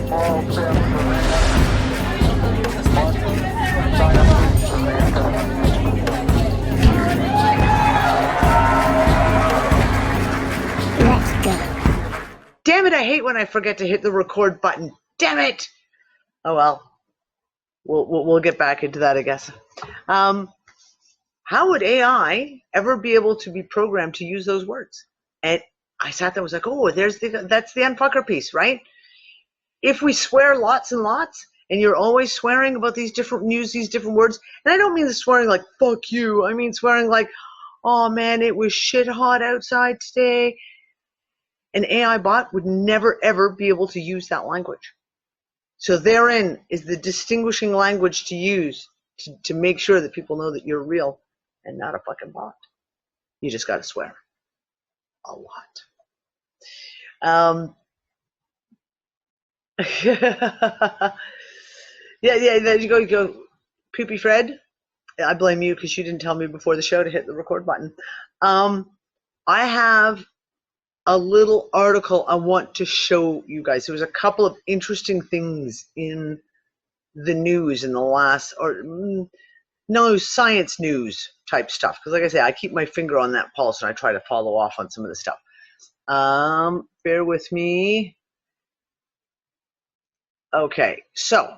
Damn it, I hate when I forget to hit the record button. Damn it! Oh well. We'll get back into that, I guess. How would AI ever be able to be programmed to use those words? And I sat there and was like, oh, that's the unfucker piece, right? If we swear lots and lots, and you're always swearing about these different words, and I don't mean the swearing like, fuck you. I mean swearing like, oh man, it was shit hot outside today. An AI bot would never, ever be able to use that language. So therein is the distinguishing language to use to make sure that people know that you're real and not a fucking bot. You just got to swear a lot. Yeah, there you go, Poopy Fred. I blame you because you didn't tell me before the show to hit the record button. I have a little article I want to show you guys. There was a couple of interesting things in the news in the last, science news type stuff. Because like I say, I keep my finger on that pulse and I try to follow off on some of the stuff. Bear with me. Okay, so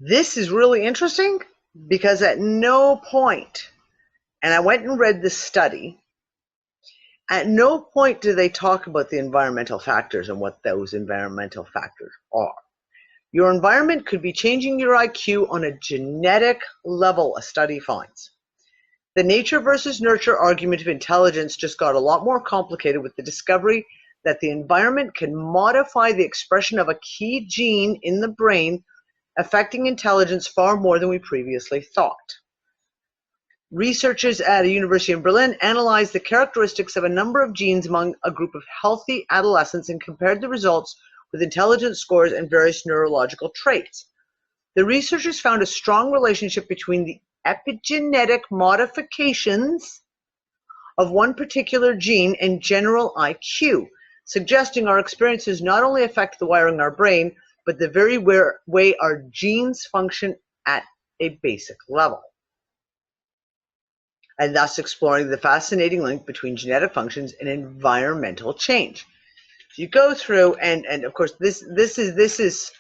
this is really interesting because at no point, and I went and read the study, at no point do they talk about the environmental factors and what those environmental factors are. Your environment could be changing your IQ on a genetic level, a study finds. The nature versus nurture argument of intelligence just got a lot more complicated with the discovery that the environment can modify the expression of a key gene in the brain, affecting intelligence far more than we previously thought. Researchers at a university in Berlin analyzed the characteristics of a number of genes among a group of healthy adolescents and compared the results with intelligence scores and various neurological traits. The researchers found a strong relationship between the epigenetic modifications of one particular gene and general IQ, suggesting our experiences not only affect the wiring of our brain, but the very way our genes function at a basic level, and thus exploring the fascinating link between genetic functions and environmental change. So you go through, and of course this is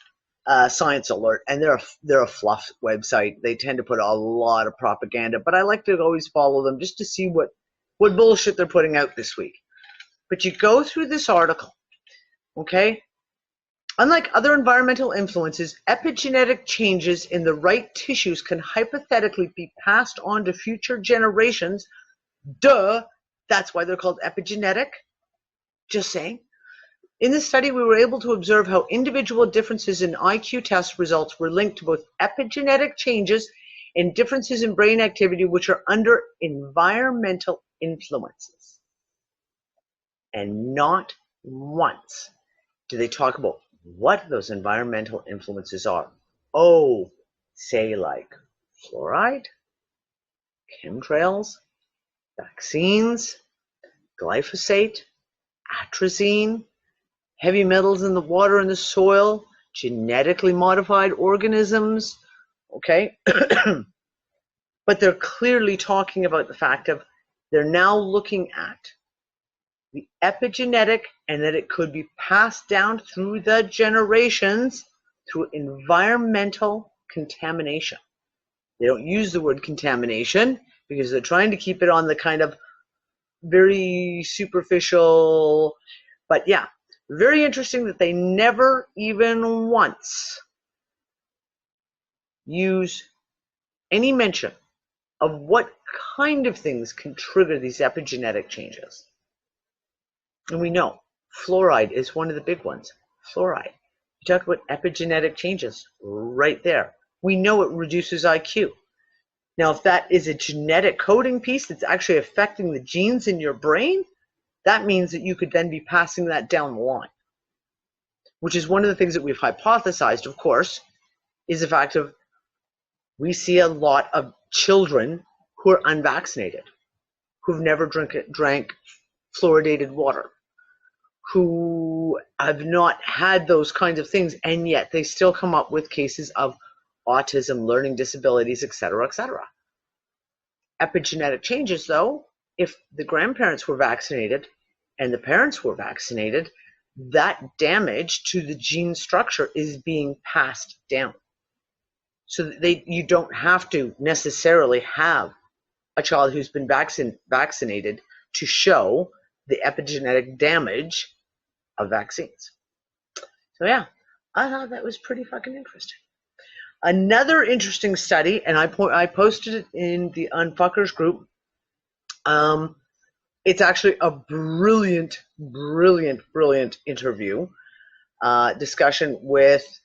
Science Alert, and they're a fluff website. They tend to put a lot of propaganda, but I like to always follow them just to see what bullshit they're putting out this week. But you go through this article, okay? Unlike other environmental influences, epigenetic changes in the right tissues can hypothetically be passed on to future generations. Duh, that's why they're called epigenetic. Just saying. In this study, we were able to observe how individual differences in IQ test results were linked to both epigenetic changes and differences in brain activity, which are under environmental influences. And not once do they talk about what those environmental influences are. Oh, say like fluoride, chemtrails, vaccines, glyphosate, atrazine, heavy metals in the water and the soil, genetically modified organisms, okay? But they're clearly talking about the fact of they're now looking at the epigenetic and that it could be passed down through the generations through environmental contamination. They don't use the word contamination because they're trying to keep it on the kind of very superficial, but yeah, very interesting that they never even once use any mention of what kind of things can trigger these epigenetic changes. And we know fluoride is one of the big ones. Fluoride. You talk about epigenetic changes right there. We know it reduces IQ. Now, if that is a genetic coding piece that's actually affecting the genes in your brain, that means that you could then be passing that down the line, which is one of the things that we've hypothesized, of course, is the fact of we see a lot of children who are unvaccinated, who've never drank fluoridated water, who have not had those kinds of things, and yet they still come up with cases of autism, learning disabilities, etc., etc. Epigenetic changes, though, if the grandparents were vaccinated and the parents were vaccinated, that damage to the gene structure is being passed down. So that you don't have to necessarily have a child who's been vaccinated to show the epigenetic damage of vaccines. So yeah, I thought that was pretty fucking interesting. Another interesting study, and I posted it in the UnFuckers group. It's actually a brilliant interview, discussion with,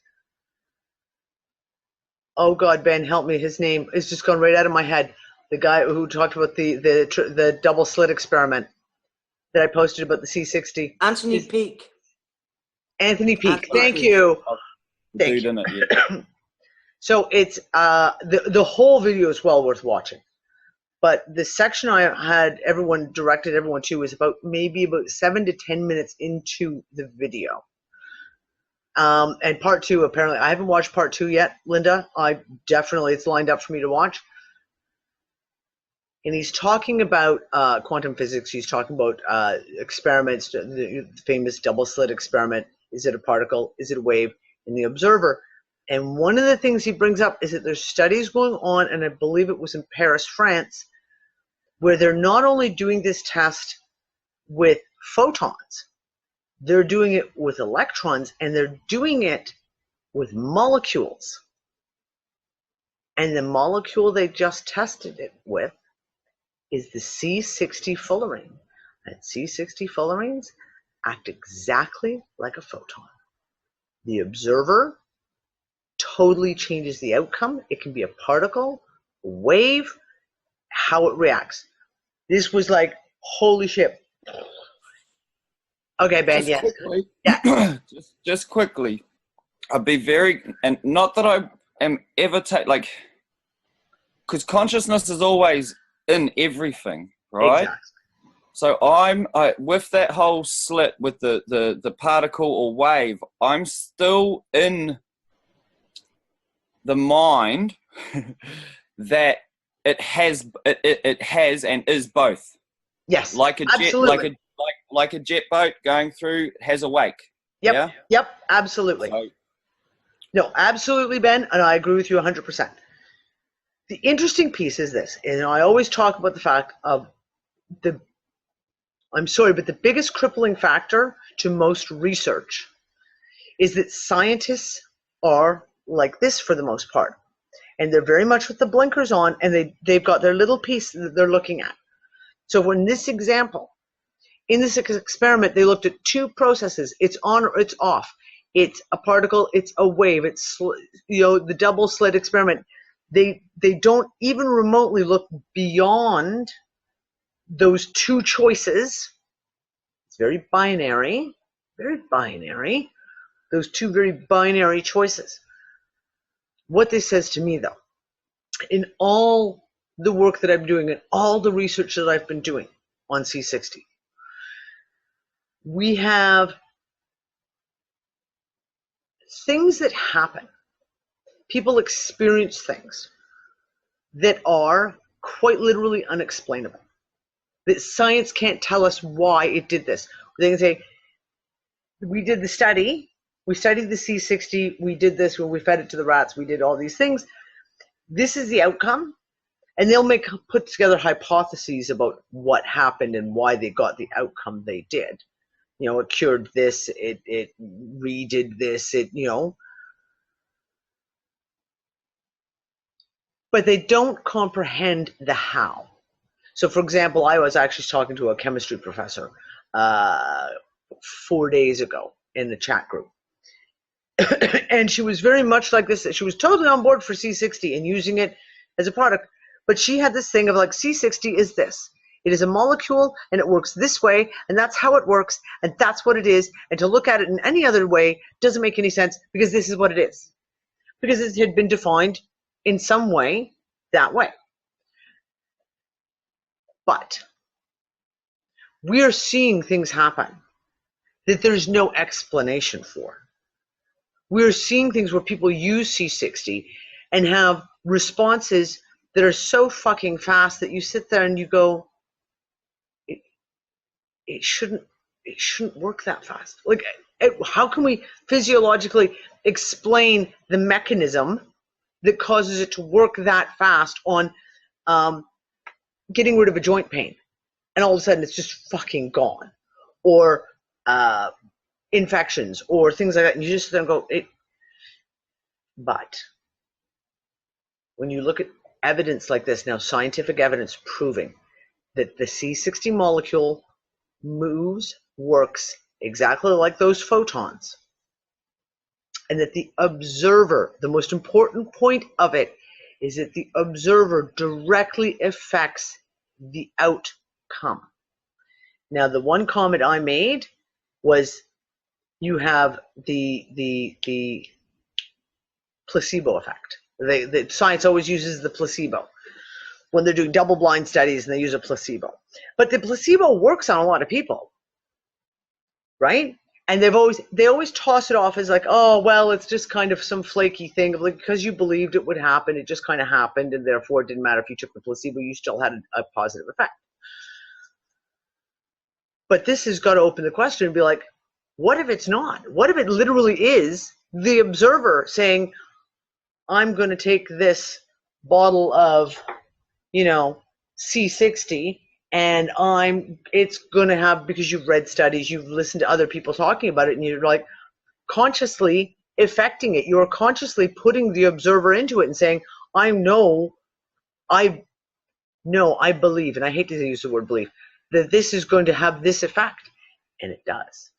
oh God, Ben, help me. His name is just gone right out of my head. The guy who talked about the double slit experiment that I posted about the C60. Anthony Peake. Anthony Peake. Thank you. Thank you. Yeah. So it's the whole video is well worth watching, but the section I had directed everyone to was about 7 to 10 minutes into the video. And part two, apparently, I haven't watched part two yet, Linda. It's lined up for me to watch. And he's talking about quantum physics. He's talking about experiments, the famous double slit experiment. Is it a particle? Is it a wave? In the observer. And one of the things he brings up is that there's studies going on, and I believe it was in Paris, France, where they're not only doing this test with photons, they're doing it with electrons, and they're doing it with molecules. And the molecule they just tested it with is the C60 fullerene. And C60 fullerenes act exactly like a photon. The observer totally changes the outcome. It can be a particle, a wave, how it reacts. This was like, holy shit. Okay, Ben, Just quickly, yeah. just quickly, I'd be very, and not that I am ever because consciousness is always in everything, right? Exactly. So I with that whole slit with the particle or wave, I'm still in the mind that it has and is both. Yes, like a absolutely. jet, like a jet boat going through has a wake. Yep. Yeah? Yep, absolutely. No, absolutely, Ben, and I agree with you 100%. The interesting piece is this, and I always talk about the fact of the biggest crippling factor to most research is that scientists are like this for the most part. And they're very much with the blinkers on, and they've got their little piece that they're looking at. So in this experiment, they looked at two processes. It's on or it's off. It's a particle, it's a wave. It's, the double slit experiment. They don't even remotely look beyond those two choices. It's very binary, those two very binary choices. What this says to me, though, in all the work that I'm doing and all the research that I've been doing on C60, we have things that happen. People experience things that are quite literally unexplainable. That science can't tell us why it did this. They can say, we did the study, we studied the C60, we did this when we fed it to the rats, we did all these things. This is the outcome. And they'll put together hypotheses about what happened and why they got the outcome they did. It cured this, it redid this, but they don't comprehend the how. So for example, I was actually talking to a chemistry professor 4 days ago in the chat group. And she was very much like this. She was totally on board for C60 and using it as a product. But she had this thing of like, C60 is this. It is a molecule and it works this way, and that's how it works, and that's what it is. And to look at it in any other way doesn't make any sense, because this is what it is. Because it had been defined in some way that way. But we are seeing things happen that there's no explanation for. We're seeing things where people use C60 and have responses that are so fucking fast that you sit there and you go, it shouldn't work that fast. Like, how can we physiologically explain the mechanism that causes it to work that fast on getting rid of a joint pain, and all of a sudden it's just fucking gone, or infections or things like that, and you just then go, but when you look at evidence like this now, scientific evidence proving that the C60 molecule moves, works exactly like those photons, and that the observer, the most important point of it is that the observer directly affects the outcome. Now, the one comment I made was you have the placebo effect. The science always uses the placebo when they're doing double-blind studies, and they use a placebo. But the placebo works on a lot of people, right? And they always toss it off as like, oh, well, it's just kind of some flaky thing, like, because you believed it would happen, it just kind of happened, and therefore it didn't matter if you took the placebo, you still had a positive effect. But this has got to open the question and be like, what if it's not? What if it literally is the observer saying, I'm going to take this bottle of, C60, and it's going to have, because you've read studies, you've listened to other people talking about it, and you're like consciously affecting it. You're consciously putting the observer into it and saying, I believe, and I hate to use the word believe, that this is going to have this effect. And it does.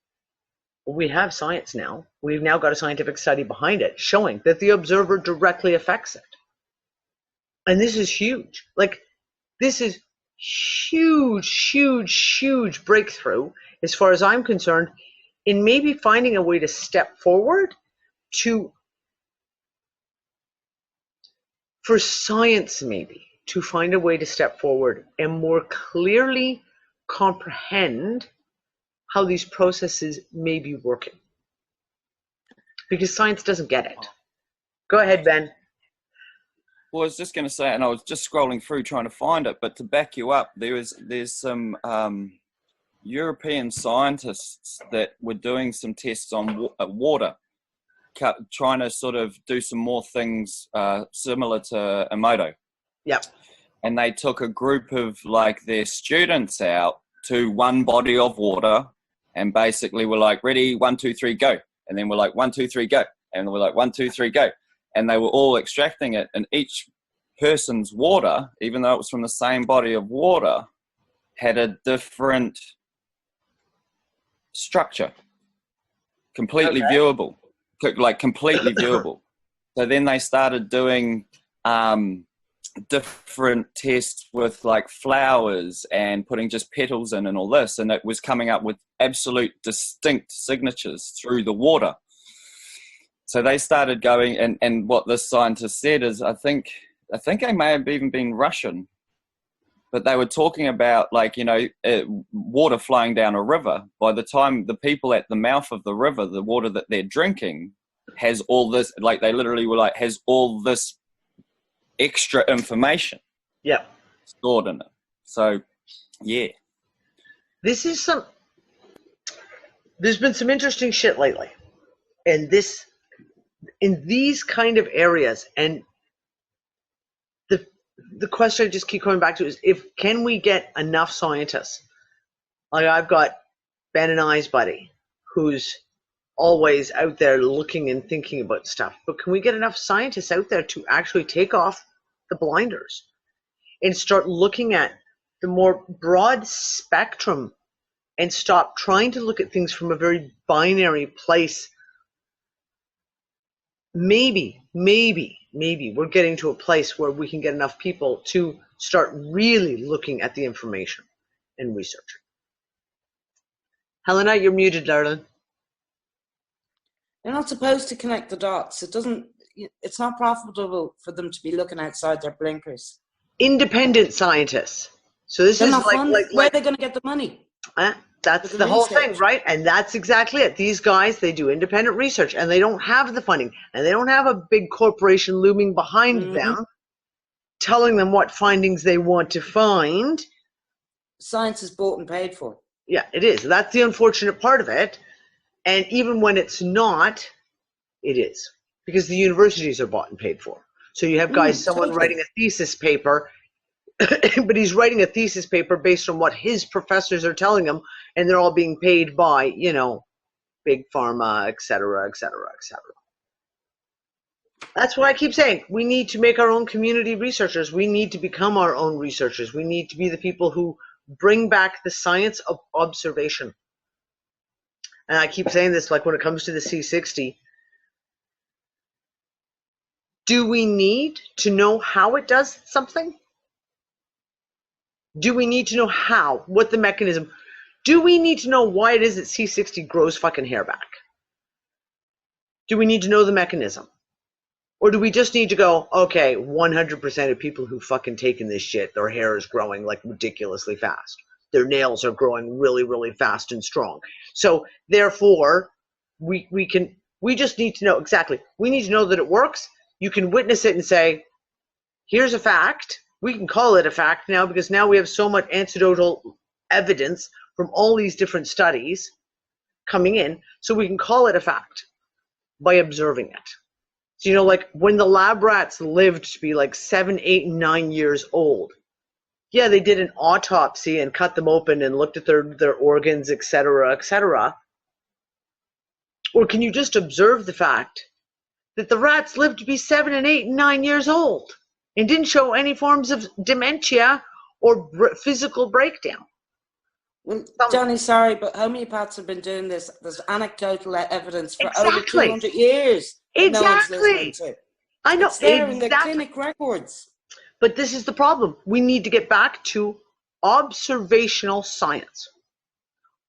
We have science now. We've now got a scientific study behind it showing that the observer directly affects it. And this is huge. Like, this is huge, huge, huge breakthrough, as far as I'm concerned, in maybe finding a way to step forward for science, maybe, to find a way to step forward and more clearly comprehend how these processes may be working. Because science doesn't get it. Go ahead, Ben. Well, I was just going to say, and I was just scrolling through trying to find it, but to back you up, there's some European scientists that were doing some tests on water, trying to sort of do some more things similar to Emoto. Yep. And they took a group of like their students out to one body of water and basically were like, ready, 1, 2, 3, go. And then we're like, 1, 2, 3, go. And we're like, 1, 2, 3, go. And they were all extracting it, and each person's water, even though it was from the same body of water, had a different structure, completely viewable, like completely viewable. So then they started doing different tests with like flowers and putting just petals in and all this, and it was coming up with absolute distinct signatures through the water. So they started going, and what this scientist said is, I think they may have even been Russian, but they were talking about like, water flowing down a river. By the time the people at the mouth of the river, the water that they're drinking has all this, like they literally were like, has all this extra information stored in it. So, yeah. There's been some interesting shit lately. And in these kind of areas, and the question I just keep coming back to is, can we get enough scientists? Like, I've got Ben and I's buddy, who's always out there looking and thinking about stuff, but can we get enough scientists out there to actually take off the blinders and start looking at the more broad spectrum and stop trying to look at things from a very binary place? Maybe we're getting to a place where we can get enough people to start really looking at the information and researching. Helena, you're muted, darling. They're not supposed to connect the dots. It's not profitable for them to be looking outside their blinkers. Independent scientists. So this is like where are they going to get the money? That's For the the whole thing, research. right? And that's exactly it. These guys, they do independent research and they don't have the funding and they don't have a big corporation looming behind them telling them what findings they want to find. Science is bought and paid for. Yeah, it is. That's the unfortunate part of it. And even when it's not, it is. Because the universities are bought and paid for. So you have guys, someone Totally. writing a thesis paper, but he's writing a thesis paper based on what his professors are telling him, and they're all being paid by, you know, big pharma, et cetera, et cetera, et cetera. That's why I keep saying we need to make our own community researchers. We need to become our own researchers. We need to be the people who bring back the science of observation. And I keep saying this, like when it comes to the C60, do we need to know how it does something? Do we need to know how? What the mechanism? Do we need to know why it is that C60 grows fucking hair back? Do we need to know the mechanism? Or do we just need to go, okay, 100% of people who fucking taken this shit, their hair is growing like ridiculously fast. Their nails are growing really, really fast and strong. So therefore, we just need to know exactly. We need to know that it works. You can witness it and say, here's a fact. We can call it a fact now because now we have so much anecdotal evidence from all these different studies coming in. So we can call it a fact by observing it. So, you know, like when the lab rats lived to be like 7, 8, and 9 years old, yeah, they did an autopsy and cut them open and looked at their organs, et cetera, et cetera. Or can you just observe the fact that the rats lived to be 7 and 8 and 9 years old and didn't show any forms of dementia or physical breakdown? Well, Johnny, sorry, but homeopaths have been doing this. There's anecdotal evidence for over 200 years. No one's listening to. I know. It's there in the clinic records. But this is the problem. We need to get back to observational science.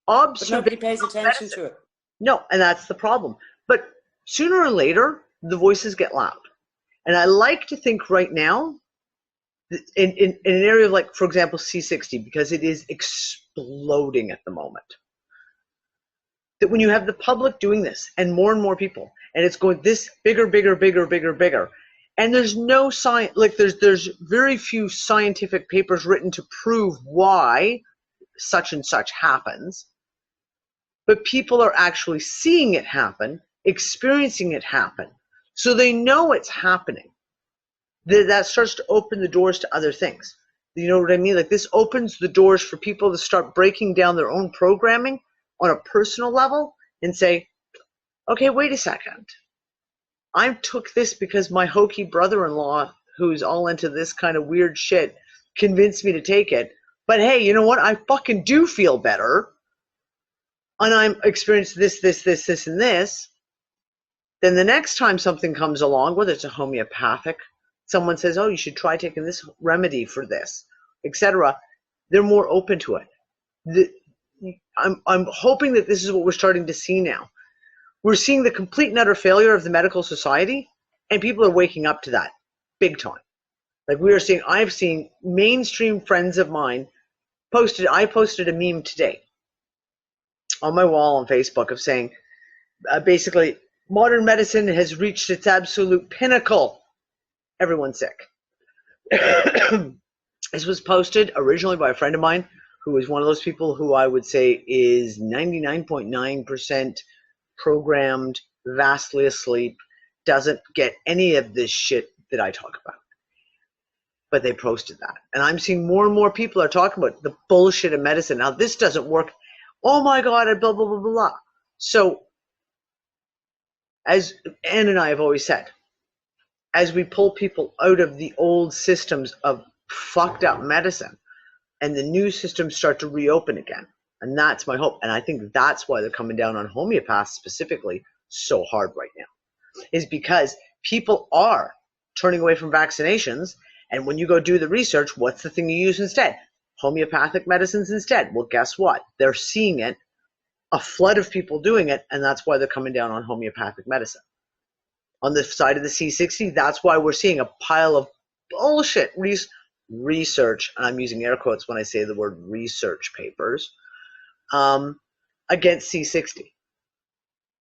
But nobody pays attention to it. No, and that's the problem. But sooner or later, the voices get loud. And I like to think right now, in an area of like, for example, C60, because it is exploding at the moment, that when you have the public doing this and more people, and it's going this bigger, and there's no science, like there's very few scientific papers written to prove why such and such happens, but people are actually seeing it happen, experiencing it happen, so they know it's happening. That starts to open the doors to other things. You know what I mean? Like this opens the doors for people to start breaking down their own programming on a personal level and say, okay, wait a second. I took this because my hokey brother-in-law, who's all into this kind of weird shit, convinced me to take it. But hey, you know what? I fucking do feel better. And I'm experienced this, and this. Then the next time something comes along, whether it's a homeopathic, someone says, oh, you should try taking this remedy for this, etc., they're more open to it. I'm hoping that this is what we're starting to see now. We're seeing the complete and utter failure of the medical society, and people are waking up to that big time. Like I've seen mainstream friends of mine I posted a meme today on my wall on Facebook of saying, basically, modern medicine has reached its absolute pinnacle. Everyone's sick. This was posted originally by a friend of mine who is one of those people who I would say is 99.9% programmed, vastly asleep, doesn't get any of this shit that I talk about. But they posted that. And I'm seeing more and more people are talking about the bullshit of medicine. Now, this doesn't work. Oh my God, blah, blah, blah, blah. So, as Ann and I have always said, as we pull people out of the old systems of fucked up medicine and the new systems start to reopen again. And that's my hope. And I think that's why they're coming down on homeopaths specifically so hard right now, is because people are turning away from vaccinations. And when you go do the research, what's the thing you use instead? Homeopathic medicines instead. Well, guess what? They're seeing it, a flood of people doing it, and that's why they're coming down on homeopathic medicine. On the side of the C60, that's why we're seeing a pile of bullshit research, and I'm using air quotes when I say the word research papers, against C60.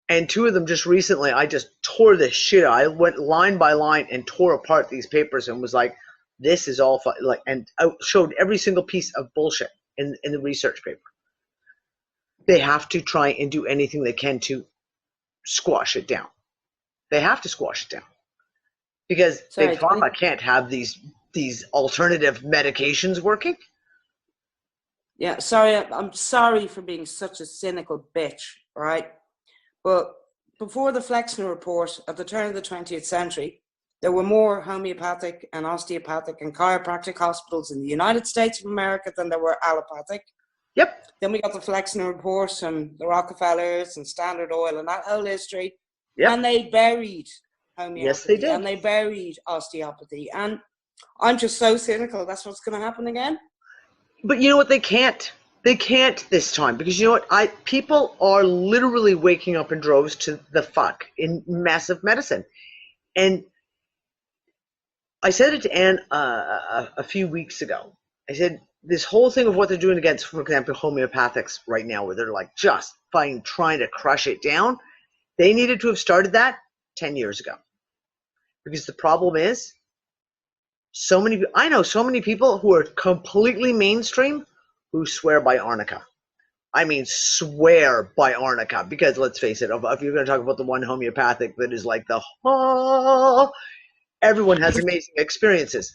And two of them just recently, I just tore the shit out. I went line by line and tore apart these papers and was like, this is all like, and I showed every single piece of bullshit in the research paper. They have to try and do anything they can to squash it down. They have to squash it down because Big Pharma can't have these alternative medications working. Yeah, sorry, I'm sorry for being such a cynical bitch, right? But before the Flexner report at the turn of the 20th century, there were more homeopathic and osteopathic and chiropractic hospitals in the United States of America than there were allopathic. Yep. Then we got the Flexner report and the Rockefellers and Standard Oil and that whole history. Yep. And they buried homeopathy. Yes, they did. And they buried osteopathy. And I'm just so cynical. That's what's going to happen again. But you know what? They can't. They can't this time because you know what? People are literally waking up in droves to the fuck in massive medicine. And I said it to Anne a few weeks ago. I said, this whole thing of what they're doing against, for example, homeopathics right now, where they're like just trying to crush it down, they needed to have started that 10 years ago. Because the problem is, I know so many people who are completely mainstream who swear by arnica. I mean, swear by arnica. Because let's face it, if you're going to talk about the one homeopathic that is like everyone has amazing experiences.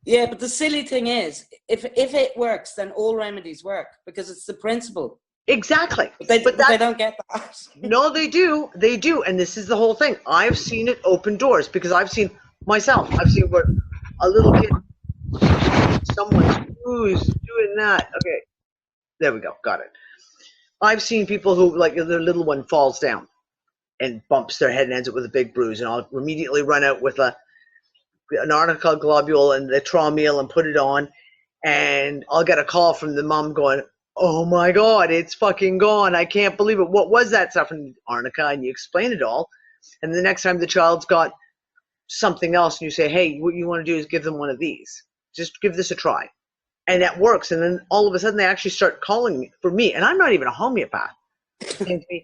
Yeah, but the silly thing is, if it works, then all remedies work because it's the principle. Exactly. But they don't get that. No, they do. They do. And this is the whole thing. I've seen it open doors because I've seen myself. I've seen where a little kid, someone who's doing that. Okay. There we go. Got it. I've seen people who, like, their little one falls down and bumps their head and ends up with a big bruise. And I'll immediately run out with an arnica globule and the Traumeel and put it on. And I'll get a call from the mom going, oh my God, it's fucking gone. I can't believe it. What was that stuff? And arnica, and you explain it all. And the next time the child's got something else and you say, hey, what you want to do is give them one of these. Just give this a try. And that works. And then all of a sudden they actually start calling me for me. And I'm not even a homeopath. Saying to me,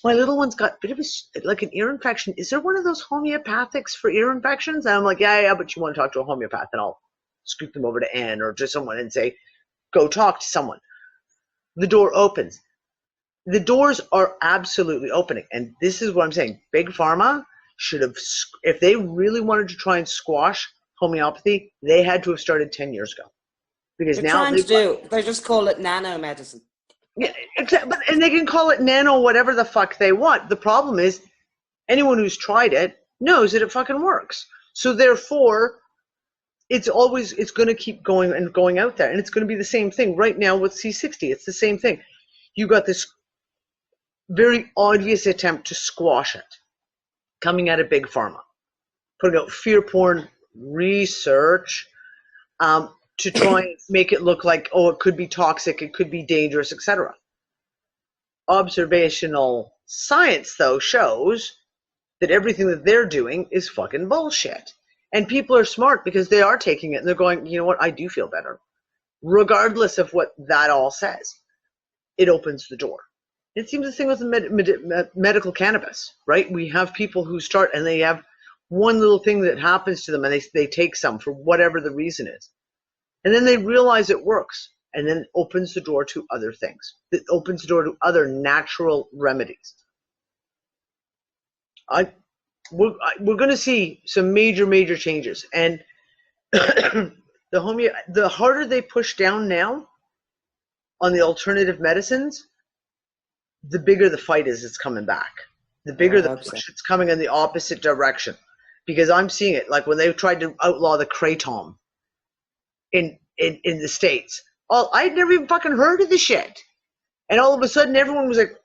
my little one's got a bit of like an ear infection. Is there one of those homeopathics for ear infections? And I'm like, yeah, but you want to talk to a homeopath. And I'll scoop them over to Anne or to someone and say, go talk to someone. The door opens. The doors are absolutely opening. And this is what I'm saying. Big Pharma should have, if they really wanted to try and squash homeopathy, they had to have started 10 years ago. Because they're now they just call it nano medicine. Yeah, exactly. And they can call it nano, whatever the fuck they want. The problem is, anyone who's tried it knows that it fucking works. So therefore, it's going to keep going and going out there. And it's going to be the same thing right now with C60. It's the same thing. You got this very obvious attempt to squash it coming out of Big Pharma, putting out fear porn research to try and make it look like, oh, it could be toxic, it could be dangerous, etc. Observational science, though, shows that everything that they're doing is fucking bullshit. And people are smart because they are taking it and they're going, you know what, I do feel better. Regardless of what that all says, it opens the door. It seems the thing with medical cannabis, right? We have people who start and they have one little thing that happens to them and they take some for whatever the reason is. And then they realize it works and then it opens the door to other things. It opens the door to other natural remedies. We're going to see some major changes. And the harder they push down now on the alternative medicines, the bigger the fight is it's coming back. The bigger the push it's coming in the opposite direction. Because I'm seeing it, like when they tried to outlaw the kratom in the States. I'd never even fucking heard of the shit. And all of a sudden everyone was like,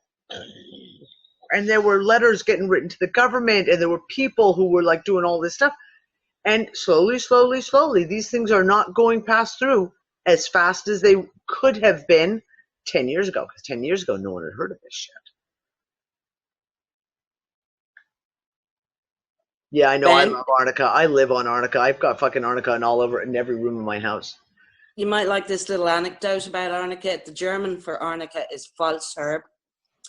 and there were letters getting written to the government and there were people who were like doing all this stuff. And slowly, these things are not going past through as fast as they could have been 10 years ago. Because 10 years ago, no one had heard of this shit. Yeah, I know. Ben? I love arnica. I live on arnica. I've got fucking arnica all over in every room in my house. You might like this little anecdote about arnica. The German for arnica is Falsherb,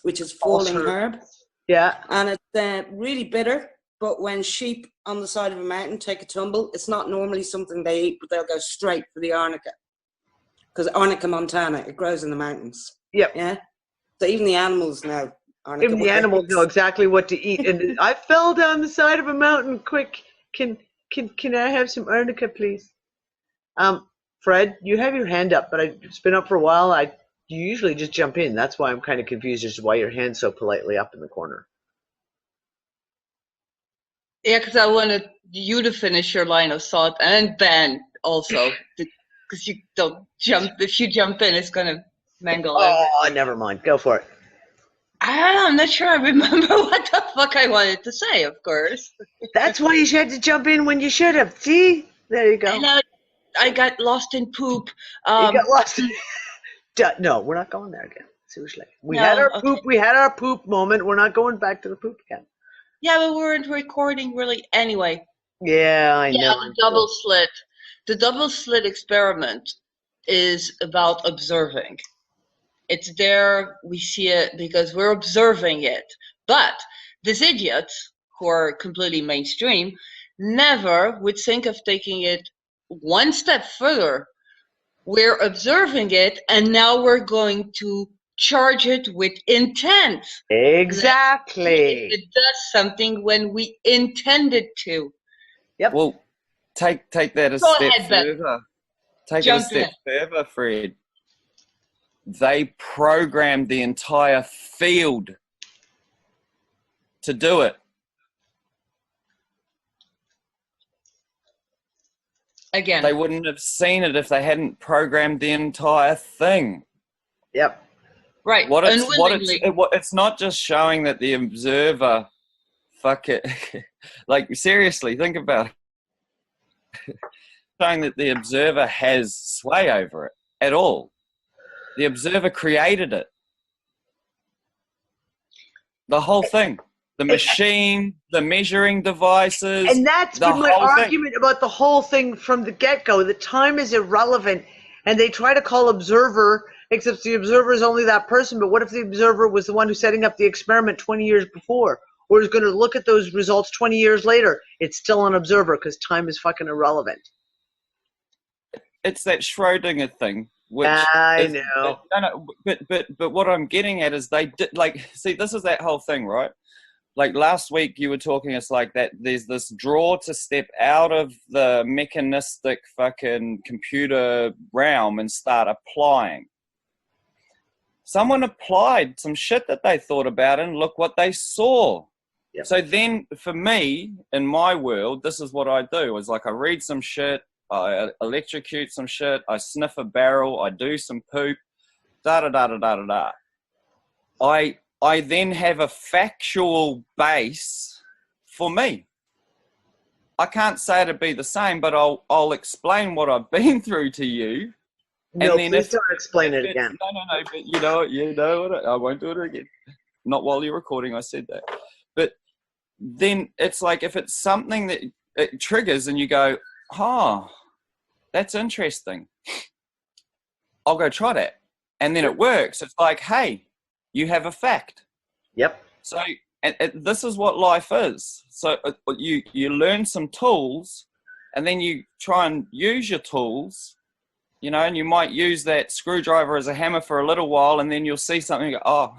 which is falling herb. Yeah. And it's really bitter, but when sheep on the side of a mountain take a tumble, it's not normally something they eat, but they'll go straight for the arnica. Because Arnica montana, it grows in the mountains. Yep. Yeah. So even the animals know. Even the animals know exactly what to eat. And I fell down the side of a mountain. Quick, can I have some arnica, please? Fred, you have your hand up, but it's been up for a while. You usually just jump in. That's why I'm kind of confused as to why your hand's so politely up in the corner. Yeah, because I wanted you to finish your line of thought, and Ben also, because you don't jump. If you jump in, it's gonna mangle. Oh, never mind. Go for it. I don't know. I'm not sure I remember what the fuck I wanted to say. Of course. That's why you had to jump in when you should have. See, there you go. And I got lost in poop. You got lost. No, we're not going there again. Seriously, we had our poop. We had our poop moment. We're not going back to the poop again. Yeah, but we weren't recording really anyway. Yeah, I know. Yeah, the double slit. The double slit experiment is about observing. It's there, we see it because we're observing it. But these idiots, who are completely mainstream, never would think of taking it one step further. We're observing it, and now we're going to charge it with intent. Exactly. It does something when we intend it to. Yep. Well, take that a Go step ahead, Ben. further. Take it a step further, Fred. They programmed the entire field to do it. Again. They wouldn't have seen it if they hadn't programmed the entire thing. Yep. Right. It's not just showing that the observer, fuck it, like seriously, think about it. Showing that the observer has sway over it at all. The observer created it. The whole thing. The machine, the measuring devices. And that's been my argument about the whole thing from the get-go. The time is irrelevant, and they try to call observer, except the observer is only that person. But what if the observer was the one who's setting up the experiment 20 years before, or is going to look at those results 20 years later? It's still an observer because time is fucking irrelevant. It's that Schrodinger thing. Which I know. But what I'm getting at is they did, like, see, this is that whole thing, right? Like last week you were talking, it's like that there's this draw to step out of the mechanistic fucking computer realm and start applying. Someone applied some shit that they thought about and look what they saw. Yep. So then for me, in my world, this is what I do, is like I read some shit, I electrocute some shit, I sniff a barrel, I do some poop, da-da-da-da-da-da-da. I then have a factual base for me. I can't say it'd be the same, but I'll explain what I've been through to you. No, and then please don't explain it again. No, but you know what, I won't do it again. Not while you're recording, I said that. But then it's like if it's something that it triggers and you go, oh, that's interesting. I'll go try that. And then it works. It's like, hey, you have a fact. Yep. So this is what life is. So you learn some tools and then you try and use your tools, you know, and you might use that screwdriver as a hammer for a little while and then you'll see something and go,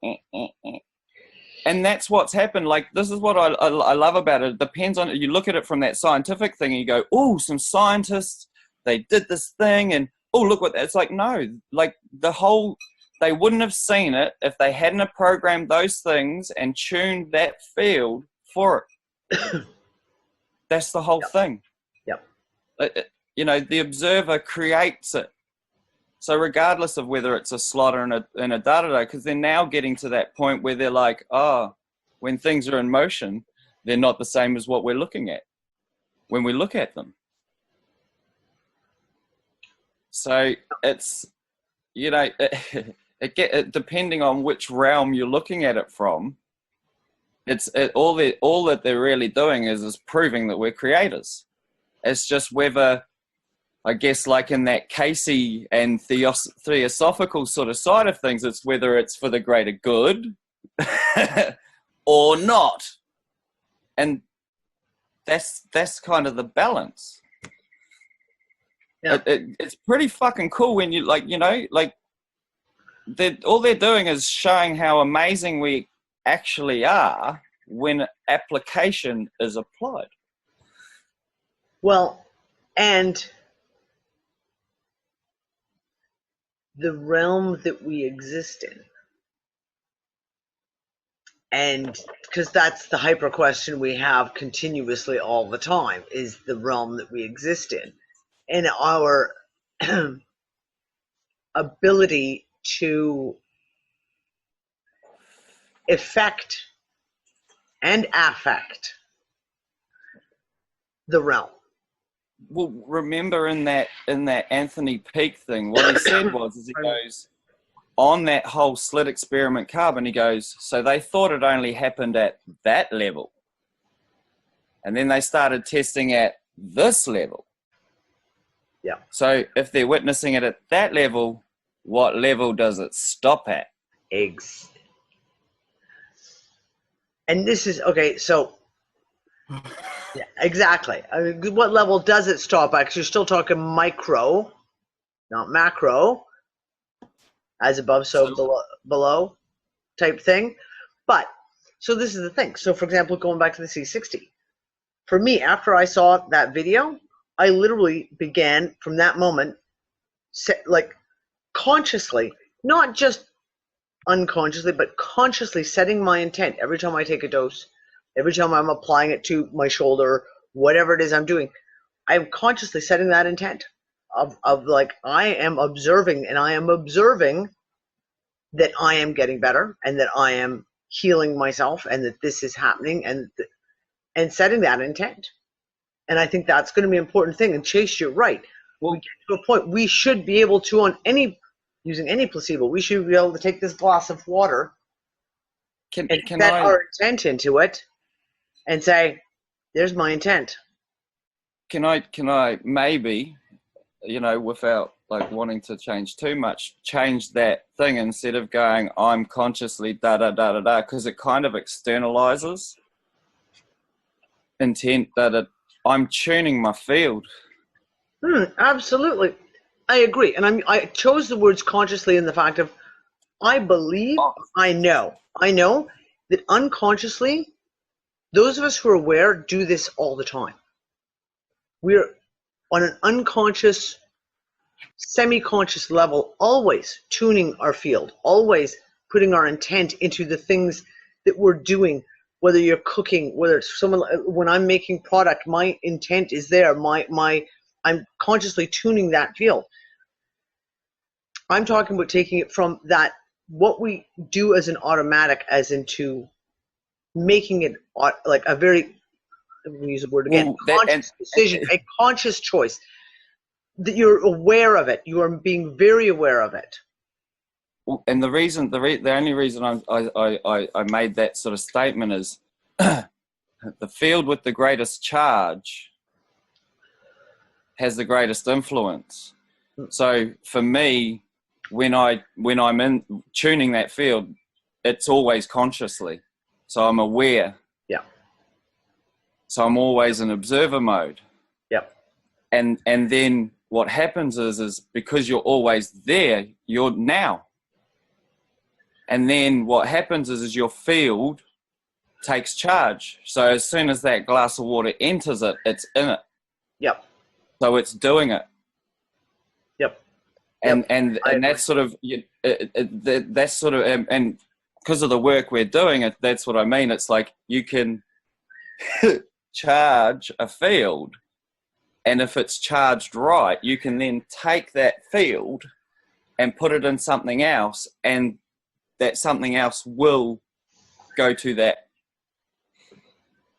oh. And that's what's happened. Like, this is what I love about it. It depends on, you look at it from that scientific thing and you go, oh, some scientists, they did this thing and, oh, look what, it's like, no, like they wouldn't have seen it if they hadn't have programmed those things and tuned that field for it. That's the whole thing. Yep. You know, the observer creates it. So regardless of whether it's a slaughter and a da-da-da, because they're now getting to that point where they're like, oh, when things are in motion, they're not the same as what we're looking at when we look at them. So it's, you know, depending on which realm you're looking at it from, all that they're really doing is proving that we're creators. It's just whether I guess like in that Casey and theosophical sort of side of things, it's whether it's for the greater good or not. And that's kind of the balance. Yeah. It's pretty fucking cool when you like, you know, like all they're doing is showing how amazing we actually are when application is applied. Well, and the realm that we exist in. And because that's the hyper question we have continuously all the time, is the realm that we exist in. And our ability to affect and affect the realm. Well, remember in that Anthony Peake thing, what he said was, he goes, on that whole slit experiment carbon, he goes, so they thought it only happened at that level. And then they started testing at this level. Yeah. So if they're witnessing it at that level, what level does it stop at? Eggs. And this is, okay, so, yeah, exactly. I mean, what level does it stop at? Because you're still talking micro, not macro, as above, so below type thing. But, so this is the thing. So, for example, going back to the C60. For me, after I saw that video, I literally began from that moment, like consciously, not just unconsciously, but consciously setting my intent every time I take a dose, every time I'm applying it to my shoulder, whatever it is I'm doing, I'm consciously setting that intent of like, I am observing, and I am observing that I am getting better and that I am healing myself and that this is happening, and setting that intent. And I think that's going to be an important thing. And Chase, you're right. When we get to a point, we should be able to, using any placebo, we should be able to take this glass of water and set our intent into it and say, there's my intent. Can I maybe, you know, without like wanting to change too much, change that thing instead of going, I'm consciously da-da-da-da-da, because it kind of externalizes intent that I'm tuning my field. Absolutely. I agree. And I chose the words consciously in the fact of, I believe, I know that unconsciously, those of us who are aware do this all the time. We're on an unconscious, semi-conscious level, always tuning our field, always putting our intent into the things that we're doing, whether you're cooking, whether it's someone, when I'm making product, my intent is there. I'm consciously tuning that field. I'm talking about taking it from that, what we do as an automatic, as into making it like a very, I'm going to use the word again, conscious decision, a conscious choice, that you're aware of it. You are being very aware of it. And the only reason I made that sort of statement is the field with the greatest charge has the greatest influence. So for me, when I'm in tuning that field, it's always consciously. So I'm aware. Yeah. So I'm always in observer mode. Yep. And then what happens is because you're always there, you're now. And then what happens is your field takes charge. So as soon as that glass of water enters it, it's in it. Yep. So it's doing it. Yep. And that's sort of that's sort of and because of the work we're doing, that's what I mean. It's like you can charge a field, and if it's charged right, you can then take that field and put it in something else, and that something else will go to that.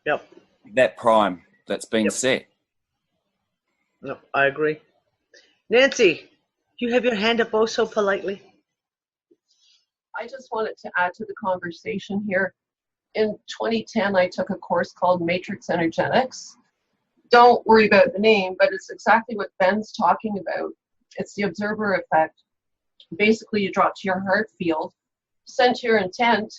Yep. That prime that's been set. No, I agree. Nancy, you have your hand up oh so politely. I just wanted to add to the conversation here. In 2010, I took a course called Matrix Energetics, don't worry about the name, but it's exactly what Ben's talking about. It's the observer effect. Basically, you drop to your heart field, sense your intent,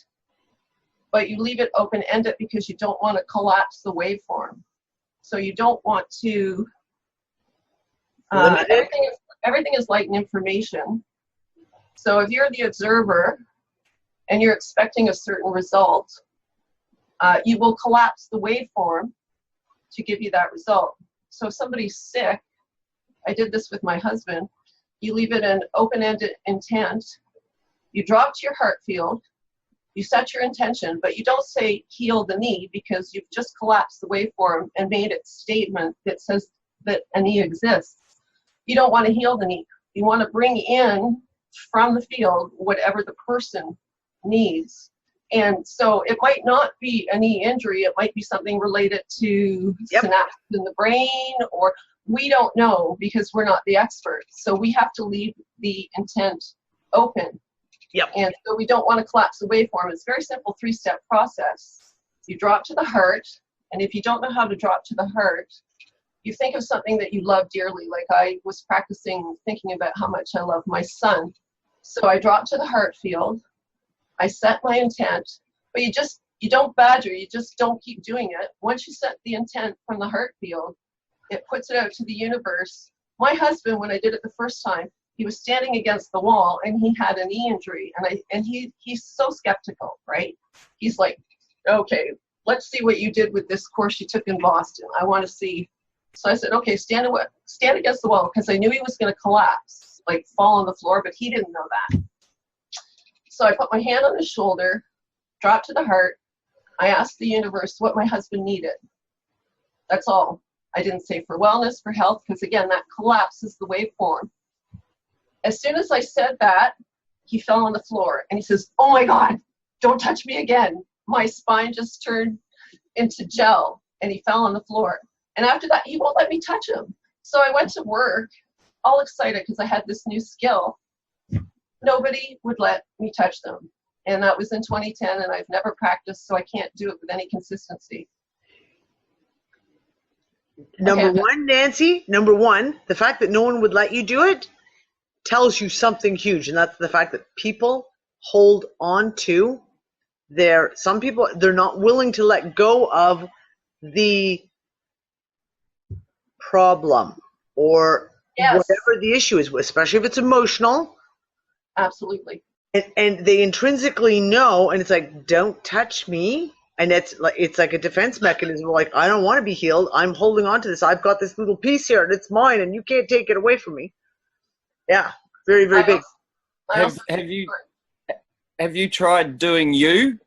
but you leave it open-ended because you don't want to collapse the waveform. So you don't want to, everything is light and information. So if you're the observer and you're expecting a certain result, you will collapse the waveform to give you that result. So if somebody's sick, I did this with my husband, you leave it an open-ended intent, you drop to your heart field, you set your intention, but you don't say heal the knee because you've just collapsed the waveform and made its statement that says that a knee exists. You don't want to heal the knee. You want to bring in from the field whatever the person needs. And so it might not be a knee injury. It might be something related to synapses in the brain, or we don't know because we're not the experts. So we have to leave the intent open. And so we don't want to collapse the waveform. It's a very simple 3-step process. You drop to the heart, and if you don't know how to drop to the heart, you think of something that you love dearly. Like I was practicing thinking about how much I love my son. So I drop to the heart field, I set my intent, but you don't badger, you just don't keep doing it. Once you set the intent from the heart field, it puts it out to the universe. My husband, when I did it the first time, he was standing against the wall and he had a knee injury, and he's so skeptical, right? He's like, okay, let's see what you did with this course you took in Boston. I want to see. So I said, okay, stand against the wall, because I knew he was going to collapse, like fall on the floor, but he didn't know that. So I put my hand on his shoulder, dropped to the heart. I asked the universe what my husband needed. That's all. I didn't say for wellness, for health, because again, that collapses the waveform. As soon as I said that, he fell on the floor and he says, oh my God, don't touch me again. My spine just turned into gel, and he fell on the floor. And after that, he won't let me touch him. So I went to work all excited because I had this new skill. Nobody would let me touch them. And that was in 2010, and I've never practiced, so I can't do it with any consistency. Number one, Nancy, the fact that no one would let you do it tells you something huge, and that's the fact that people hold on to some people, they're not willing to let go of the problem or whatever the issue is, especially if it's emotional. Absolutely. And they intrinsically know, and it's like, don't touch me. And it's like a defense mechanism. Like, I don't want to be healed. I'm holding on to this. I've got this little piece here, and it's mine, and you can't take it away from me. Yeah, very, very big. Have you tried doing you?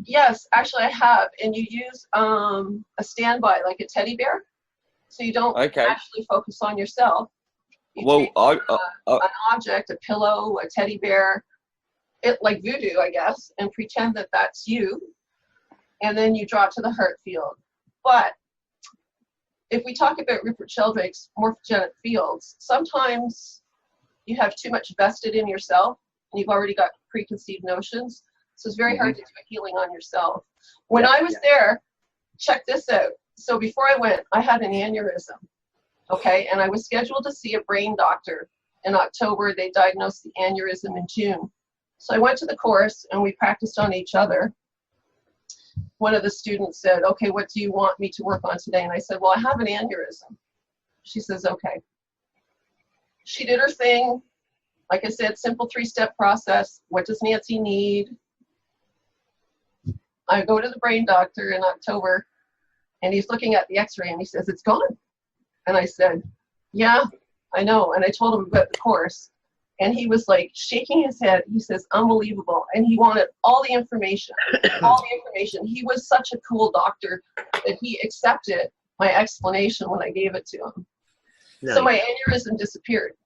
Yes, actually I have. And you use a standby, like a teddy bear, so you don't actually focus on yourself. You take an object, a pillow, a teddy bear, like voodoo, I guess, and pretend that that's you, and then you drop to the heart field. But if we talk about Rupert Sheldrake's morphogenic fields, sometimes you have too much vested in yourself, and you've already got preconceived notions, so it's very hard to do a healing on yourself. When I was there, check this out. So before I went, I had an aneurysm, okay, and I was scheduled to see a brain doctor in October. They diagnosed the aneurysm in June. So I went to the course, and we practiced on each other. One of the students said, okay, what do you want me to work on today? And I said, well, I have an aneurysm. She says, okay. She did her thing. Like I said, simple 3-step process. What does Nancy need? I go to the brain doctor in October, and he's looking at the x-ray, and he says, it's gone. And I said, yeah, I know. And I told him about the course. And he was like shaking his head. He says, unbelievable. And he wanted all the information, He was such a cool doctor that he accepted my explanation when I gave it to him. Nice. So my aneurysm disappeared.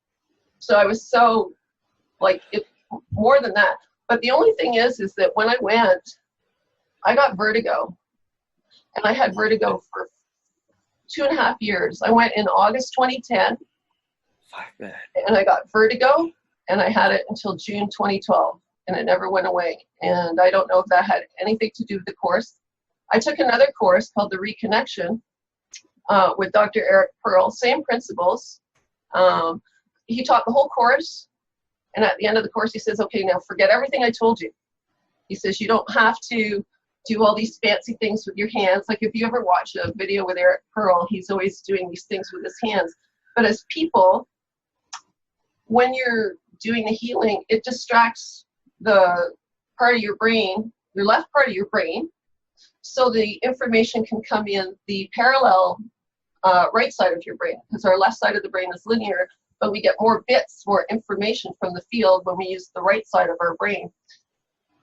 So I was so, more than that. But the only thing is that when I went, I got vertigo. And I had vertigo for 2.5 years. I went in August 2010. And I got vertigo, and I had it until June 2012, and it never went away. And I don't know if that had anything to do with the course. I took another course called the Reconnection, with Dr. Eric Pearl, same principles. He taught the whole course, and at the end of the course he says, okay, now forget everything I told you. He says you don't have to do all these fancy things with your hands. Like if you ever watch a video with Eric Pearl, he's always doing these things with his hands. But as people, when you're doing the healing, it distracts the part of your brain, your left part of your brain, so the information can come in the parallel right side of your brain, because our left side of the brain is linear, but we get more bits, more information from the field when we use the right side of our brain.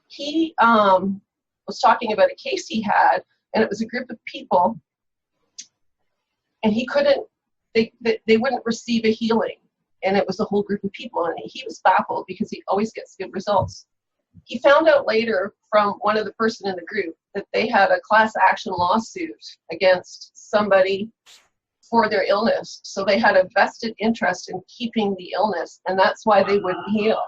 He was talking about a case he had, and it was a group of people, and he couldn't, they wouldn't receive a healing, and it was a whole group of people, and he was baffled because he always gets good results. He found out later from one of the person in the group that they had a class action lawsuit against somebody for their illness. So they had a vested interest in keeping the illness, and that's why they wouldn't heal.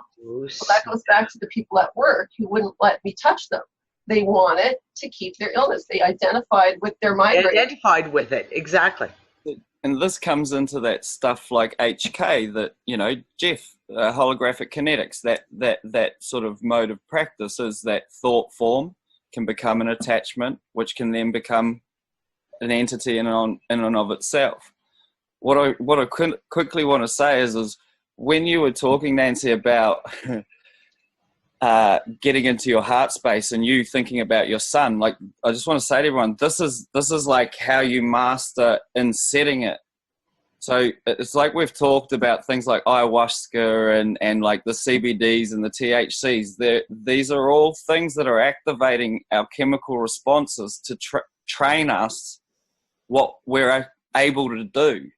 So that goes back to the people at work who wouldn't let me touch them. They wanted to keep their illness. They identified with their migraine. They identified with it, exactly. And this comes into that stuff like HK that, you know, Jeff, holographic kinetics, that sort of mode of practice is that thought form can become an attachment, which can then become an entity in and of itself. What I quickly want to say is when you were talking, Nancy, about getting into your heart space and you thinking about your son, like, I just want to say to everyone, this is like how you master in setting it. So it's like we've talked about things like ayahuasca and like the CBDs and the THCs. These are all things that are activating our chemical responses to train us what we're able to do.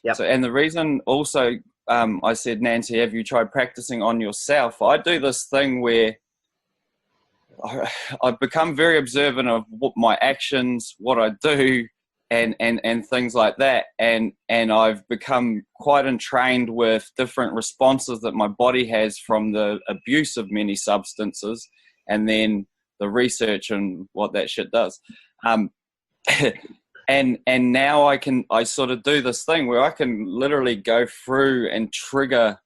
Yep. So, and the reason also I said, Nancy, have you tried practicing on yourself? I do this thing where I've become very observant of what my actions, what I do, and things like that. And I've become quite entrained with different responses that my body has from the abuse of many substances, and then the research and what that shit does. And now I sort of do this thing where I can literally go through and trigger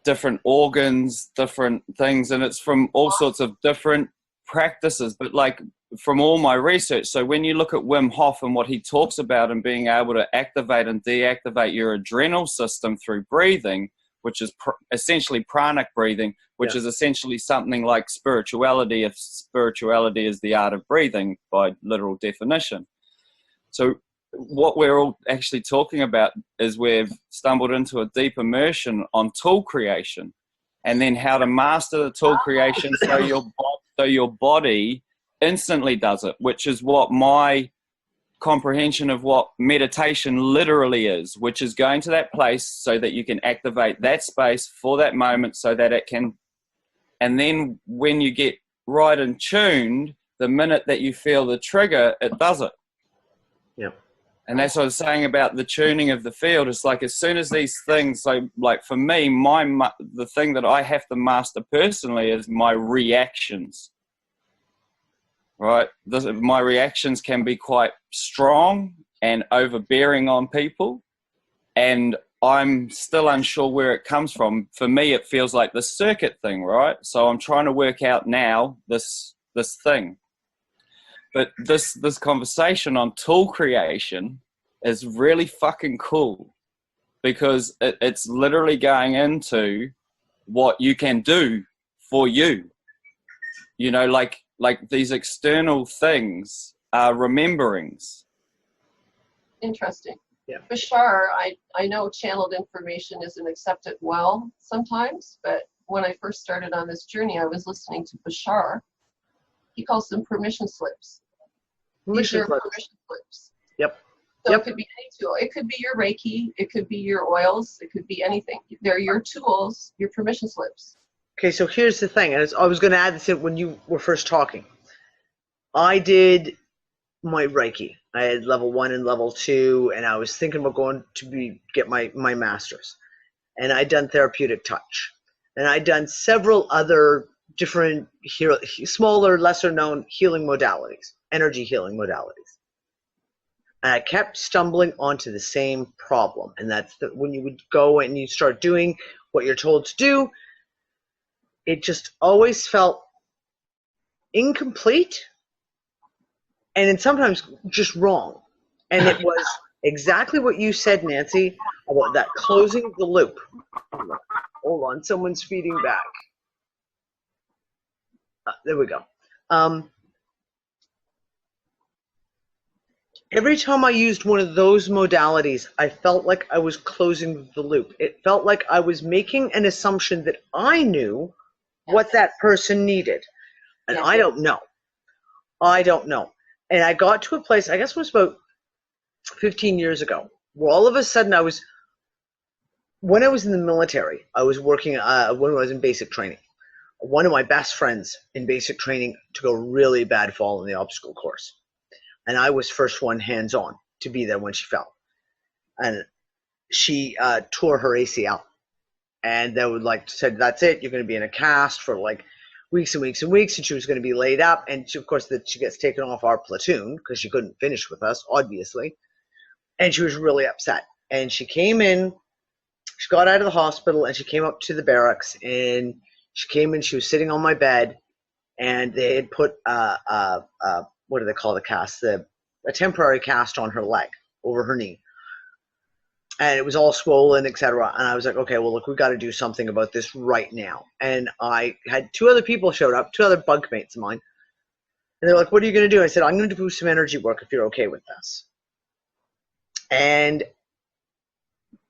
different organs, different things, and it's from all sorts of different practices, but like from all my research. So when you look at Wim Hof and what he talks about and being able to activate and deactivate your adrenal system through breathing, which is essentially pranic breathing, which is essentially something like spirituality, if spirituality is the art of breathing by literal definition. So what we're all actually talking about is we've stumbled into a deep immersion on tool creation, and then how to master the tool creation so your body instantly does it, which is what my comprehension of what meditation literally is, which is going to that place so that you can activate that space for that moment so that it can, and then when you get right and tuned, the minute that you feel the trigger, it does it. Yep. And that's what I was saying about the tuning of the field. It's like as soon as these things, so like for me, the thing that I have to master personally is my reactions. Right? My reactions can be quite strong and overbearing on people, and I'm still unsure where it comes from. For me, it feels like the circuit thing, right? So I'm trying to work out now this thing. But this conversation on tool creation is really fucking cool, because it's literally going into what you can do for you. You know, like these external things are rememberings. Interesting. Yeah. Bashar, I know channeled information isn't accepted well sometimes, but when I first started on this journey, I was listening to Bashar. He calls them permission slips. These are permission slips. Yep. So it could be any tool. It could be your Reiki. It could be your oils. It could be anything. They're your tools, your permission slips. Okay, so here's the thing, and I was going to add this in when you were first talking. I did my Reiki. I had level 1 and level 2, and I was thinking about going to get my master's. And I'd done therapeutic touch. And I'd done several other different smaller, lesser known healing modalities, energy healing modalities. And I kept stumbling onto the same problem. And that's when you would go and you start doing what you're told to do, it just always felt incomplete and then sometimes just wrong. And it was exactly what you said, Nancy, about that closing the loop. Hold on, someone's feeding back. There we go. Every time I used one of those modalities, I felt like I was closing the loop. It felt like I was making an assumption that I knew what that person needed. And I don't know. I don't know. And I got to a place, I guess it was about 15 years ago, where all of a sudden when I was in the military, I was working, when I was in basic training. One of my best friends in basic training took a really bad fall in the obstacle course. And I was first one hands-on to be there when she fell. And she tore her ACL. And they would said, that's it, you're going to be in a cast for weeks and weeks and weeks. And she was going to be laid up. And she, of course, she gets taken off our platoon because she couldn't finish with us, obviously. And she was really upset. And she came in, she got out of the hospital, and she came up to the barracks. And she came in, she was sitting on my bed. And they had put what do they call the cast? A temporary cast on her leg, over her knee. And it was all swollen, etc. And I was like, okay, well, look, we've got to do something about this right now. And I had two other people showed up, two other bunkmates of mine. And they're like, what are you going to do? I said, I'm going to do some energy work if you're okay with this. And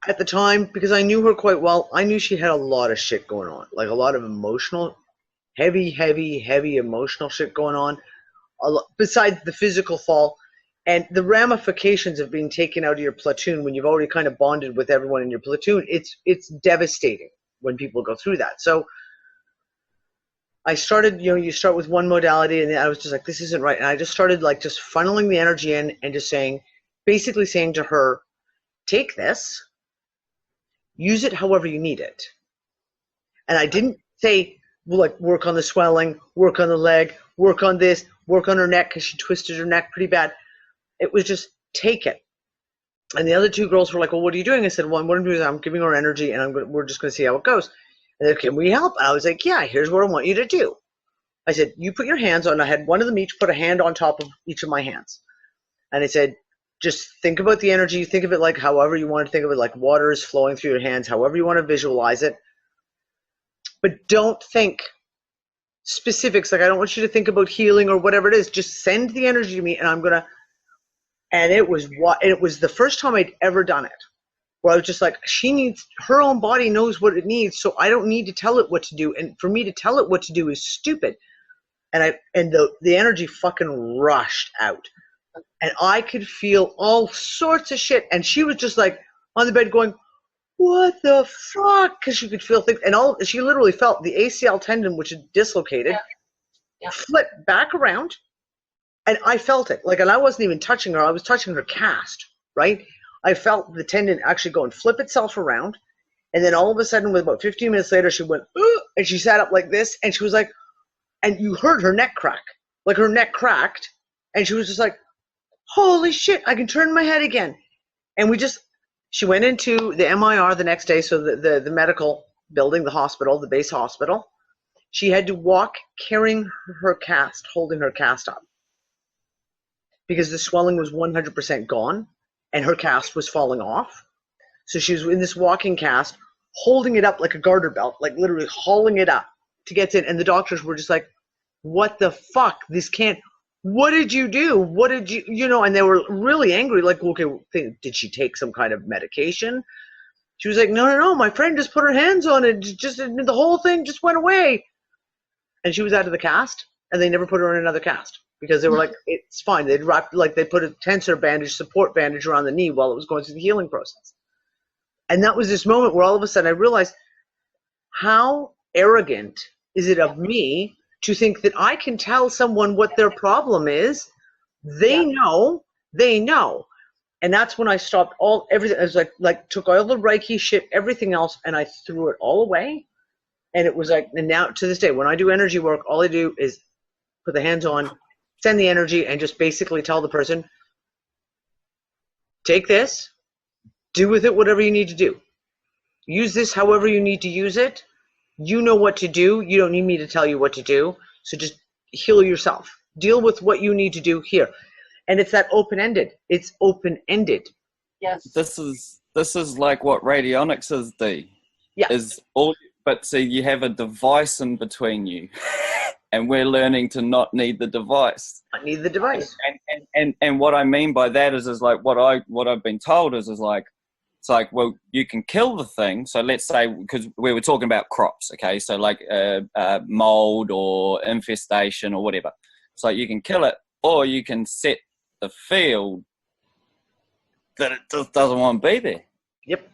at the time, because I knew her quite well, I knew she had a lot of shit going on, like a lot of emotional, heavy emotional shit going on. Besides the physical fall and the ramifications of being taken out of your platoon when you've already kind of bonded with everyone in your platoon, it's devastating when people go through that. So I started, you start with one modality, and then I was just like, this isn't right. And I just started just funneling the energy in and just basically saying to her, take this, use it however you need it. And I didn't say, work on the swelling, work on the leg, work on this, work on her neck because she twisted her neck pretty bad. It was just take it. And the other two girls were like, well, what are you doing? I said, well, what I'm doing is I'm giving her energy, and we're just going to see how it goes. And they said, can we help? And I was like, yeah, here's what I want you to do. I said, you put your hands on, I had one of them each put a hand on top of each of my hands. And I said, just think about the energy. Think of it however you want to think of it, like water is flowing through your hands, however you want to visualize it. But don't think specifics. I don't want you to think about healing or whatever it is. Just send the energy to me, and I'm going to. And it was the first time I'd ever done it, where I was just like, her own body knows what it needs, so I don't need to tell it what to do. And for me to tell it what to do is stupid. And the energy fucking rushed out. And I could feel all sorts of shit. And she was just on the bed going, what the fuck? Because she could feel things. And she literally felt the ACL tendon, which had dislocated, flip back around. And I felt it. And I wasn't even touching her. I was touching her cast, right? I felt the tendon actually go and flip itself around. And then all of a sudden, with about 15 minutes later, she went, and she sat up like this. And she was like, and you heard her neck crack. Her neck cracked. And she was just like, holy shit, I can turn my head again. And she went into the MIR the next day. So the medical building, the hospital, the base hospital. She had to walk carrying her cast, holding her cast up. Because the swelling was 100% gone and her cast was falling off. So she was in this walking cast, holding it up like a garter belt, literally hauling it up to get in. And the doctors were just like, what the fuck? This can't, what did you do? What did you, and they were really angry. Okay, did she take some kind of medication? She was like, no, my friend just put her hands on it. The whole thing just went away. And she was out of the cast, and they never put her in another cast. Because they were like, it's fine. They'd wrap, they put a tensor bandage, support bandage around the knee while it was going through the healing process. And that was this moment where all of a sudden I realized, how arrogant is it of me to think that I can tell someone what their problem is? They know. And that's when I stopped everything. I was took all the Reiki shit, everything else, and I threw it all away. And it was and now to this day, when I do energy work, all I do is put the hands on, send the energy, and just basically tell the person, take this, do with it whatever you need to do. Use this however you need to use it. You know what to do. You don't need me to tell you what to do. So just heal yourself. Deal with what you need to do here. And it's that open-ended. It's open-ended. Yes. This is like what radionics is, D. Yeah. Is all, but see, you have a device in between you, and we're learning to not need the device. I need the device. And what I mean by that is like what I've been told is like, it's like, well, you can kill the thing. So let's say, because we were talking about crops, okay? So like mold or infestation or whatever. So you can kill it, or you can set the field that it just doesn't want to be there. Yep.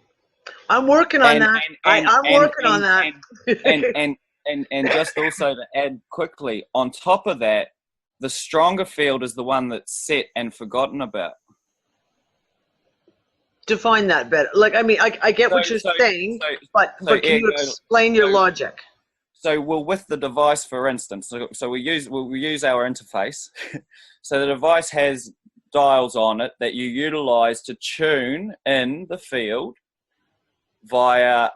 I'm working on that. I'm working on that. And just also to add quickly, on top of that, the stronger field is the one that's set and forgotten about. Define that better. Like, I mean, I get what you're saying, but can you explain your logic? So, well, with the device, for instance, so we use our interface. So the device has dials on it that you utilize to tune in the field via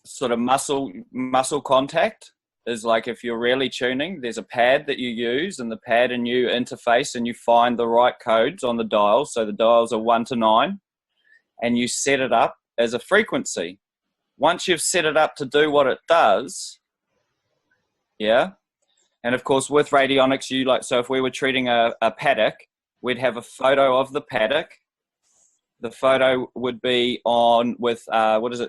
sort of muscle contact. Is like if you're really tuning, there's a pad that you use, and the pad and you interface, and you find the right codes on the dials. So the dials are 1 to 9, and you set it up as a frequency. Once you've set it up to do what it does, yeah. And of course, with radionics, so if we were treating a paddock, we'd have a photo of the paddock. The photo would be on with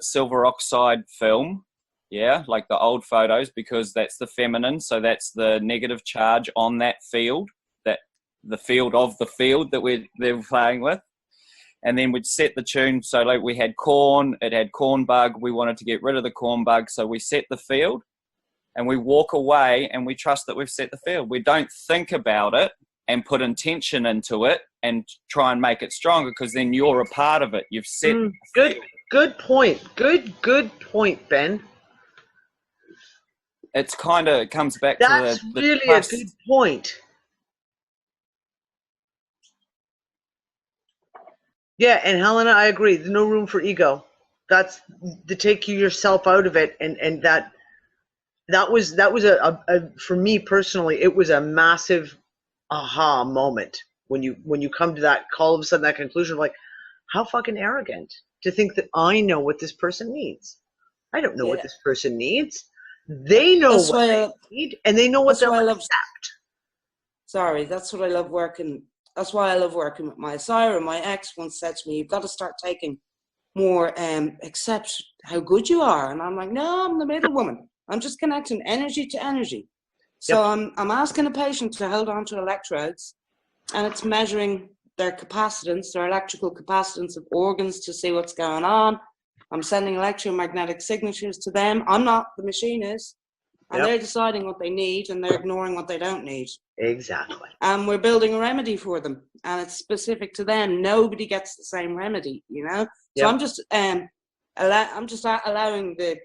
silver oxide film. Yeah, like the old photos, because that's the feminine, so that's the negative charge on that field, that the field of the field that they're playing with. And then we'd set the tune, so like we had corn, it had corn bug, we wanted to get rid of the corn bug, so we set the field, and we walk away and we trust that we've set the field. We don't think about it and put intention into it and try and make it stronger, because then you're a part of it. You've set Good point. Good point, Ben. It's kind of, it comes back That's to the really trust. a good point. Yeah, and Helena, I agree. There's no room for ego. That's to take yourself out of it, and that was a for me personally, it was a massive aha moment when you come to that, all of a sudden that conclusion of like, how fucking arrogant to think that I know what this person needs. I don't know what this person needs. They know what they need, and they know what they'll accept. Sorry, that's what I love working. That's why I love working with my Syra. My ex once said to me, "You've got to start taking more, accept how good you are." And I'm like, "No, I'm the middle woman. I'm just connecting energy to energy." So I'm asking a patient to hold on to electrodes, and it's measuring their capacitance, their electrical capacitance of organs to see what's going on. I'm sending electromagnetic signatures to them. I'm not, the machine is. And they're deciding what they need, and they're ignoring what they don't need. Exactly. And we're building a remedy for them, and it's specific to them. Nobody gets the same remedy, you know? So I'm just allowing the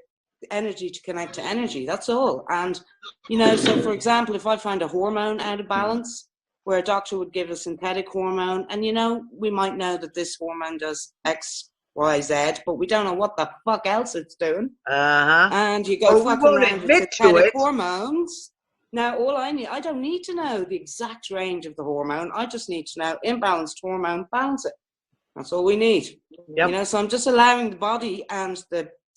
energy to connect to energy. That's all. And, you know, so for example, if I find a hormone out of balance, where a doctor would give a synthetic hormone, and, you know, we might know that this hormone does X, Y, Z, but we don't know what the fuck else it's doing. And you go fucking around with synthetic hormones. Now, all I don't need to know the exact range of the hormone. I just need to know imbalanced hormone, balance it. That's all we need. You know, so I'm just allowing the body and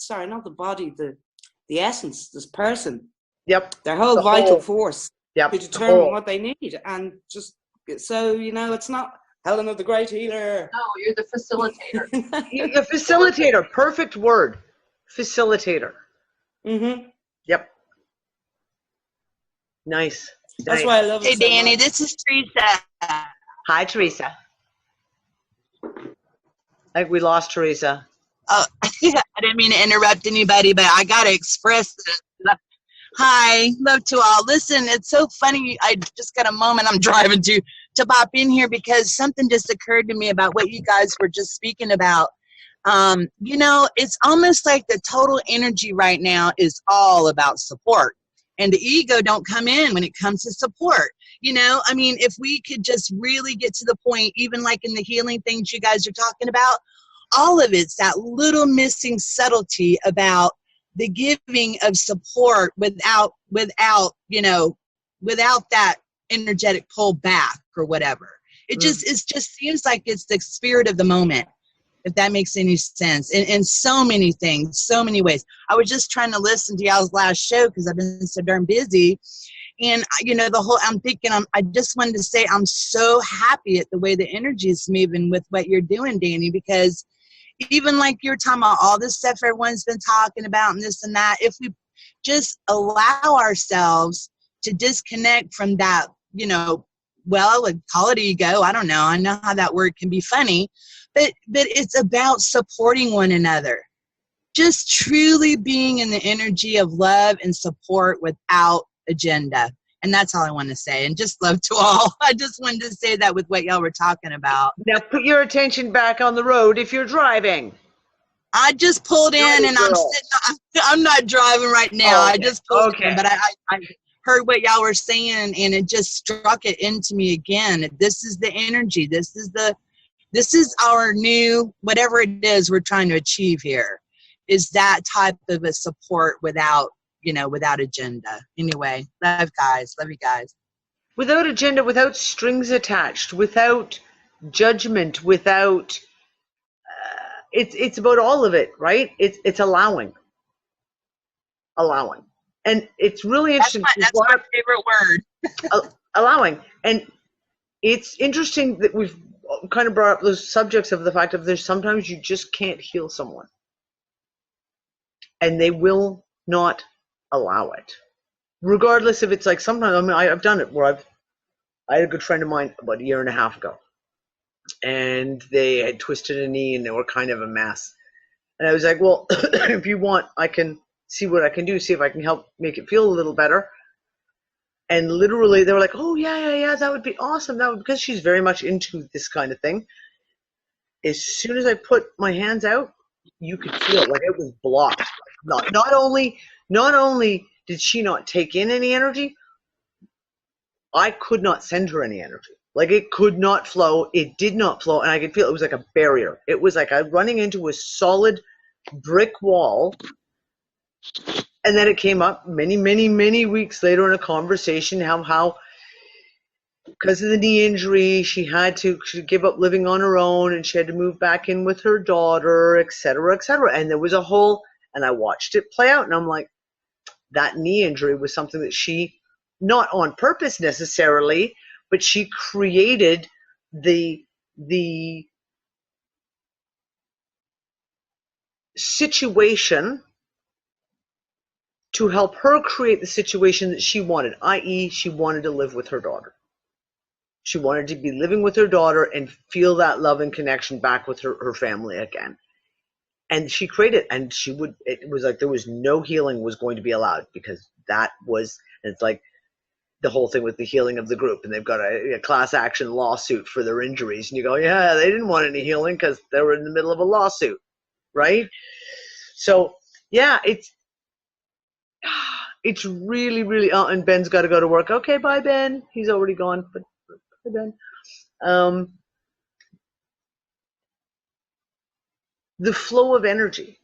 not the body, the essence, this person, their whole vital force to determine what they need. And just so, you know, it's not Helena the Great Healer. No, you're the facilitator. You're the facilitator. Perfect word. Facilitator. Yep. Nice. That's why I love it. Hey, so Danny, much. this is Teresa. Hi, Teresa. I think we lost Teresa. Oh, I didn't mean to interrupt anybody, but I got to express this. Hi, love to all. Listen, it's so funny. I just got a moment. I'm driving to pop in here because something just occurred to me about what you guys were just speaking about. You know, it's almost like the total energy right now is all about support. and the ego don't come in when it comes to support. You know, I mean, if we could just really get to the point, even like in the healing things you guys are talking about, all of it's that little missing subtlety about the giving of support without you know, without that energetic pull back or whatever. It just seems like it's the spirit of the moment, if that makes any sense, in so many things, so many ways. I was just trying to listen to y'all's last show because I've been so darn busy. And, you know, I'm thinking, I just wanted to say I'm so happy at the way the energy is moving with what you're doing, Danny, because even like you're talking about all this stuff everyone's been talking about and this and that, if we just allow ourselves to disconnect from that, you know, well, like call it ego, I don't know. I know how that word can be funny, but it's about supporting one another. Just truly being in the energy of love and support without agenda. And that's all I want to say. And just love to all. I just wanted to say that with what y'all were talking about. Now put your attention back on the road if you're driving. I just pulled in and I'm not driving right now. Okay. I just pulled in, but I heard what y'all were saying and it just struck it into me again. This is the energy. This is our new, whatever it is we're trying to achieve here, is that type of a support without, you know, without agenda. Anyway, love you guys. Without agenda, without strings attached, without judgment, without, it's about all of it, right? It's allowing. And it's really interesting. That's my favorite word. Allowing. And it's interesting that we've kind of brought up those subjects of the fact of there's sometimes you just can't heal someone. And they will not allow it. Regardless if it's like sometimes, I mean, I've done it where I had a good friend of mine about a year and a half ago. And they had twisted a knee and they were kind of a mess. And I was like, well, if you want, I can see what I can do, see if I can help make it feel a little better. And literally they were like, oh, yeah, that would be awesome. That would, because she's very much into this kind of thing. As soon as I put my hands out, you could feel like it was blocked. Not only did she not take in any energy, I could not send her any energy. Like it could not flow. It did not flow. And I could feel it was like a barrier. It was like I'm running into a solid brick wall. And then it came up many weeks later in a conversation how because of the knee injury, she had to give up living on her own and she had to move back in with her daughter, et cetera, et cetera. And there was a whole, and I watched it play out and I'm like, that knee injury was something that she, not on purpose necessarily, but she created the situation to help her create the situation that she wanted, i.e. she wanted to live with her daughter. She wanted to be living with her daughter and feel that love and connection back with her family again. And she created, and it was like there was no healing was going to be allowed because that was, and it's like the whole thing with the healing of the group, and they've got a class action lawsuit for their injuries. And you go, yeah, they didn't want any healing because they were in the middle of a lawsuit, right? So, yeah, it's really, really, and Ben's got to go to work. Okay, bye, Ben. He's already gone, but bye, Ben. The flow of energy.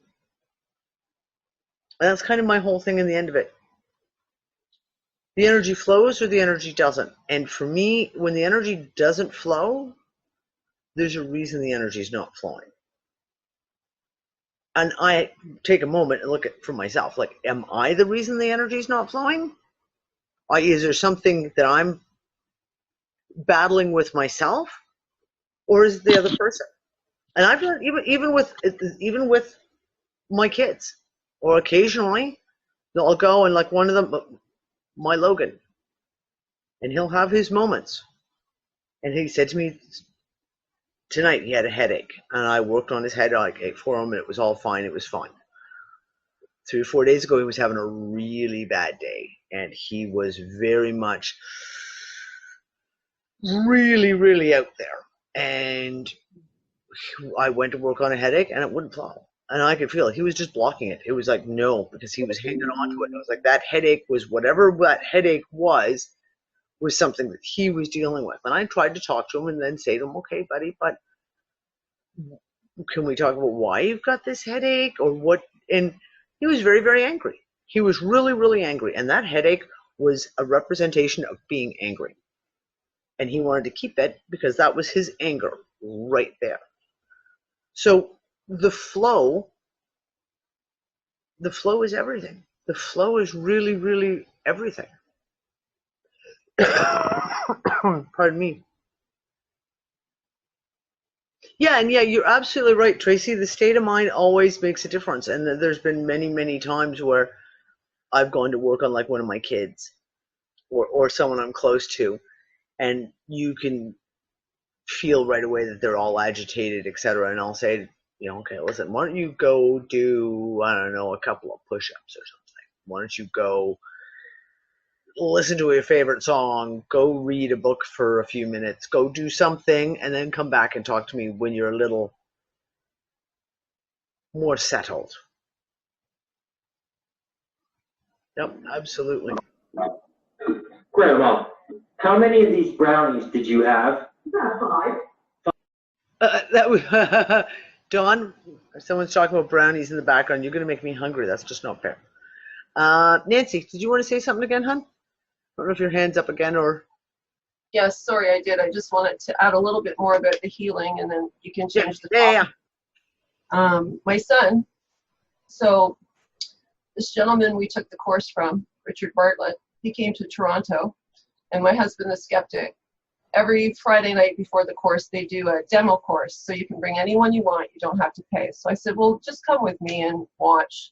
And that's kind of my whole thing in the end of it. The energy flows or the energy doesn't. And for me, when the energy doesn't flow, there's a reason the energy is not flowing. And I take a moment and look at for myself, like, am I the reason the energy is not flowing? Or is there something that I'm battling with myself? Or is it the other person? And I've done even with my kids, or occasionally I'll go and like one of them, my Logan, and he'll have his moments. And he said to me tonight he had a headache, and I worked on his head like for him, and it was all fine. It was fine. 3 or 4 days ago, he was having a really bad day, and he was very much really, really out there. And I went to work on a headache and it wouldn't flow. And I could feel it. He was just blocking it. It was like, no, because he was hanging on to it. And I was like, that headache was whatever that headache was something that he was dealing with. And I tried to talk to him and then say to him, okay, buddy, but can we talk about why you've got this headache or what? And he was very, very angry. He was really, really angry. And that headache was a representation of being angry. And he wanted to keep it because that was his anger right there. So the flow is everything. The flow is really, really everything. Pardon me. Yeah, and yeah, you're absolutely right, Tracy. The state of mind always makes a difference. And there's been many, many times where I've gone to work on like one of my kids or someone I'm close to, and you can feel right away that they're all agitated, etc. And I'll say, you know, okay, listen, why don't you go do, I don't know, a couple of push-ups or something? Why don't you go listen to your favorite song, go read a book for a few minutes, go do something, and then come back and talk to me when you're a little more settled. Yep, absolutely. Grandma, how many of these brownies did you have? That was Dawn, someone's talking about brownies in the background. You're going to make me hungry. That's just not fair. Nancy, did you want to say something again, hon? I don't know if your hand's up again or... Yes, sorry, I did. I just wanted to add a little bit more about the healing, and then you can change the topic. Yeah. My son, so this gentleman we took the course from, Richard Bartlett, he came to Toronto, and my husband, the skeptic, every Friday night before the course, they do a demo course, so you can bring anyone you want. You don't have to pay. So I said, well, just come with me and watch.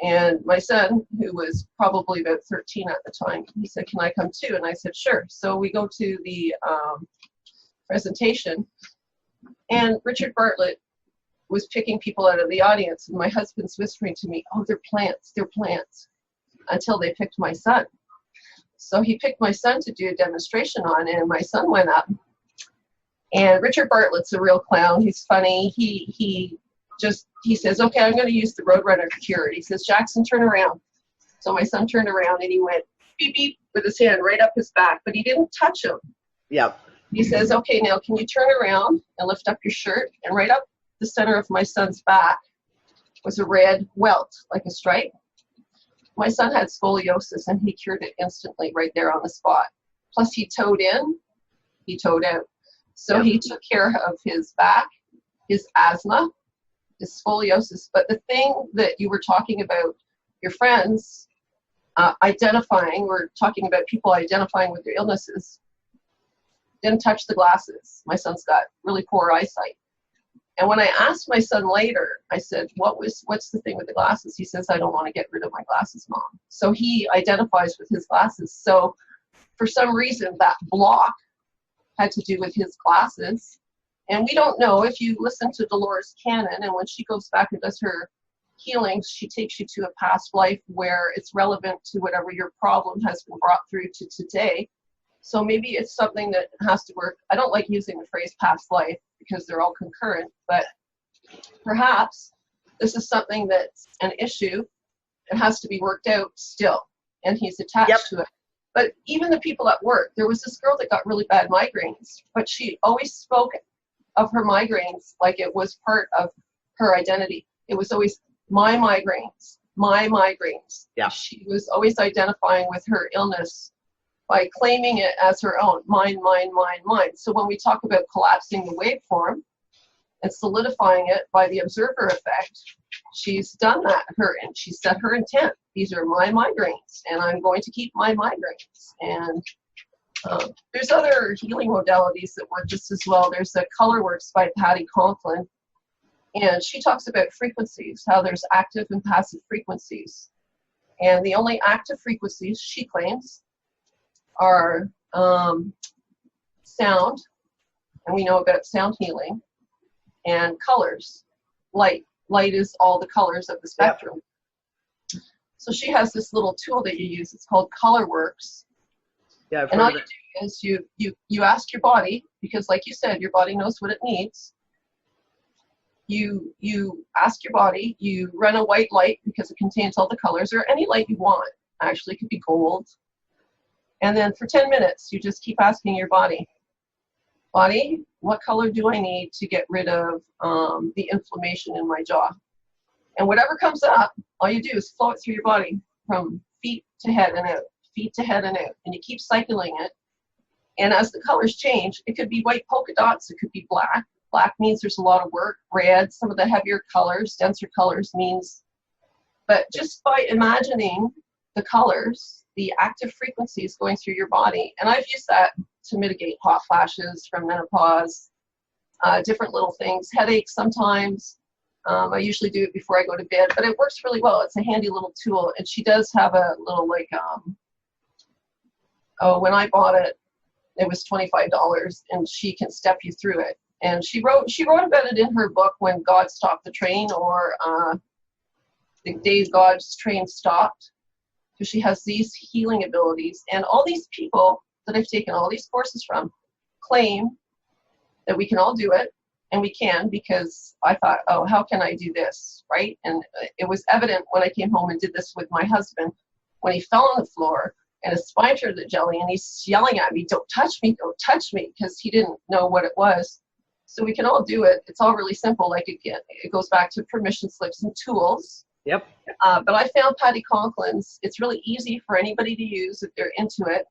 And my son, who was probably about 13 at the time, he said, can I come too? And I said, sure. So we go to the presentation, and Richard Bartlett was picking people out of the audience, and my husband's whispering to me, oh, they're plants, until they picked my son. So he picked my son to do a demonstration on, and my son went up. And Richard Bartlett's a real clown. He's funny. He says, okay, I'm going to use the Roadrunner cure. He says, Jackson, turn around. So my son turned around, and he went beep, beep with his hand right up his back, but he didn't touch him. Yep. He says, okay, now can you turn around and lift up your shirt? And right up the center of my son's back was a red welt, like a stripe. My son had scoliosis, and he cured it instantly right there on the spot. Plus, he towed in, he towed out. So he took care of his back, his asthma, his scoliosis. But the thing that you were talking about, your friends identifying, we're talking about people identifying with their illnesses, didn't touch the glasses. My son's got really poor eyesight. And when I asked my son later, I said, what's the thing with the glasses? He says, I don't want to get rid of my glasses, Mom. So he identifies with his glasses. So for some reason, that block had to do with his glasses. And we don't know. If you listen to Dolores Cannon, and when she goes back and does her healings, she takes you to a past life where it's relevant to whatever your problem has been brought through to today. So maybe it's something that has to work. I don't like using the phrase past life because they're all concurrent, but perhaps this is something that's an issue that has to be worked out still, and he's attached to it. But even the people at work, there was this girl that got really bad migraines, but she always spoke of her migraines like it was part of her identity. It was always my migraines, my migraines. Yeah. She was always identifying with her illness by claiming it as her own, mine, mine, mine, mine. So when we talk about collapsing the waveform and solidifying it by the observer effect, she's done that. And she set her intent. These are my migraines, and I'm going to keep my migraines. And there's other healing modalities that work just as well. There's the Color Works by Patty Conklin, and she talks about frequencies, how there's active and passive frequencies. And the only active frequencies, she claims, are sound, and we know about sound healing, and colors. Light is all the colors of the spectrum. Yep. So she has this little tool that you use. It's called Color Works. Yeah, and all you do is you ask your body, because like you said, your body knows what it needs. you ask your body, you run a white light because it contains all the colors, or any light you want. Actually, it could be gold. And then for 10 minutes, you just keep asking your body, what color do I need to get rid of the inflammation in my jaw? And whatever comes up, all you do is flow it through your body from feet to head and out, feet to head and out. And you keep cycling it. And as the colors change, it could be white polka dots, it could be black. Black means there's a lot of work. Red, some of the heavier colors, denser colors means, but just by imagining the colors, the active frequencies going through your body, and I've used that to mitigate hot flashes from menopause, different little things, headaches sometimes. I usually do it before I go to bed, but it works really well. It's a handy little tool, and she does have a little like, when I bought it, it was $25, and she can step you through it. And she wrote about it in her book, When God Stopped the Train, or The Day God's Train Stopped, because she has these healing abilities. And all these people that I've taken all these courses from claim that we can all do it, and we can, because I thought, oh, how can I do this, right? And it was evident when I came home and did this with my husband, when he fell on the floor and his spine turned to jelly, and he's yelling at me, don't touch me, because he didn't know what it was. So we can all do it. It's all really simple. Like, again, it goes back to permission slips and tools. Yep. But I found Patty Conklin's, it's really easy for anybody to use if they're into it.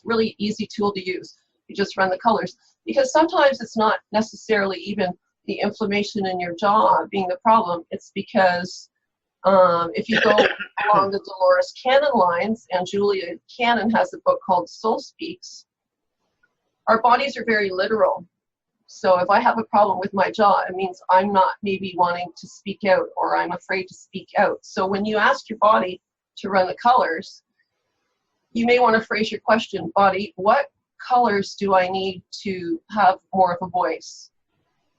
Really easy tool to use. You just run the colors. Because sometimes it's not necessarily even the inflammation in your jaw being the problem. It's because if you go along the Dolores Cannon lines, and Julia Cannon has a book called Soul Speaks, our bodies are very literal. So if I have a problem with my jaw, it means I'm not maybe wanting to speak out, or I'm afraid to speak out. So when you ask your body to run the colors, you may want to phrase your question, body, what colors do I need to have more of a voice?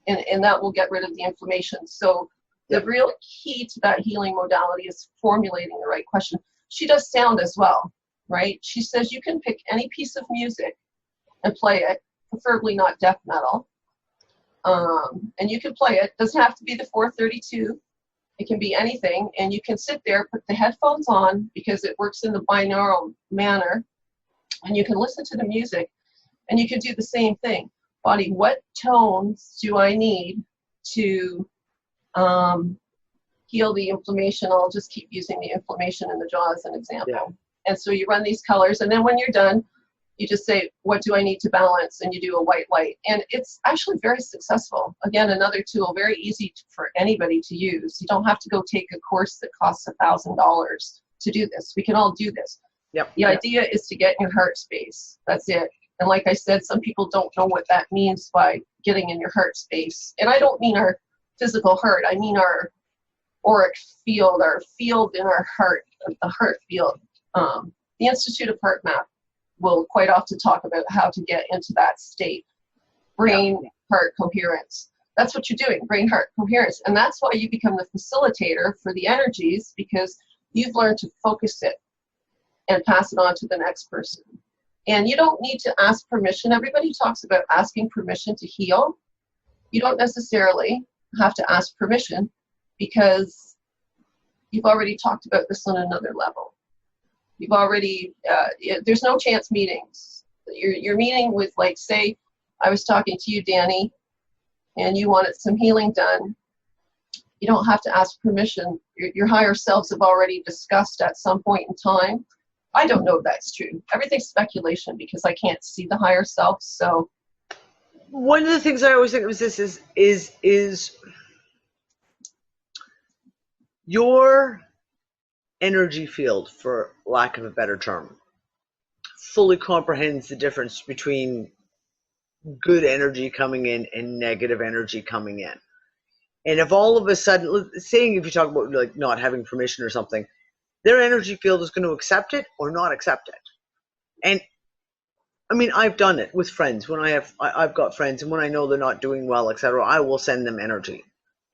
And that will get rid of the inflammation. So the real key to that healing modality is formulating the right question. She does sound as well, right? She says you can pick any piece of music and play it, preferably not death metal. And you can play it. Doesn't have to be the 432. It can be anything. And you can sit there, put the headphones on, because it works in the binaural manner. And you can listen to the music. And you can do the same thing. Body, what tones do I need to heal the inflammation? I'll just keep using the inflammation in the jaw as an example. Yeah. And so you run these colors. And then when you're done, you just say, what do I need to balance? And you do a white light. And it's actually very successful. Again, another tool, very easy for anybody to use. You don't have to go take a course that costs $1,000 to do this. We can all do this. Yep. The idea is to get in your heart space. That's it. And like I said, some people don't know what that means by getting in your heart space. And I don't mean our physical heart. I mean our auric field, our field in our heart, the heart field. The Institute of Heart Map will quite often talk about how to get into that state. Brain-heart coherence. That's what you're doing, brain-heart coherence. And that's why you become the facilitator for the energies, because you've learned to focus it and pass it on to the next person. And you don't need to ask permission. Everybody talks about asking permission to heal. You don't necessarily have to ask permission, because you've already talked about this on another level. You've already, there's no chance meetings. You're meeting with, like, say, I was talking to you, Danny, and you wanted some healing done. You don't have to ask permission. Your higher selves have already discussed at some point in time. I don't know if that's true. Everything's speculation, because I can't see the higher self. So one of the things I always think was this is your energy field, for lack of a better term, fully comprehends the difference between good energy coming in and negative energy coming in. And if all of a sudden, saying if you talk about like not having permission or something, their energy field is going to accept it or not accept it. And I mean, I've done it with friends. When I've got friends, and when I know they're not doing well, etc., I will send them energy.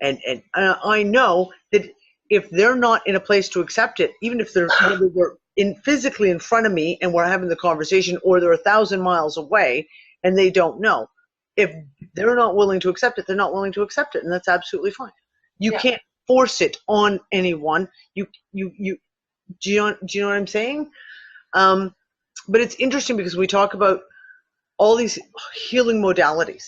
And I know that if they're not in a place to accept it, even if they're physically in front of me and we're having the conversation, or they're 1,000 miles away and they don't know, If they're not willing to accept it, they're not willing to accept it, and that's absolutely fine. You can't force it on anyone. Do you know what I'm saying? But it's interesting because we talk about all these healing modalities,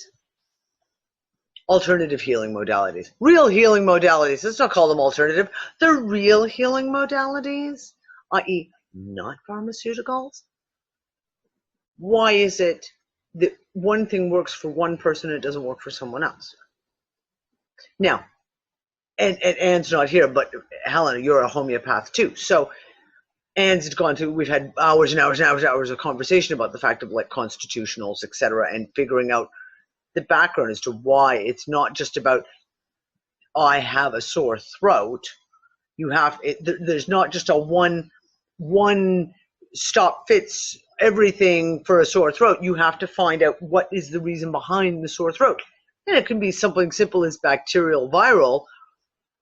alternative healing modalities, real healing modalities. Let's not call them alternative. They're real healing modalities, i.e. not pharmaceuticals. Why is it that one thing works for one person and it doesn't work for someone else? Now, and Anne's not here, but Helena, you're a homeopath too. So Anne's gone through, we've had hours and hours and hours and hours of conversation about the fact of like constitutionals, etc., and figuring out the background as to why it's not just about, I have a sore throat. There's not just a one stop fits everything for a sore throat. You have to find out what is the reason behind the sore throat. And it can be something simple as bacterial, viral,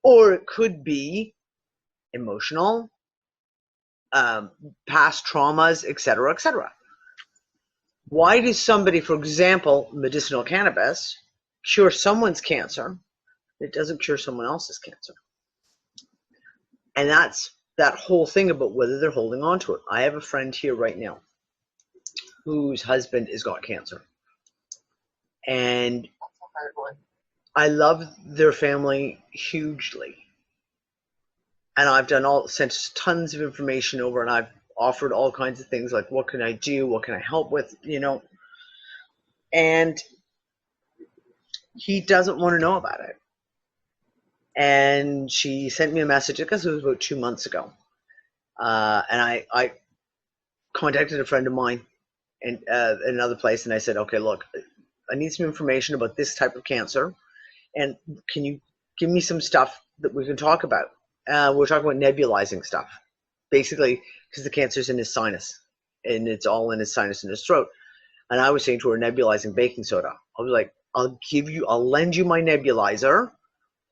or it could be emotional, past traumas, etc., etc. Why does somebody, for example, medicinal cannabis, cure someone's cancer? It doesn't cure someone else's cancer. And that's that whole thing about whether they're holding on to it. I have a friend here right now whose husband has got cancer. And That's a hard one. I love their family hugely. And I've sent tons of information over, and I've offered all kinds of things like, what can I do? What can I help with? You know, and he doesn't want to know about it. And she sent me a message, I guess it was about 2 months ago. And I contacted a friend of mine in another place, and I said, okay, look, I need some information about this type of cancer. And can you give me some stuff that we can talk about? We're talking about nebulizing stuff, basically, because the cancer's in his sinus, and it's all in his sinus and his throat. And I was saying to her, nebulizing baking soda. I was like, I'll lend you my nebulizer.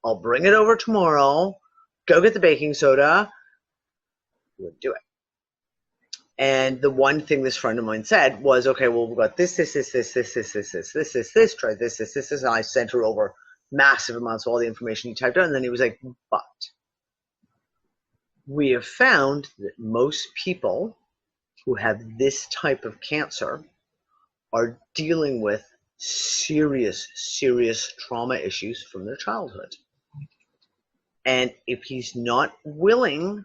I'll bring it over tomorrow. Go get the baking soda. We'll do it. And the one thing this friend of mine said was, okay, well, we've got this, try this. And I sent her over massive amounts of all the information he typed out. And then he was like, but we have found that most people who have this type of cancer are dealing with serious trauma issues from their childhood. And if he's not willing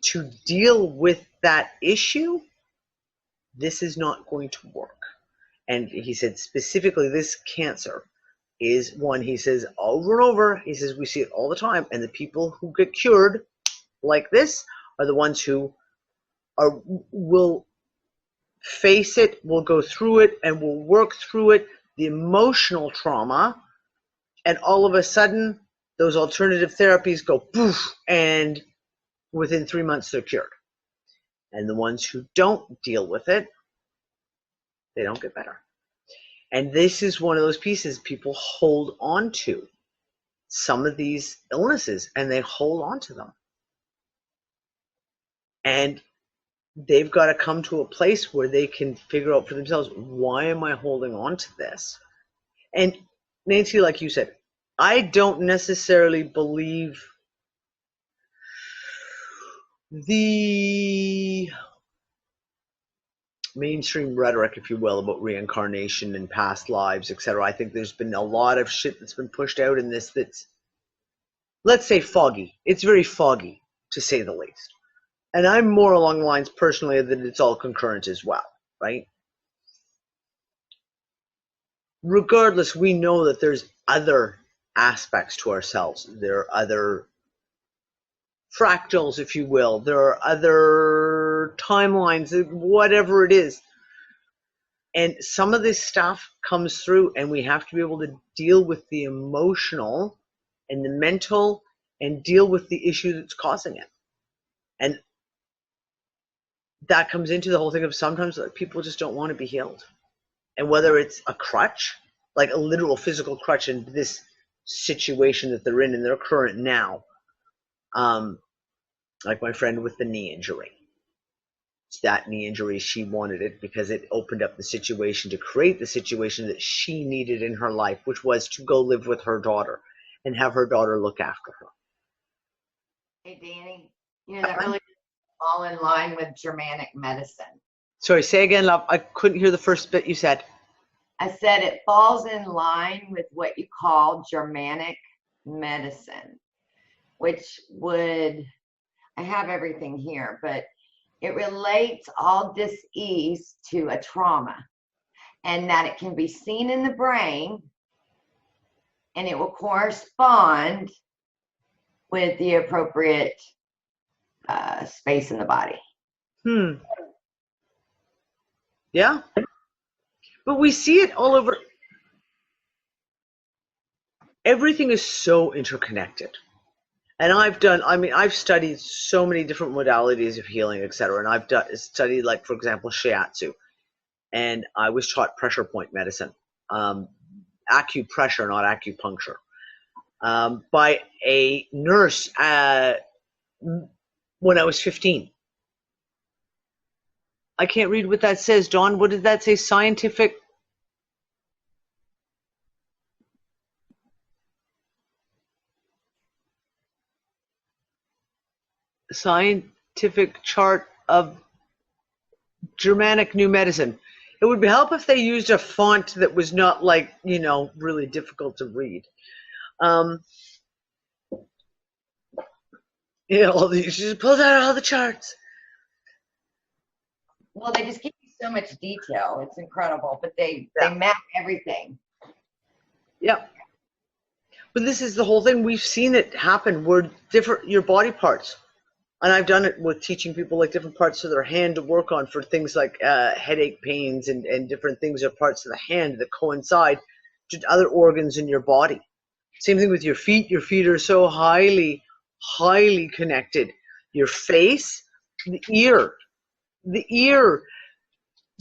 to deal with that issue, this is not going to work. And he said specifically this cancer is one, he says, over and over, he says, we see it all the time. And the people who get cured like this are the ones who will face it, will go through it, and will work through it, the emotional trauma, and all of a sudden those alternative therapies go poof, and within 3 months they're cured. And the ones who don't deal with it, they don't get better. And this is one of those pieces people hold on to, some of these illnesses, and they hold on to them. And they've got to come to a place where they can figure out for themselves, why am I holding on to this? And Nancy, like you said, I don't necessarily believe the mainstream rhetoric, if you will, about reincarnation and past lives, etc. I think there's been a lot of shit that's been pushed out in this that's, let's say, foggy. It's very foggy, to say the least. And I'm more along the lines personally that it's all concurrent as well, right? Regardless, we know that there's other aspects to ourselves. There are other fractals, if you will. There are other timelines, whatever it is. And some of this stuff comes through, and we have to be able to deal with the emotional and the mental and deal with the issue that's causing it. And that comes into the whole thing of sometimes people just don't want to be healed. And whether it's a crutch, like a literal physical crutch in this situation that they're in their current now, like my friend with the knee injury. that knee injury. She wanted it because it opened up the situation to create the situation that she needed in her life, which was to go live with her daughter and have her daughter look after her. Hey, Danny, you know, that really fall in line with Germanic medicine. Sorry, say again, love. I couldn't hear the first bit you said. I said it falls in line with what you call Germanic medicine, which would, I have everything here, but it relates all dis-ease to a trauma, and that it can be seen in the brain and it will correspond with the appropriate space in the body. Yeah. But we see it all over. Everything is so interconnected. And I've studied so many different modalities of healing, etc. And I've studied, like, for example, shiatsu. And I was taught pressure point medicine, acupressure, not acupuncture, by a nurse when I was 15. I can't read what that says, Dawn. What did that say? Scientific chart of Germanic New Medicine. It would help if they used a font that was not, like, you know, really difficult to read. Yeah, all these, you just pulled out all the charts. Well, they just give you so much detail. It's incredible, but they map everything. Yep. But this is the whole thing. We've seen it happen where your body parts. And I've done it with teaching people, like, different parts of their hand to work on for things like headache pains and different things or parts of the hand that coincide to other organs in your body. Same thing with your feet. Your feet are so highly connected. Your face, the ear.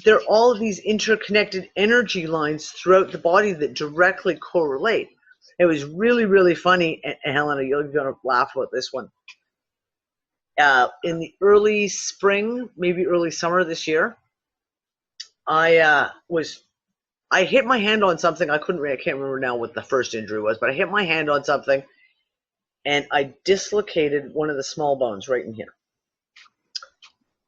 There are all of these interconnected energy lines throughout the body that directly correlate. It was really, really funny. And Helena, you're going to laugh about this one. In the early spring, maybe early summer this year, I hit my hand on something. I can't remember now what the first injury was, but I hit my hand on something and I dislocated one of the small bones right in here.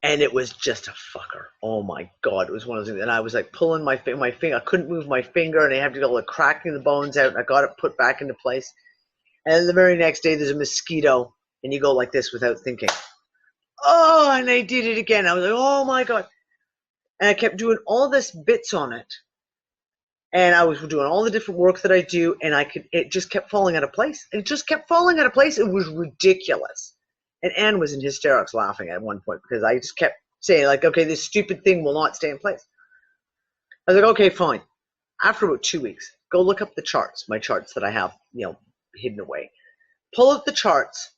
And it was just a fucker. Oh my God. It was one of those things. And I was like pulling my finger. I couldn't move my finger, and I had to go like cracking the bones out, and I got it put back into place. And then the very next day there's a mosquito, and you go like this without thinking. Oh, and I did it again. I was like, oh my God. And I kept doing all this bits on it. And I was doing all the different work that I do, and it just kept falling out of place. It just kept falling out of place. It was ridiculous. And Anne was in hysterics laughing at one point because I just kept saying, like, okay, this stupid thing will not stay in place. I was like, okay, fine. After about 2 weeks, go look up the charts, my charts that I have, you know, hidden away. Pull up the charts.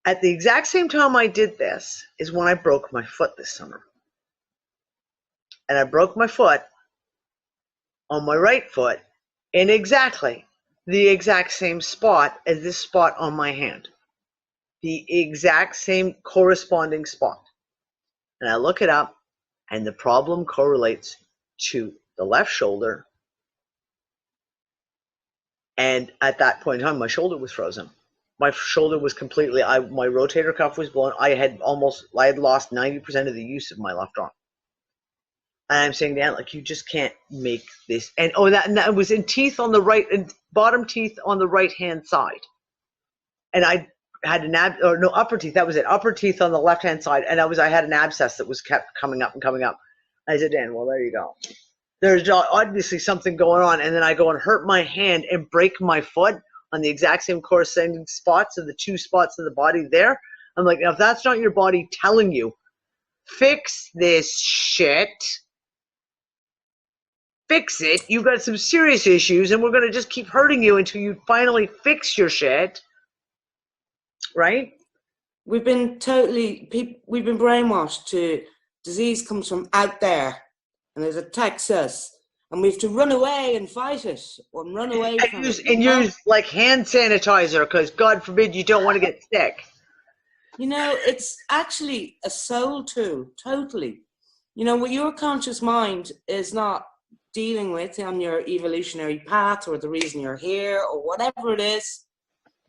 At the exact same time I did this is when I broke my foot this summer. And I broke my foot on my right foot in exactly the exact same spot as this spot on my hand. The exact same corresponding spot. And I look it up, and the problem correlates to the left shoulder. And at that point in time, my shoulder was frozen. My shoulder was completely, my rotator cuff was blown. I had lost 90% of the use of my left arm. And I'm saying, Dan, like, you just can't make this. And that was in teeth on the right, and bottom teeth on the right-hand side. And I had upper teeth. That was it. Upper teeth on the left-hand side. And I had an abscess that was kept coming up and coming up. I said, Dan, well, there you go. There's obviously something going on. And then I go and hurt my hand and break my foot on the exact same corresponding spots of the two spots of the body there. I'm like, now, if that's not your body telling you, fix this shit, fix it. You've got some serious issues, and we're going to just keep hurting you until you finally fix your shit. Right? We've been brainwashed to disease comes from out there and it attacks us, and we have to run away and fight it or run away from it. And use like hand sanitizer because God forbid you don't want to get sick. You know, it's actually a soul tool, totally. You know, what your conscious mind is not dealing with on your evolutionary path or the reason you're here or whatever it is,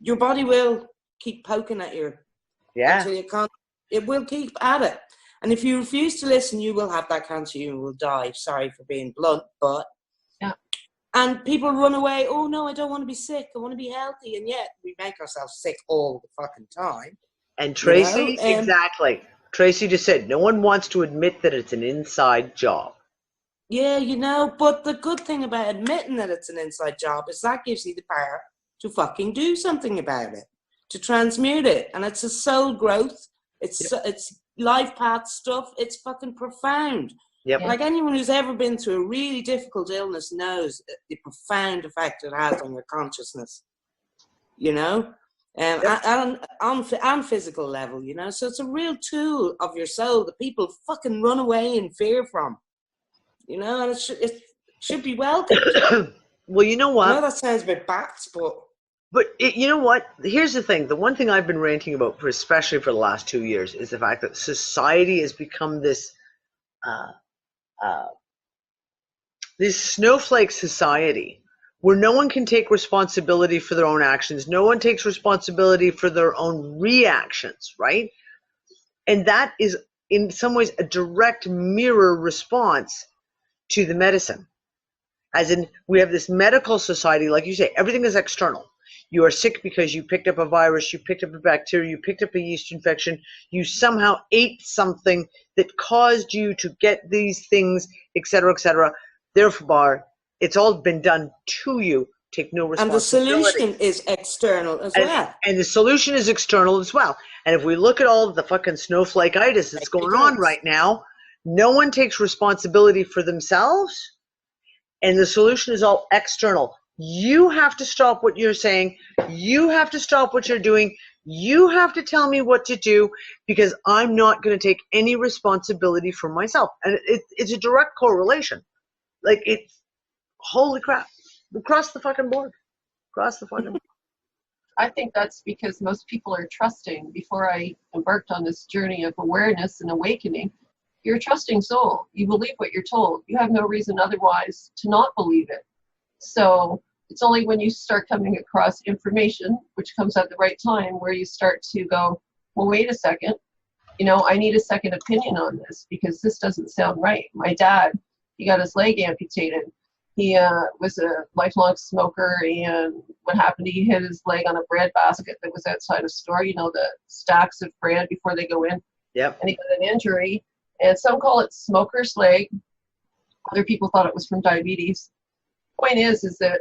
your body will keep poking at you. Yeah. Until you can't, it will keep at it. And if you refuse to listen, you will have that cancer, you will die. Sorry for being blunt, but... Yeah. And people run away, oh no, I don't want to be sick, I want to be healthy. And yet we make ourselves sick all the fucking time. And Tracy, You know, exactly. Tracy just said, no one wants to admit that it's an inside job. Yeah, you know, but the good thing about admitting that it's an inside job is that gives you the power to fucking do something about it, to transmute it. And it's a soul growth. It's life path stuff. It's fucking profound. Yep. Like anyone who's ever been through a really difficult illness knows the profound effect it has on your consciousness, you know, and on physical level, you know. So it's a real tool of your soul that people fucking run away in fear from, you know, and it should be welcomed. Well, you know what? I know that sounds a bit backed, but you know what? Here's the thing. The one thing I've been ranting about, especially for the last 2 years, is the fact that society has become this snowflake society where no one can take responsibility for their own actions. No one takes responsibility for their own reactions, right? And that is, in some ways, a direct mirror response to the medicine. As in, we have this medical society, like you say, everything is external. You are sick because you picked up a virus, you picked up a bacteria, you picked up a yeast infection, you somehow ate something that caused you to get these things, etc., etc. Therefore, it's all been done to you. Take no responsibility. And the solution is external as well. And the solution is external as well. And if we look at all of the fucking snowflake-itis that's going on right now, no one takes responsibility for themselves, and the solution is all external. You have to stop what you're saying. You have to stop what you're doing. You have to tell me what to do because I'm not going to take any responsibility for myself. And it's a direct correlation. Like, it's, holy crap. Across the fucking board. Across the fucking board. I think that's because most people are trusting. Before I embarked on this journey of awareness and awakening, you're a trusting soul. You believe what you're told. You have no reason otherwise to not believe it. So it's only when you start coming across information, which comes at the right time, where you start to go, well, wait a second, you know, I need a second opinion on this because this doesn't sound right. My dad, he got his leg amputated. He was a lifelong smoker, and what happened, he hit his leg on a bread basket that was outside a store, you know, the stacks of bread before they go in. Yep. And he got an injury, and some call it smoker's leg. Other people thought it was from diabetes. Point is that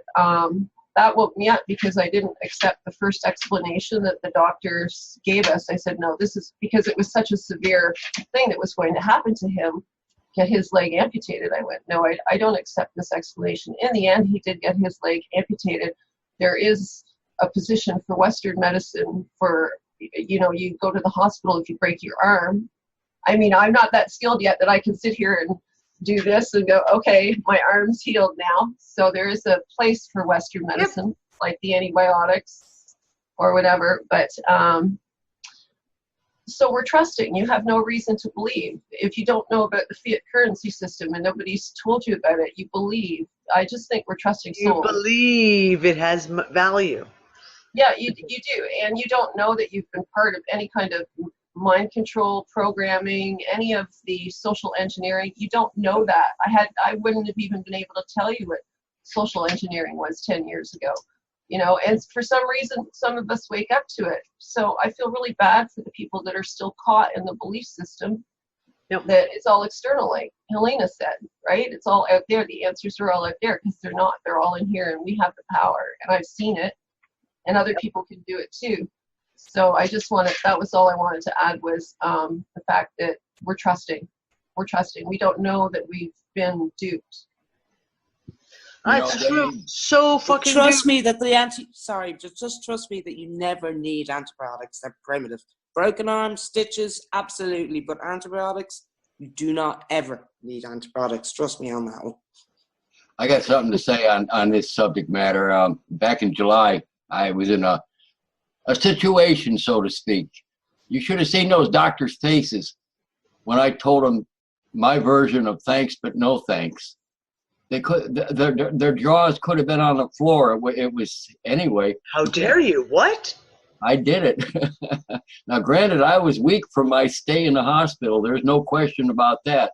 that woke me up because I didn't accept the first explanation that the doctors gave us. I said, no, this is because it was such a severe thing that was going to happen to him, get his leg amputated. I went, no, I don't accept this explanation. In the end, he did get his leg amputated. There is a position for Western medicine for, you know, you go to the hospital if you break your arm. I mean, I'm not that skilled yet that I can sit here and do this and go, okay, my arm's healed now. So there is a place for Western medicine, like the antibiotics or whatever. But so we're trusting. You have no reason to believe. If you don't know about the fiat currency system and nobody's told you about it, you believe. I just think we're trusting souls. You believe it has value. Yeah, you do. And you don't know that you've been part of any kind of mind control programming, any of the social engineering. You don't know that. I wouldn't have even been able to tell you what social engineering was 10 years ago, you know, and for some reason some of us wake up to it. So I feel really bad for the people that are still caught in the belief system that it's all external, like Helena said, right? It's all out there. The answers are all out there because they're not. They're all in here, and we have the power, and I've seen it, and other people can do it too. So I just that was all I wanted to add was the fact that we're trusting. We're trusting. We don't know that we've been duped. That's true. So fucking trust me that just trust me that you never need antibiotics. They're primitive. Broken arms, stitches, absolutely. But antibiotics, you do not ever need antibiotics. Trust me on that one. I got something to say on this subject matter. Back in July, I was in a situation, so to speak, You should have seen those doctors' faces when I told them my version of thanks but no thanks. They could, their jaws could have been on the floor. It was anyway. How dare you? What? I did it. Now, granted, I was weak from my stay in the hospital. There's no question about that.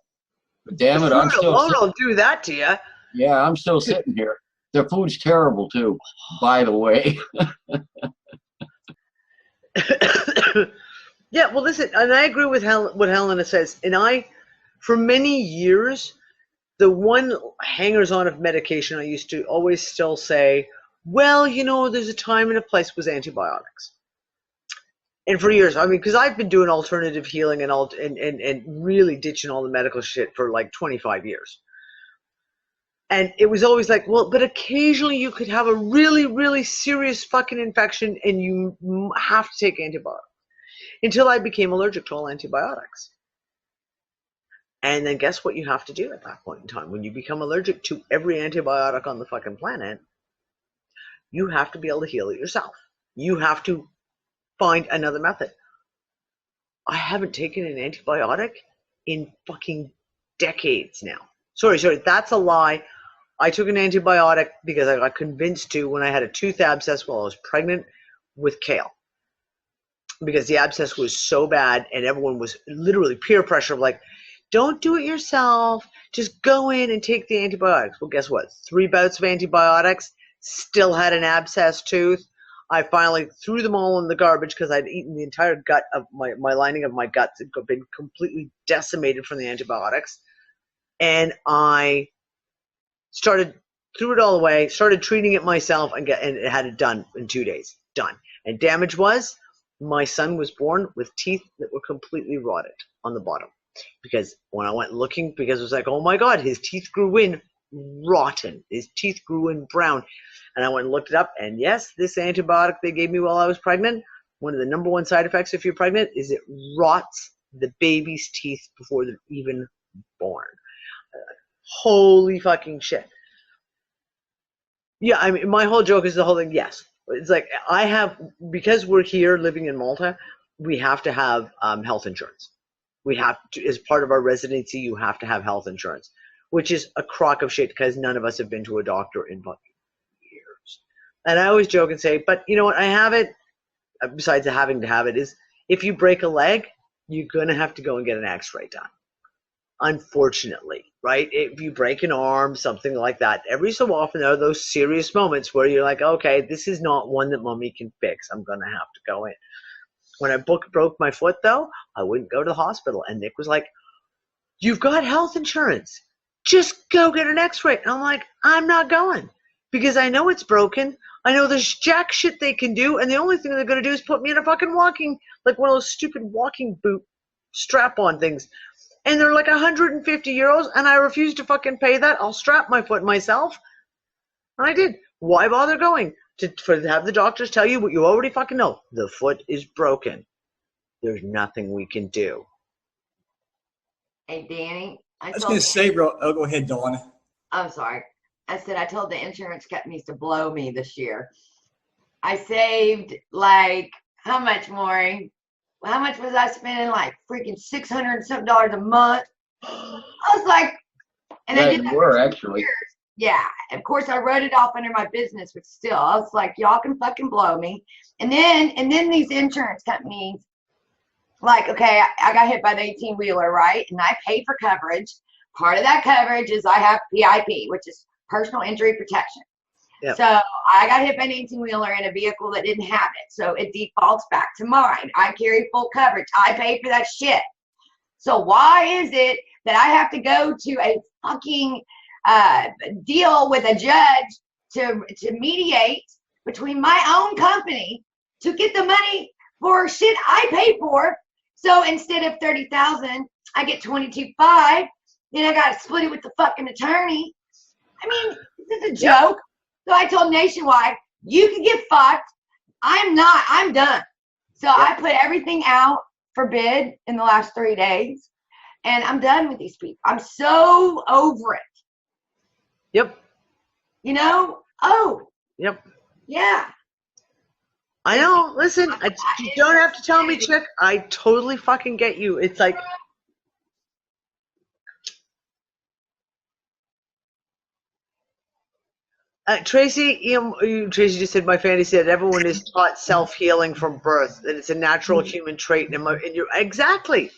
But damn it, I'm still. Alone will do that to you. Yeah, I'm still sitting here. Their food's terrible too, by the way. Yeah, well, listen, and I agree with what Helena says. And for many years, the one hangers-on of medication I used to always still say, well, you know, there's a time and a place was antibiotics. And for years, I mean, because I've been doing alternative healing and really ditching all the medical shit for like 25 years. And it was always like, well, but occasionally you could have a really, really serious fucking infection and you have to take antibiotics. Until I became allergic to all antibiotics. And then guess what you have to do at that point in time? When you become allergic to every antibiotic on the fucking planet, you have to be able to heal it yourself. You have to find another method. I haven't taken an antibiotic in fucking decades now. Sorry, that's a lie. I took an antibiotic because I got convinced to when I had a tooth abscess while I was pregnant with kale. Because the abscess was so bad and everyone was literally peer pressure of like, don't do it yourself. Just go in and take the antibiotics. Well, guess what? 3 bouts of antibiotics, still had an abscess tooth. I finally threw them all in the garbage because I'd eaten the entire gut of my lining of my guts had been completely decimated from the antibiotics. And I threw it all away, started treating it myself and it had it done in 2 days. Done. And damage was, my son was born with teeth that were completely rotted on the bottom. Because when I went looking, because it was like, oh my God, his teeth grew in rotten. His teeth grew in brown. And I went and looked it up. And yes, this antibiotic they gave me while I was pregnant, one of the number one side effects if you're pregnant is it rots the baby's teeth before they're even born. Holy fucking shit. Yeah, I mean, my whole joke is the whole thing, yes. It's like because we're here living in Malta, we have to have health insurance. We have to, as part of our residency, you have to have health insurance, which is a crock of shit because none of us have been to a doctor in years. And I always joke and say, but you know what, I have it, besides having to have it, is if you break a leg, you're going to have to go and get an x-ray done. Unfortunately, right? If you break an arm, something like that, every so often there are those serious moments where you're like, okay, this is not one that mommy can fix. I'm going to have to go in. When I broke my foot, though, I wouldn't go to the hospital. And Nick was like, you've got health insurance. Just go get an x-ray. And I'm like, I'm not going because I know it's broken. I know there's jack shit they can do. And the only thing they're going to do is put me in a fucking like one of those stupid walking boot strap-on things. And they're like 150 euros, and I refuse to fucking pay that. I'll strap my foot myself. And I did. Why bother going? To have the doctors tell you what you already fucking know. The foot is broken. There's nothing we can do. Hey, Danny. I was going to say, bro. Oh, go ahead, Dawn. I'm sorry. I said I told the insurance companies to blow me this year. I saved like, how much, Maury? How much was I spending? Like freaking $600 and something a month. I was like, and I did that for 2 years. Yeah, of course I wrote it off under my business, but still, I was like, y'all can fucking blow me. And then these insurance companies, like, okay, I got hit by the 18-wheeler, right? And I paid for coverage. Part of that coverage is I have PIP, which is personal injury protection. Yep. So I got hit by an 18-wheeler in a vehicle that didn't have it. So it defaults back to mine. I carry full coverage. I paid for that shit. So why is it that I have to go to a fucking deal with a judge to mediate between my own company to get the money for shit I paid for? So instead of $30,000, I get $22,500. Then I got to split it with the fucking attorney. I mean, this is a joke. So I told Nationwide, you can get fucked. I'm done. So I put everything out for bid in the last 3 days, and I'm done with these people. I'm so over it. Yep. You know? Oh. Yep. Yeah. I know. Listen, you don't have to tell me, chick. I totally fucking get you. It's like, Tracy, Tracy just said, my family said everyone is taught self-healing from birth, that it's a natural human trait. And you're exactly,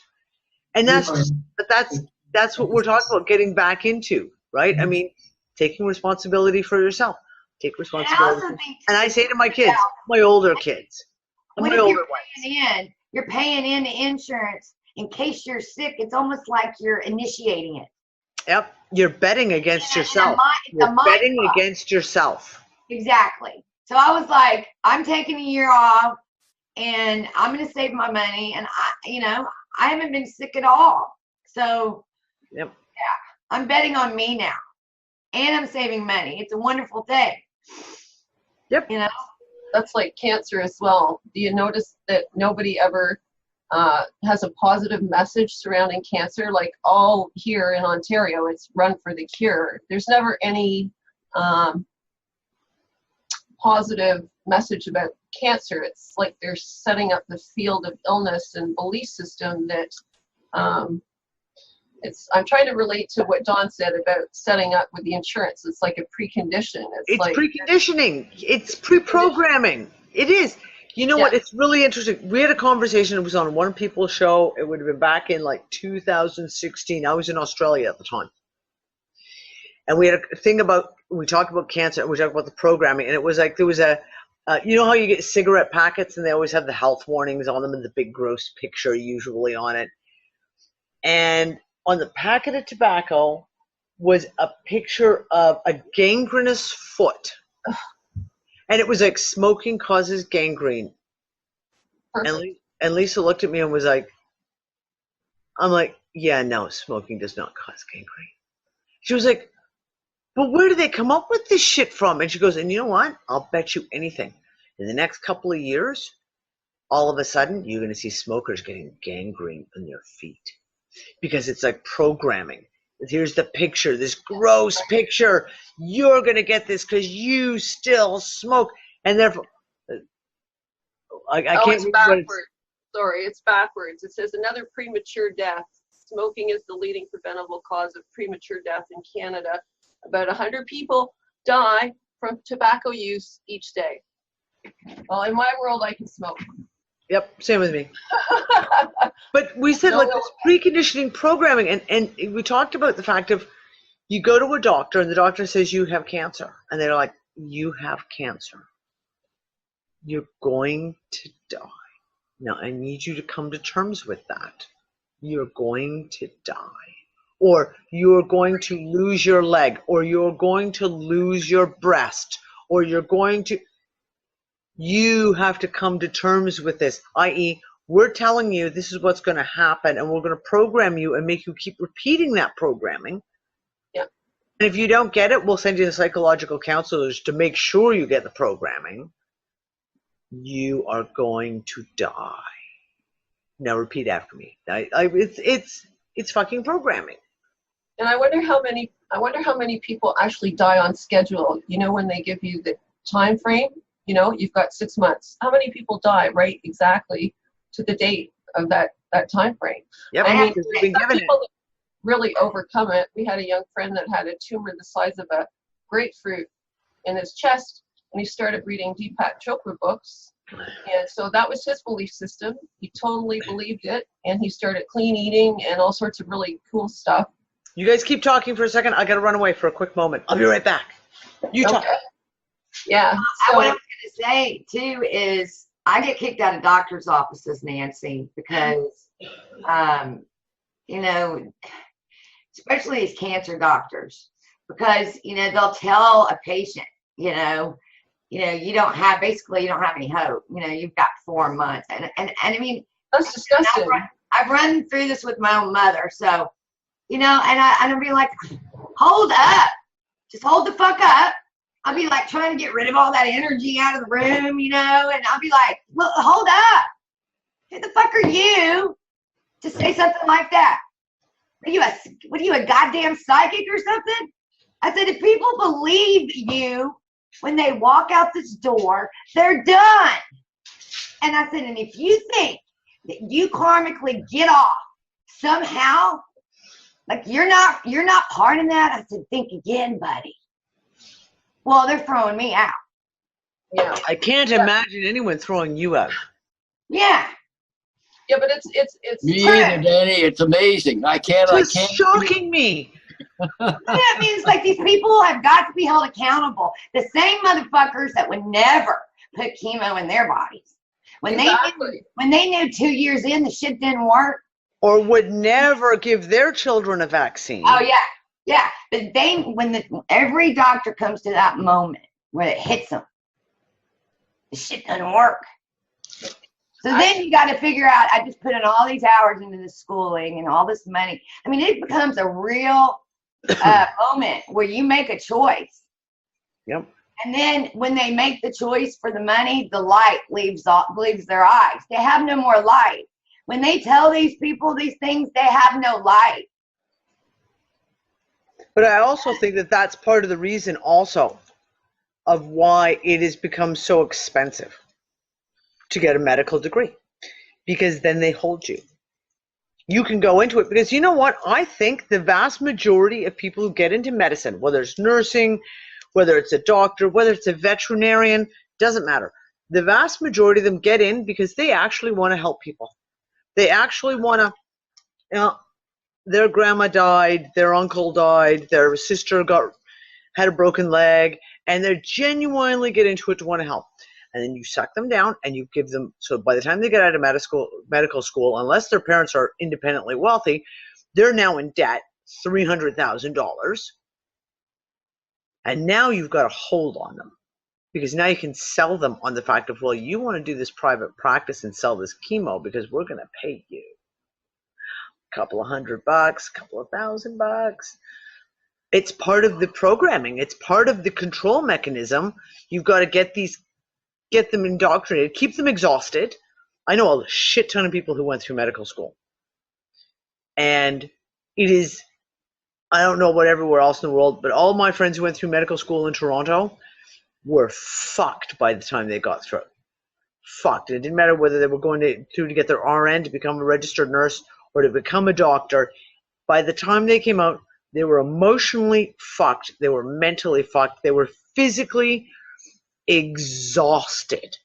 and that's what we're talking about, getting back into, right? I mean, taking responsibility for yourself. Take responsibility. And I say to my kids, my older kids, you're paying in the insurance in case you're sick. It's almost like you're initiating it. Yep, you're betting against yourself. You're betting against yourself. Exactly. So I was like, I'm taking a year off, and I'm going to save my money. And I haven't been sick at all. So yep. Yeah, I'm betting on me now, and I'm saving money. It's a wonderful thing. Yep. That's like cancer as well. Do you notice that nobody ever has a positive message surrounding cancer? Like all here in Ontario, it's run for the cure. There's never any positive message about cancer. It's like they're setting up the field of illness and belief system that I'm trying to relate to what Dawn said about setting up with the insurance. It's like a precondition. It's like preconditioning. It's pre-programming. It is. You know what? It's really interesting. We had a conversation. It was on One People show. It would have been back in like 2016. I was in Australia at the time. And we had a thing about, we talked about cancer. We talked about the programming. And it was like, there was a, you know how you get cigarette packets and they always have the health warnings on them and the big gross picture usually on it. And on the packet of tobacco was a picture of a gangrenous foot. And it was like, smoking causes gangrene. And Lisa looked at me and was like, I'm like, yeah, no, smoking does not cause gangrene. She was like, but where do they come up with this shit from? And she goes, and you know what? I'll bet you anything. In the next couple of years, all of a sudden, you're going to see smokers getting gangrene in their feet. Because it's like programming. Here's the picture, this gross picture. You're going to get this because you still smoke. And therefore, I can't. It's backwards. Sorry, it's backwards. It says another premature death. Smoking is the leading preventable cause of premature death in Canada. About 100 people die from tobacco use each day. Well, in my world, I can smoke. Yep, same with me. But we said this preconditioning programming, and we talked about the fact of you go to a doctor and the doctor says you have cancer, and they're like, you have cancer. You're going to die. Now, I need you to come to terms with that. You're going to die. Or you're going to lose your leg, or you're going to lose your breast, or you're going to... You have to come to terms with this, i.e., we're telling you this is what's going to happen, and we're going to program you and make you keep repeating that programming. Yep. And if you don't get it, we'll send you the psychological counselors to make sure you get the programming. You are going to die. Now repeat after me. It's fucking programming. And I wonder how many people actually die on schedule. You know, when they give you the time frame. You know, you've got 6 months. How many people die right exactly to the date of that time frame? Yep, I mean, some people really overcome it. We had a young friend that had a tumor the size of a grapefruit in his chest, and he started reading Deepak Chopra books. And so that was his belief system. He totally believed it, and he started clean eating and all sorts of really cool stuff. You guys keep talking for a second. I got to run away for a quick moment. I'll be right back. You talk. Yeah. So, what I was going to say, too, is I get kicked out of doctor's offices, Nancy, because, you know, especially these cancer doctors, because, you know, they'll tell a patient, you know, you don't have any hope. You know, you've got 4 months. And I mean, that's disgusting. I've run through this with my own mother. So, you know, and I'll be like, hold up. Just hold the fuck up. I'll be like trying to get rid of all that energy out of the room, you know, and I'll be like, well, hold up. Who the fuck are you to say something like that? What are you, a goddamn psychic or something? I said, if people believe you when they walk out this door, they're done. And I said, and if you think that you karmically get off somehow, like you're not part in that, I said, think again, buddy. Well, they're throwing me out. Yeah. I can't imagine anyone throwing you out. Yeah. Yeah, but it's Me either, Danny. It's amazing. I can't. It's shocking me. That means like these people have got to be held accountable. The same motherfuckers that would never put chemo in their bodies. When they knew 2 years in the shit didn't work. Or would never give their children a vaccine. Oh yeah. Yeah. But every doctor comes to that moment where it hits them. The shit doesn't work. So then you got to figure out, I just put in all these hours into the schooling and all this money. I mean, it becomes a real moment where you make a choice. Yep. And then when they make the choice for the money, the light leaves their eyes. They have no more light. When they tell these people these things, they have no light. But I also think that that's part of the reason also of why it has become so expensive to get a medical degree, because then they hold you. You can go into it because you know what? I think the vast majority of people who get into medicine, whether it's nursing, whether it's a doctor, whether it's a veterinarian, doesn't matter. The vast majority of them get in because they actually want to help people. They actually want to, their grandma died, their uncle died, their sister had a broken leg, and they genuinely get into it to want to help. And then you suck them down and you give them, so by the time they get out of medical school, unless their parents are independently wealthy, they're now in debt, $300,000. And now you've got a hold on them because now you can sell them on the fact of, well, you want to do this private practice and sell this chemo because we're going to pay you a couple of $100, a couple of $1,000. It's part of the programming. It's part of the control mechanism. You've got to get them indoctrinated, keep them exhausted. I know a shit ton of people who went through medical school. And it is, I don't know about everywhere else in the world, but all my friends who went through medical school in Toronto were fucked by the time they got through. Fucked. It didn't matter whether they were going to get their RN to become a registered nurse or to become a doctor. By the time they came out, they were emotionally fucked. They were mentally fucked. They were physically exhausted.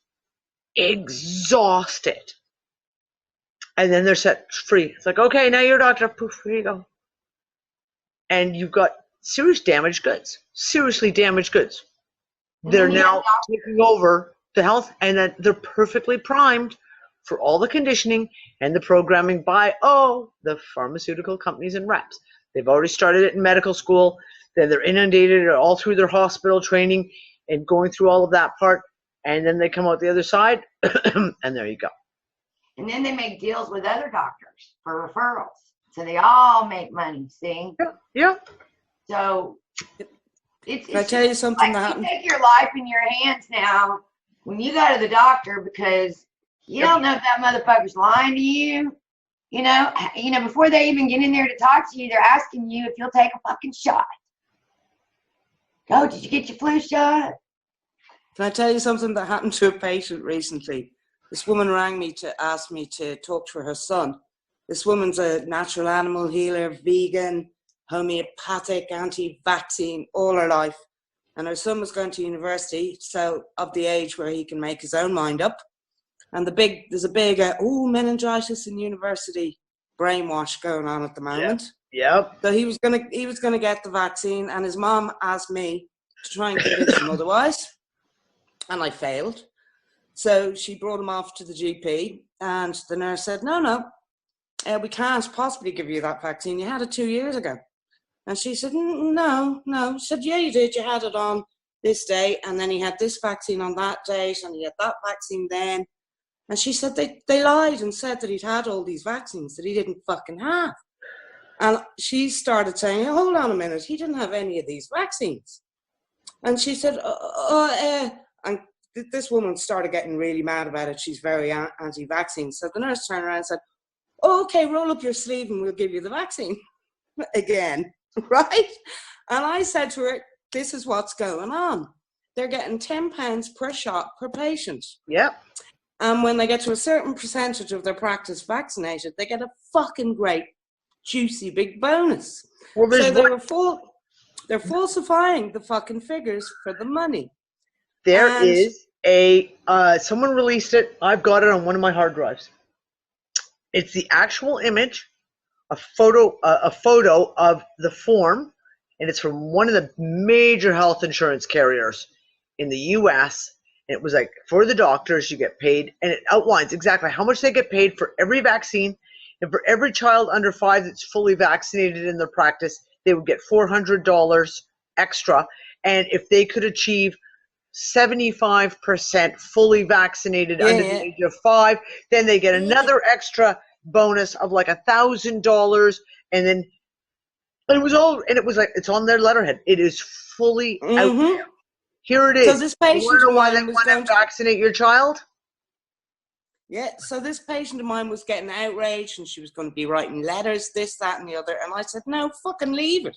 And then they're set free. It's like, okay, now you're a doctor. Poof, here you go. And you've got seriously damaged goods. They're now taking over the health, and that they're perfectly primed for all the conditioning and the programming by, the pharmaceutical companies and reps. They've already started it in medical school. Then they're inundated all through their hospital training and going through all of that part. And then they come out the other side, and there you go. And then they make deals with other doctors for referrals. So they all make money, see? Yeah. So it's Can I tell you something like that happened? You take your life in your hands now when you go to the doctor because you don't know if that motherfucker's lying to you. You know, before they even get in there to talk to you, they're asking you if you'll take a fucking shot. Oh, did you get your flu shot? Can I tell you something that happened to a patient recently? This woman rang me to ask me to talk to her son. This woman's a natural animal healer, vegan, homeopathic, anti-vaccine all her life. And her son was going to university, so of the age where he can make his own mind up. And there's a big, meningitis in university brainwash going on at the moment. Yep. So he was gonna get the vaccine, and his mom asked me to try and convince him otherwise, and I failed. So she brought him off to the GP, and the nurse said, no, we can't possibly give you that vaccine. You had it 2 years ago. And she said, no. She said, yeah, you did. You had it on this day, and then he had this vaccine on that date, and he had that vaccine then. And she said they lied and said that he'd had all these vaccines that he didn't fucking have. And she started saying, hold on a minute, he didn't have any of these vaccines. And she said, and this woman started getting really mad about it. She's very anti-vaccine. So the nurse turned around and said, okay, roll up your sleeve and we'll give you the vaccine again, right? And I said to her, this is what's going on. They're getting £10 per shot per patient. Yep. And when they get to a certain percentage of their practice vaccinated, they get a fucking great, juicy big bonus. Well, So they're falsifying the fucking figures for the money. There is someone released it. I've got it on one of my hard drives. It's the actual image, a photo of the form, and it's from one of the major health insurance carriers in the U.S. And it was like, for the doctors, you get paid, and it outlines exactly how much they get paid for every vaccine, and for every child under 5 that's fully vaccinated in their practice, they would get $400 extra, and if they could achieve 75% fully vaccinated under the age of 5, then they get another extra bonus of like $1,000, and then it was like, it's on their letterhead. It is fully out there. Here it is. So this patient, you want to know why they want to vaccinate your child? Yeah, so this patient of mine was getting outraged, and she was going to be writing letters, this, that, and the other. And I said, no, fucking leave it.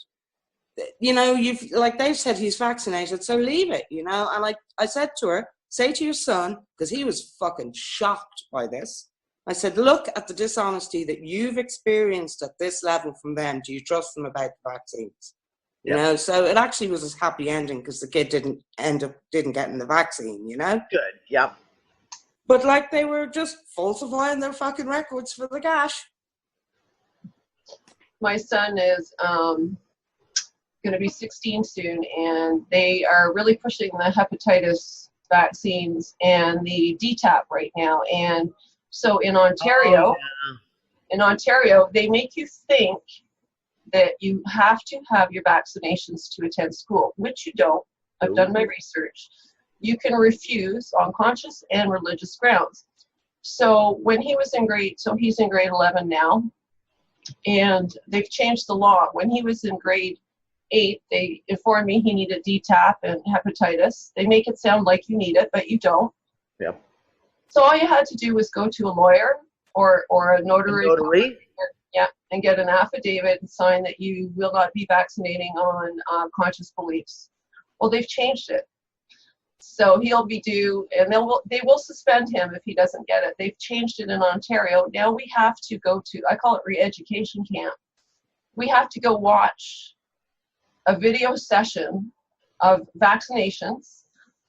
You know, like they've said he's vaccinated, so leave it, you know. And I said to her, say to your son, because he was fucking shocked by this. I said, look at the dishonesty that you've experienced at this level from them. Do you trust them about the vaccines? You know, so it actually was a happy ending because the kid didn't get the vaccine, you know? Good, yeah. But like they were just falsifying their fucking records for the cash. My son is going to be 16 soon, and they are really pushing the hepatitis vaccines and the DTaP right now. And so in Ontario, they make you think that you have to have your vaccinations to attend school, which you don't. I've done my research. You can refuse on conscious and religious grounds. So when he was in he's in grade 11 now, and they've changed the law. When he was in grade 8, they informed me he needed DTaP and hepatitis. They make it sound like you need it, but you don't. Yeah. So all you had to do was go to a lawyer or a notary. Yeah, and get an affidavit and sign that you will not be vaccinating on conscious beliefs. Well, they've changed it. So he'll be due, and they will suspend him if he doesn't get it. They've changed it in Ontario. Now we have to go to, I call it re-education camp. We have to go watch a video session of vaccinations.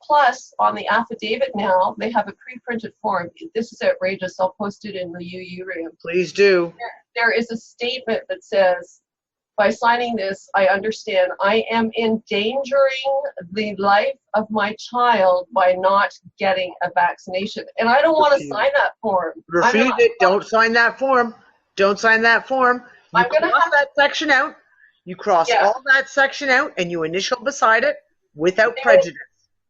Plus, on the affidavit now, they have a pre-printed form. This is outrageous. I'll post it in the UU room. Please do. There is a statement that says, by signing this, I understand I am endangering the life of my child by not getting a vaccination. And I don't want to sign that form. Refuse it. Don't sign that form. Don't sign that form. You cross that section out. You cross all that section out, and you initial beside it without prejudice.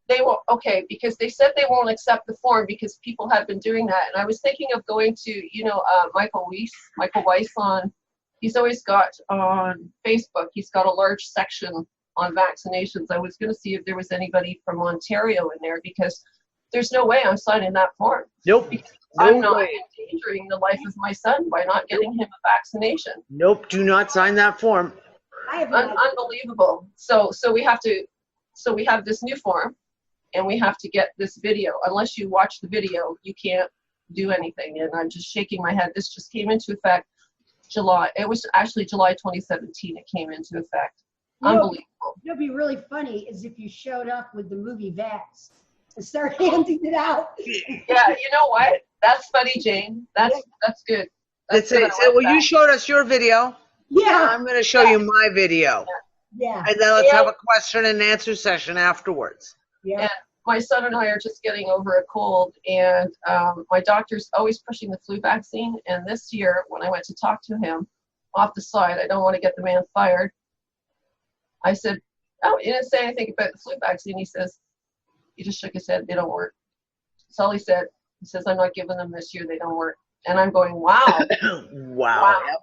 They will, okay, because they said they won't accept the form because people have been doing that. And I was thinking of going to, Michael Weiss he's always got on Facebook, he's got a large section on vaccinations. I was going to see if there was anybody from Ontario in there, because there's no way I'm signing that form. Nope. I'm not endangering the life of my son by not getting him a vaccination. Nope, do not sign that form. Unbelievable. So we have this new form. And we have to get this video. Unless you watch the video, you can't do anything. And I'm just shaking my head. This just came into effect July. It was actually July 2017 it came into effect. Unbelievable. It'll be really funny is if you showed up with the movie Vax and start handing it out. Yeah, you know what? That's funny, Jane. That's good. That's it. So, well, you showed us your video. Yeah. I'm going to show you my video. Yeah. And then let's have a question and answer session afterwards. Yeah. And my son and I are just getting over a cold, and my doctor's always pushing the flu vaccine. And this year, when I went to talk to him off the side, I don't want to get the man fired. I said, "Oh, you didn't say anything about the flu vaccine." He just shook his head. They don't work. That's all he said. He says, "I'm not giving them this year. They don't work." And I'm going, "Wow." Wow. Yep.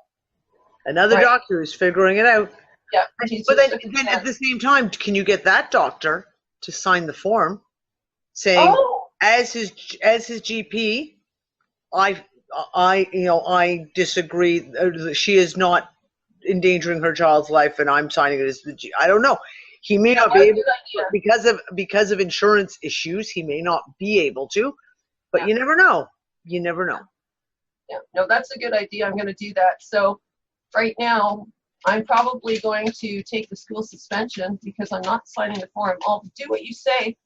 Another doctor is figuring it out. Yeah. But then at the same time, can you get that doctor to sign the form saying, as his GP, I disagree. She is not endangering her child's life, and I'm signing it as the G. I don't know. He may not be able to, because of insurance issues. He may not be able to. But Yeah. you never know. You never know. Yeah, no, that's a good idea. I'm going to do that. So right now, I'm probably going to take the school suspension because I'm not signing the form. I'll do what you say.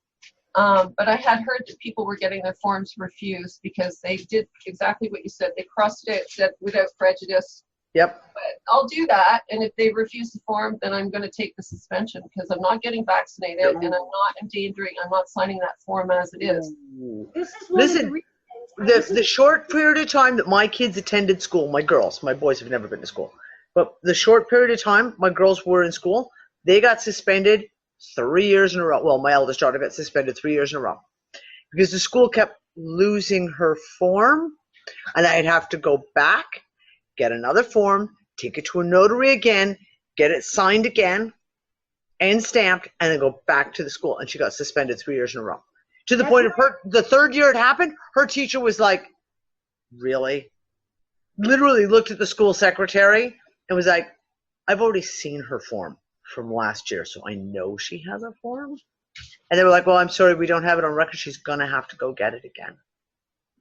But I had heard that people were getting their forms refused because they did exactly what you said. They crossed it, said without prejudice. Yep. But I'll do that. And if they refuse the form, then I'm going to take the suspension because I'm not getting vaccinated and I'm not endangering. I'm not signing that form as it is. This is one of the Listen, reasons. the short period of time that my kids attended school, my girls, my boys have never been to school, but the short period of time my girls were in school, they got suspended 3 years in a row. Well, my eldest daughter got suspended 3 years in a row because the school kept losing her form, and I'd have to go back, get another form, take it to a notary again, get it signed again and stamped, and then go back to the school. And she got suspended 3 years in a row. To the point of the third year it happened, her teacher was like, really? Literally looked at the school secretary and was like, I've already seen her form from last year, so I know she has a form. And they were like, well, I'm sorry, we don't have it on record. She's going to have to go get it again.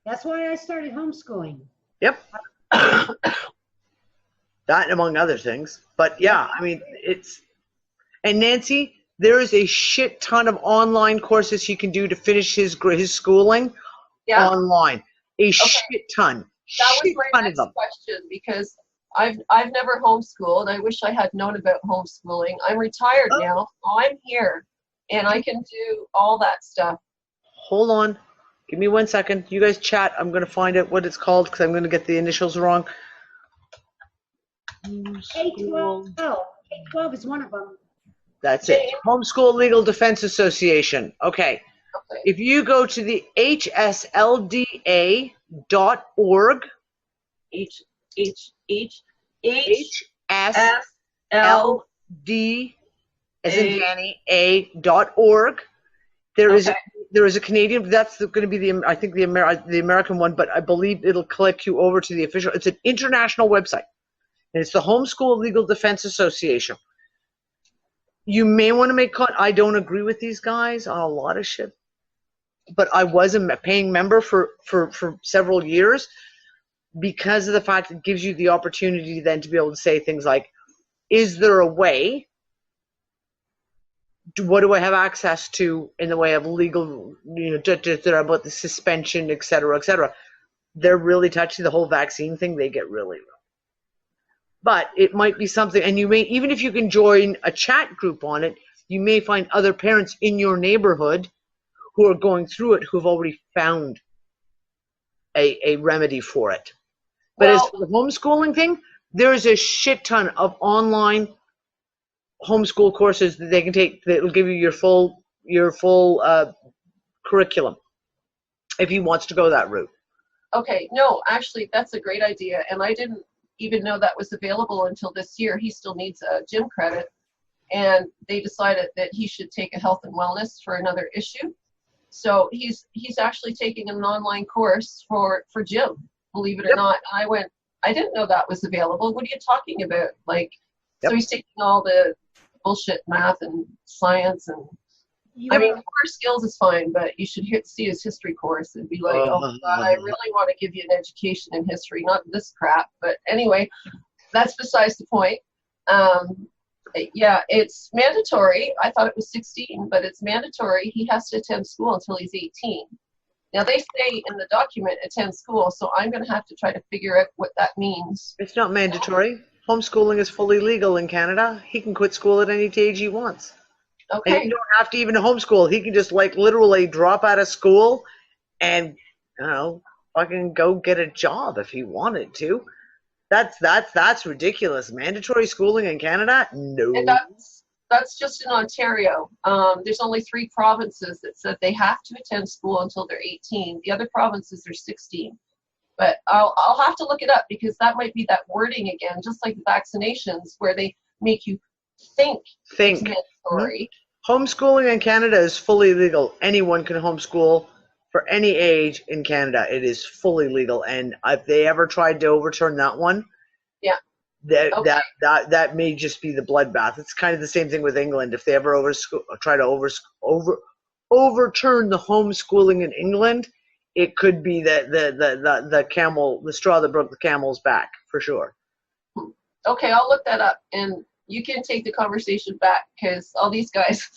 That's why I started homeschooling. Yep. That among other things. But yeah, I mean, it's, and Nancy, there is a shit ton of online courses he can do to finish his schooling online. Shit ton. That was my next question because I've never homeschooled. I wish I had known about homeschooling. I'm retired now, so I'm here and I can do all that stuff. Hold on. Give me 1 second. You guys chat. I'm going to find out what it's called because I'm going to get the initials wrong. K-12. K-12 is one of them. That's it. Homeschool Legal Defense Association. Okay. If you go to the hslda.org, HSLD as in Danny, A.org. There is a Canadian. That's going to be the American one, but I believe it'll click you over to the official. It's an international website, and it's the Homeschool Legal Defense Association. You may want to make I don't agree with these guys on a lot of shit, but I was a paying member for several years because of the fact it gives you the opportunity then to be able to say things like, is there a way? What do I have access to in the way of legal, about the suspension, et cetera, et cetera. They're really touchy. The whole vaccine thing, they get really. But it might be something, and you may, even if you can join a chat group on it, you may find other parents in your neighborhood who are going through it who've already found a remedy for it. But as for the homeschooling thing, there is a shit ton of online homeschool courses that they can take that will give you your full curriculum if he wants to go that route. Okay, no, actually, that's a great idea, and I didn't even know that was available until this year. He still needs a gym credit, and they decided that he should take a health and wellness for another issue. So he's actually taking an online course for gym, believe it or not. And I didn't know that was available. What are you talking about? So he's taking all the bullshit math and science and I mean, core skills is fine, but you should see his history course and be like, oh my God, I really want to give you an education in history, not this crap. But anyway, that's besides the point. Yeah, it's mandatory. I thought it was 16, but it's mandatory. He has to attend school until he's 18. Now, they say in the document, attend school, so I'm going to have to try to figure out what that means. It's not mandatory. Homeschooling is fully legal in Canada. He can quit school at any age he wants. Okay. And you don't have to even homeschool. He can just literally drop out of school and, fucking go get a job if he wanted to. That's ridiculous. Mandatory schooling in Canada? No. And that's just in Ontario. There's only 3 provinces that said they have to attend school until they're 18. The other provinces are 16. But I'll have to look it up because that might be that wording again, just like vaccinations, where they make you think. It's mandatory. Homeschooling in Canada is fully legal. Anyone can homeschool for any age in Canada. It is fully legal. And if they ever tried to overturn that one, that may just be the bloodbath. It's kind of the same thing with England. If they ever try to overturn the homeschooling in England, it could be the camel, the straw that broke the camel's back, for sure. Okay, I'll look that up, and you can take the conversation back, because all these guys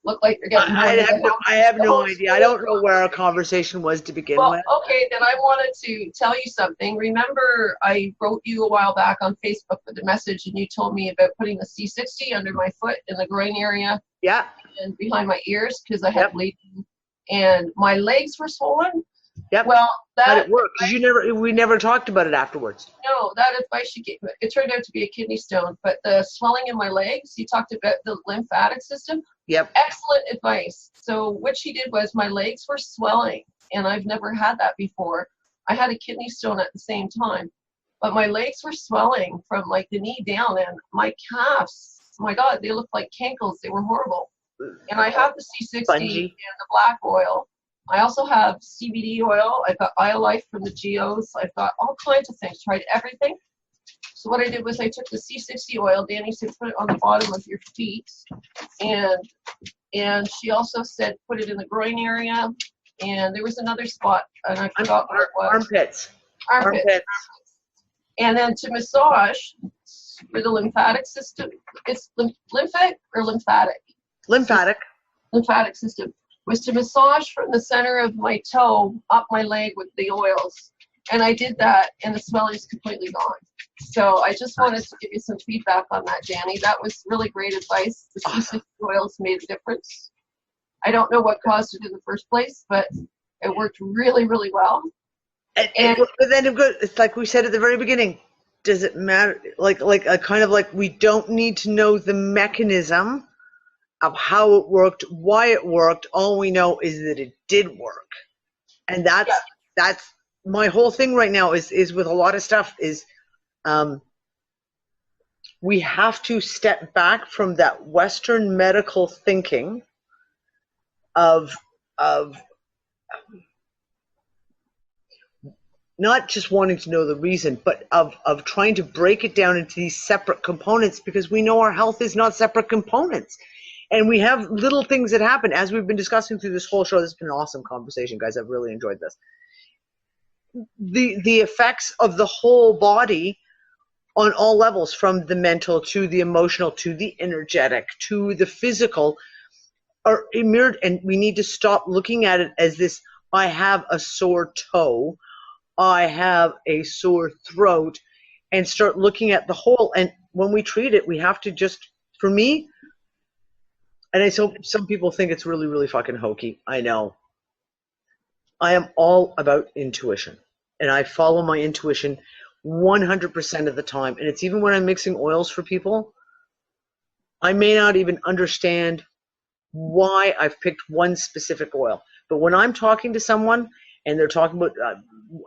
look like they're getting I have no idea. I don't know where our conversation was to begin with. Okay, then I wanted to tell you something. Remember, I wrote you a while back on Facebook with a message, and you told me about putting the C60 under my foot in the groin area. Yeah. And behind my ears, because I had bleeding, and my legs were swollen. Yep. Well, that it worked. We never talked about it afterwards. No, that advice you gave, it turned out to be a kidney stone, but the swelling in my legs, you talked about the lymphatic system. Yep. Excellent advice. So what she did was my legs were swelling, and I've never had that before. I had a kidney stone at the same time, but my legs were swelling from like the knee down, and my calves, my God, they looked like cankles. They were horrible. And I have the C60 Spongy. and the black oil. I also have CBD oil. I've got IoLife from the Geos. I've got all kinds of things, tried everything. So what I did was I took the C60 oil. Danny said put it on the bottom of your feet. And she also said put it in the groin area. And there was another spot, and I forgot what it was. Armpits. Armpits. And then to massage for the lymphatic system. It's lymphatic or lymphatic? Lymphatic. Lymphatic system. Was to massage from the center of my toe up my leg with the oils. And I did that, and the swelling is completely gone. So I just wanted to give you some feedback on that, Danny. That was really great advice. The C60 oils made a difference. I don't know what caused it in the first place, but it worked really, really well. But then it's like we said at the very beginning. Does it matter? Like we don't need to know the mechanism of how it worked, why it worked. All we know is that it did work, and that's my whole thing right now. Is with a lot of stuff is, we have to step back from that Western medical thinking of not just wanting to know the reason, but of trying to break it down into these separate components, because we know our health is not separate components. And we have little things that happen, as we've been discussing through this whole show. This has been an awesome conversation, guys. I've really enjoyed this. The effects of the whole body on all levels, from the mental to the emotional to the energetic to the physical, are mirrored. And we need to stop looking at it as this, I have a sore toe, I have a sore throat, and start looking at the whole. And when we treat it, we have to just, for me, and I know some people think it's really, really fucking hokey. I know. I am all about intuition. And I follow my intuition 100% of the time. And it's even when I'm mixing oils for people, I may not even understand why I've picked one specific oil. But when I'm talking to someone and they're talking about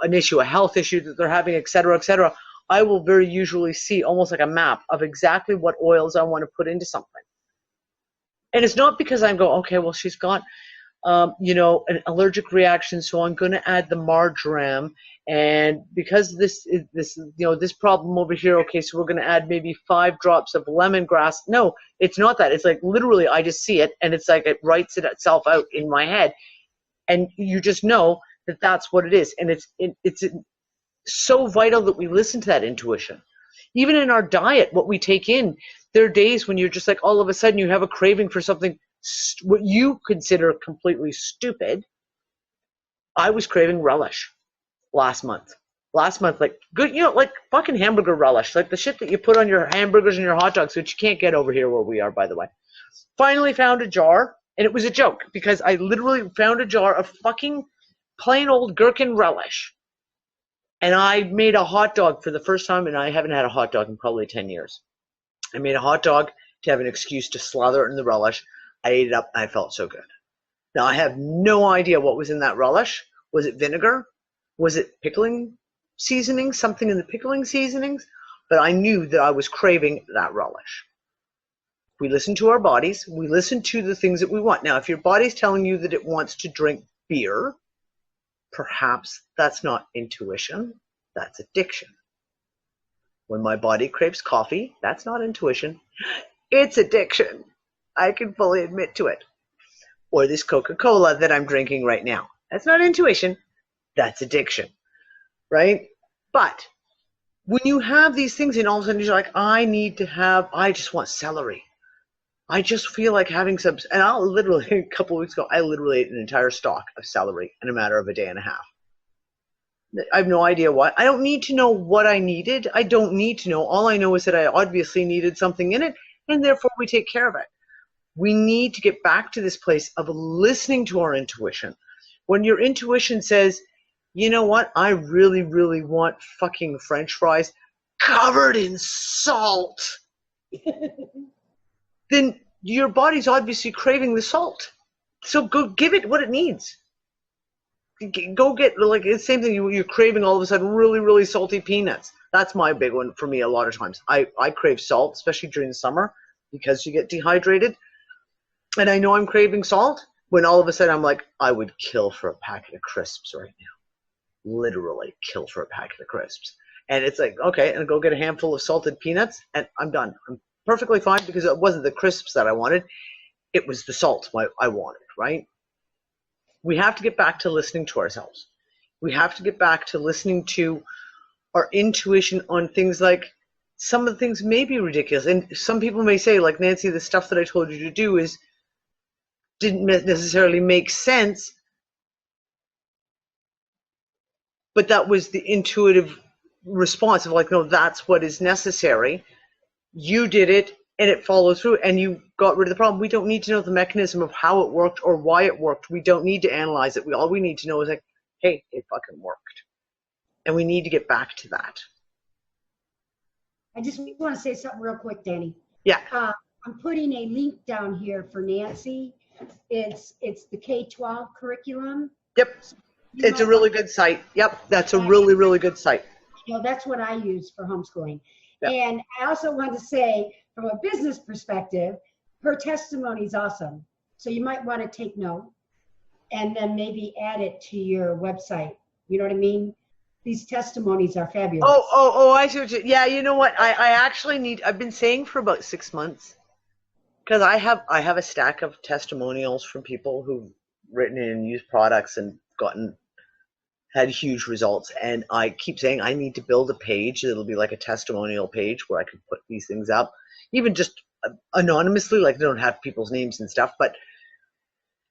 an issue, a health issue that they're having, et cetera, I will very usually see almost like a map of exactly what oils I want to put into something. And it's not because I'm going, okay, well, she's got, an allergic reaction, so I'm going to add the marjoram. And because this problem over here, okay, so we're going to add maybe 5 drops of lemongrass. No, it's not that. It's like literally I just see it, and it's like it writes itself out in my head. And you just know that that's what it is. And it's so vital that we listen to that intuition. Even in our diet, what we take in, there are days when you're just like, all of a sudden you have a craving for something, what you consider completely stupid. I was craving relish last month, like good, like fucking hamburger relish, like the shit that you put on your hamburgers and your hot dogs, which you can't get over here where we are, by the way. Finally found a jar, and it was a joke because I literally found a jar of fucking plain old gherkin relish. And I made a hot dog for the first time, and I haven't had a hot dog in probably 10 years. I made a hot dog to have an excuse to slather it in the relish. I ate it up, and I felt so good. Now, I have no idea what was in that relish. Was it vinegar? Was it pickling seasoning? Something in the pickling seasonings? But I knew that I was craving that relish. We listen to our bodies. We listen to the things that we want. Now, if your body's telling you that it wants to drink beer, perhaps that's not intuition, that's addiction. When my body craves coffee, that's not intuition, it's addiction. I can fully admit to it. Or this Coca-Cola that I'm drinking right now. That's not intuition, That's addiction, right? But when you have these things and all of a sudden you're like, I just want celery. I just feel like having some, and I'll literally, a couple of weeks ago, I literally ate an entire stalk of celery in a matter of a day and a half. I have no idea what. I don't need to know what I needed. I don't need to know. All I know is that I obviously needed something in it, and therefore we take care of it. We need to get back to this place of listening to our intuition. When your intuition says, you know what, I really, really want fucking French fries covered in salt, then your body's obviously craving the salt. So go give it what it needs. Go get, like, it's the same thing, you're craving all of a sudden really, really salty peanuts. That's my big one for me a lot of times. I crave salt, especially during the summer, because you get dehydrated. And I know I'm craving salt when all of a sudden I'm like, I would kill for a packet of crisps right now. Literally kill for a packet of crisps. And it's like, okay, and go get a handful of salted peanuts, and I'm done. I'm perfectly fine, because it wasn't the crisps that I wanted. It was the salt I wanted, right? We have to get back to listening to ourselves. We have to get back to listening to our intuition on things like, some of the things may be ridiculous. And some people may say, like, Nancy, the stuff that I told you to do didn't necessarily make sense, but that was the intuitive response of like, no, that's what is necessary. You did it, and it followed through, and you got rid of the problem. We don't need to know the mechanism of how it worked or why it worked. We don't need to analyze it. All we need to know is like, hey, it fucking worked. And we need to get back to that. I just want to say something real quick, Danny. Yeah. I'm putting a link down here for Nancy. It's the K-12 curriculum. Yep. It's a really good site. Yep. That's a really, really good site. You know, that's what I use for homeschooling. Yep. And I also want to say, from a business perspective, her testimony is awesome. So you might want to take note and then maybe add it to your website. You know what I mean? These testimonies are fabulous. Oh, I see what you, yeah, you know what? I actually I've been saying for about 6 months, because I have a stack of testimonials from people who've written and used products and had huge results. And I keep saying I need to build a page that'll be like a testimonial page where I can put these things up, even just anonymously, like they don't have people's names and stuff, but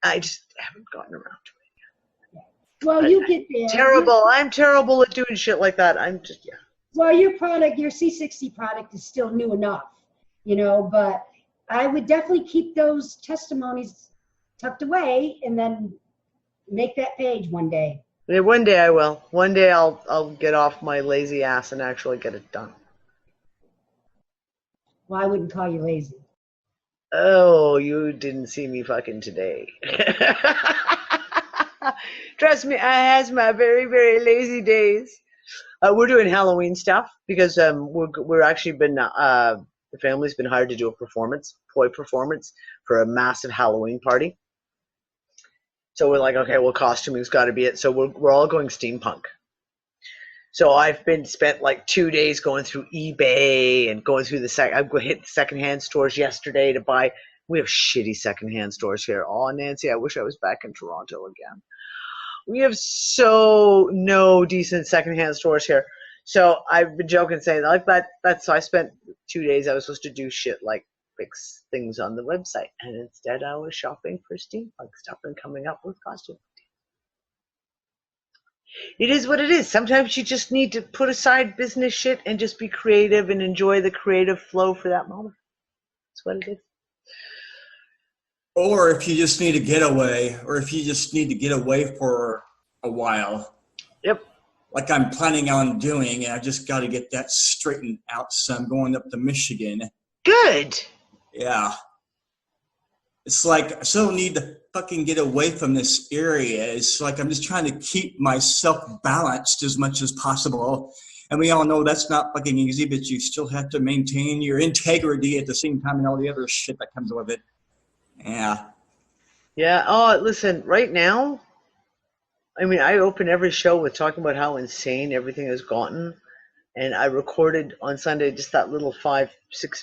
I just haven't gotten around to it. Well, you get there. Terrible. I'm terrible at doing shit like that. I'm just, yeah. Well, your C60 product is still new enough, you know, but I would definitely keep those testimonies tucked away and then make that page one day. Yeah, one day I will. One day I'll get off my lazy ass and actually get it done. Well, I wouldn't call you lazy. Oh, you didn't see me fucking today. Trust me, I has my very, very lazy days. We're doing Halloween stuff because we're actually been the family's been hired to do a toy performance for a massive Halloween party. So we're like, okay, well, costuming's got to be it. So we're all going steampunk. So I've spent like 2 days going through eBay and going through I hit the secondhand stores yesterday to buy. We have shitty secondhand stores here. Oh, Nancy, I wish I was back in Toronto again. We have no decent secondhand stores here. So I've been joking saying like that. So I spent 2 days. I was supposed to do shit like fix things on the website, and instead I was shopping for steampunk stuff and coming up with costumes. It is what it is. Sometimes you just need to put aside business shit and just be creative and enjoy the creative flow for that moment. That's what it is. Or if you just need a getaway, or if you just need to get away for a while. Yep. Like I'm planning on doing, and I just got to get that straightened out. So I'm going up to Michigan. Good. Yeah. It's like I still need to fucking get away from this area. It's like I'm just trying to keep myself balanced as much as possible. And we all know that's not fucking easy, but you still have to maintain your integrity at the same time and all the other shit that comes with it. Yeah. Yeah. Oh, listen, right now, I mean, I open every show with talking about how insane everything has gotten. And I recorded on Sunday just that little 5-6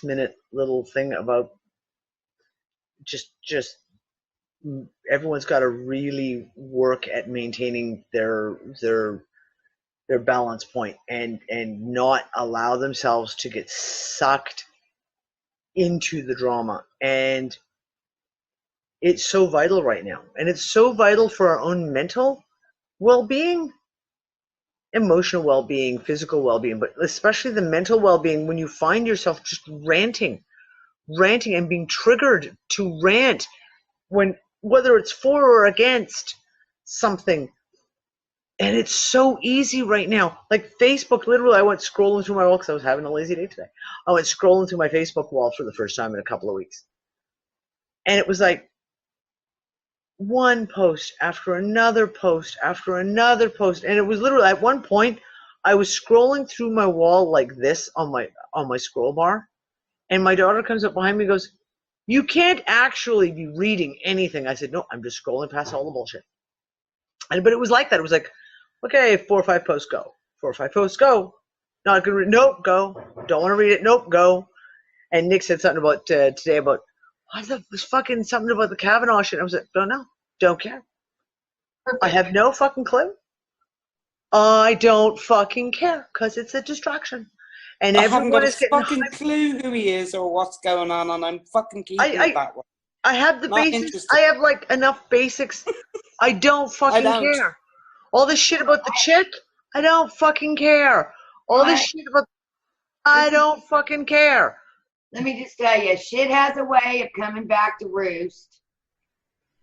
minute little thing about just everyone's got to really work at maintaining their balance point and not allow themselves to get sucked into the drama. And it's so vital right now, and it's so vital for our own mental well-being, emotional well-being, physical well-being, but especially the mental well-being. When you find yourself just ranting and being triggered to rant, when whether it's for or against something. And it's so easy right now. Like Facebook, literally, I went scrolling through my wall because I was having a lazy day today. I went scrolling through my Facebook wall for the first time in a couple of weeks. And it was like one post after another post after another post. And it was literally, at one point, I was scrolling through my wall like this on my scroll bar. And my daughter comes up behind me and goes, "You can't actually be reading anything." I said, "No, I'm just scrolling past all the bullshit." But it was like that. It was like, okay, 4 or 5 posts, go. 4 or 5 posts, go. Not gonna read. Nope, go. Don't want to read it. Nope, go. And Nick said something about today about fucking something about the Kavanaugh shit. I was like, don't know, don't care. I have no fucking clue. I don't fucking care because it's a distraction. And I haven't got everyone a is getting fucking clue who he is or what's going on, and I'm fucking keeping it that way. I have the Not basics. interested. I have like enough basics. I don't fucking care. All this shit about the chick, I don't fucking care. All this shit about, I don't fucking care. Let me just tell you, shit has a way of coming back to roost.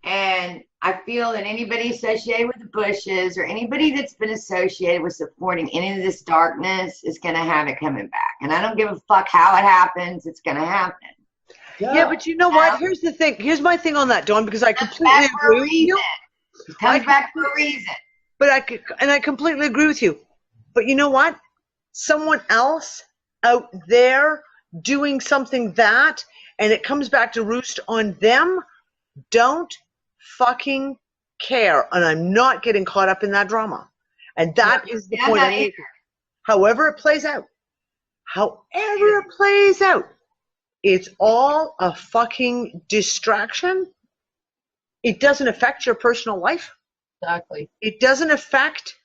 And I feel that anybody associated with the Bushes or anybody that's been associated with supporting any of this darkness is going to have it coming back. And I don't give a fuck how it happens. It's going to happen. Yeah, but you know what? Here's the thing. Here's my thing on that, Dawn, because I completely agree with you. It comes back for a reason. But I completely agree with you. But you know what? Someone else out there doing something that, and it comes back to roost on them, don't fucking care. And I'm not getting caught up in that drama. And that is the point I make. However it plays out. It's all a fucking distraction. It doesn't affect your personal life. Exactly. It doesn't affect,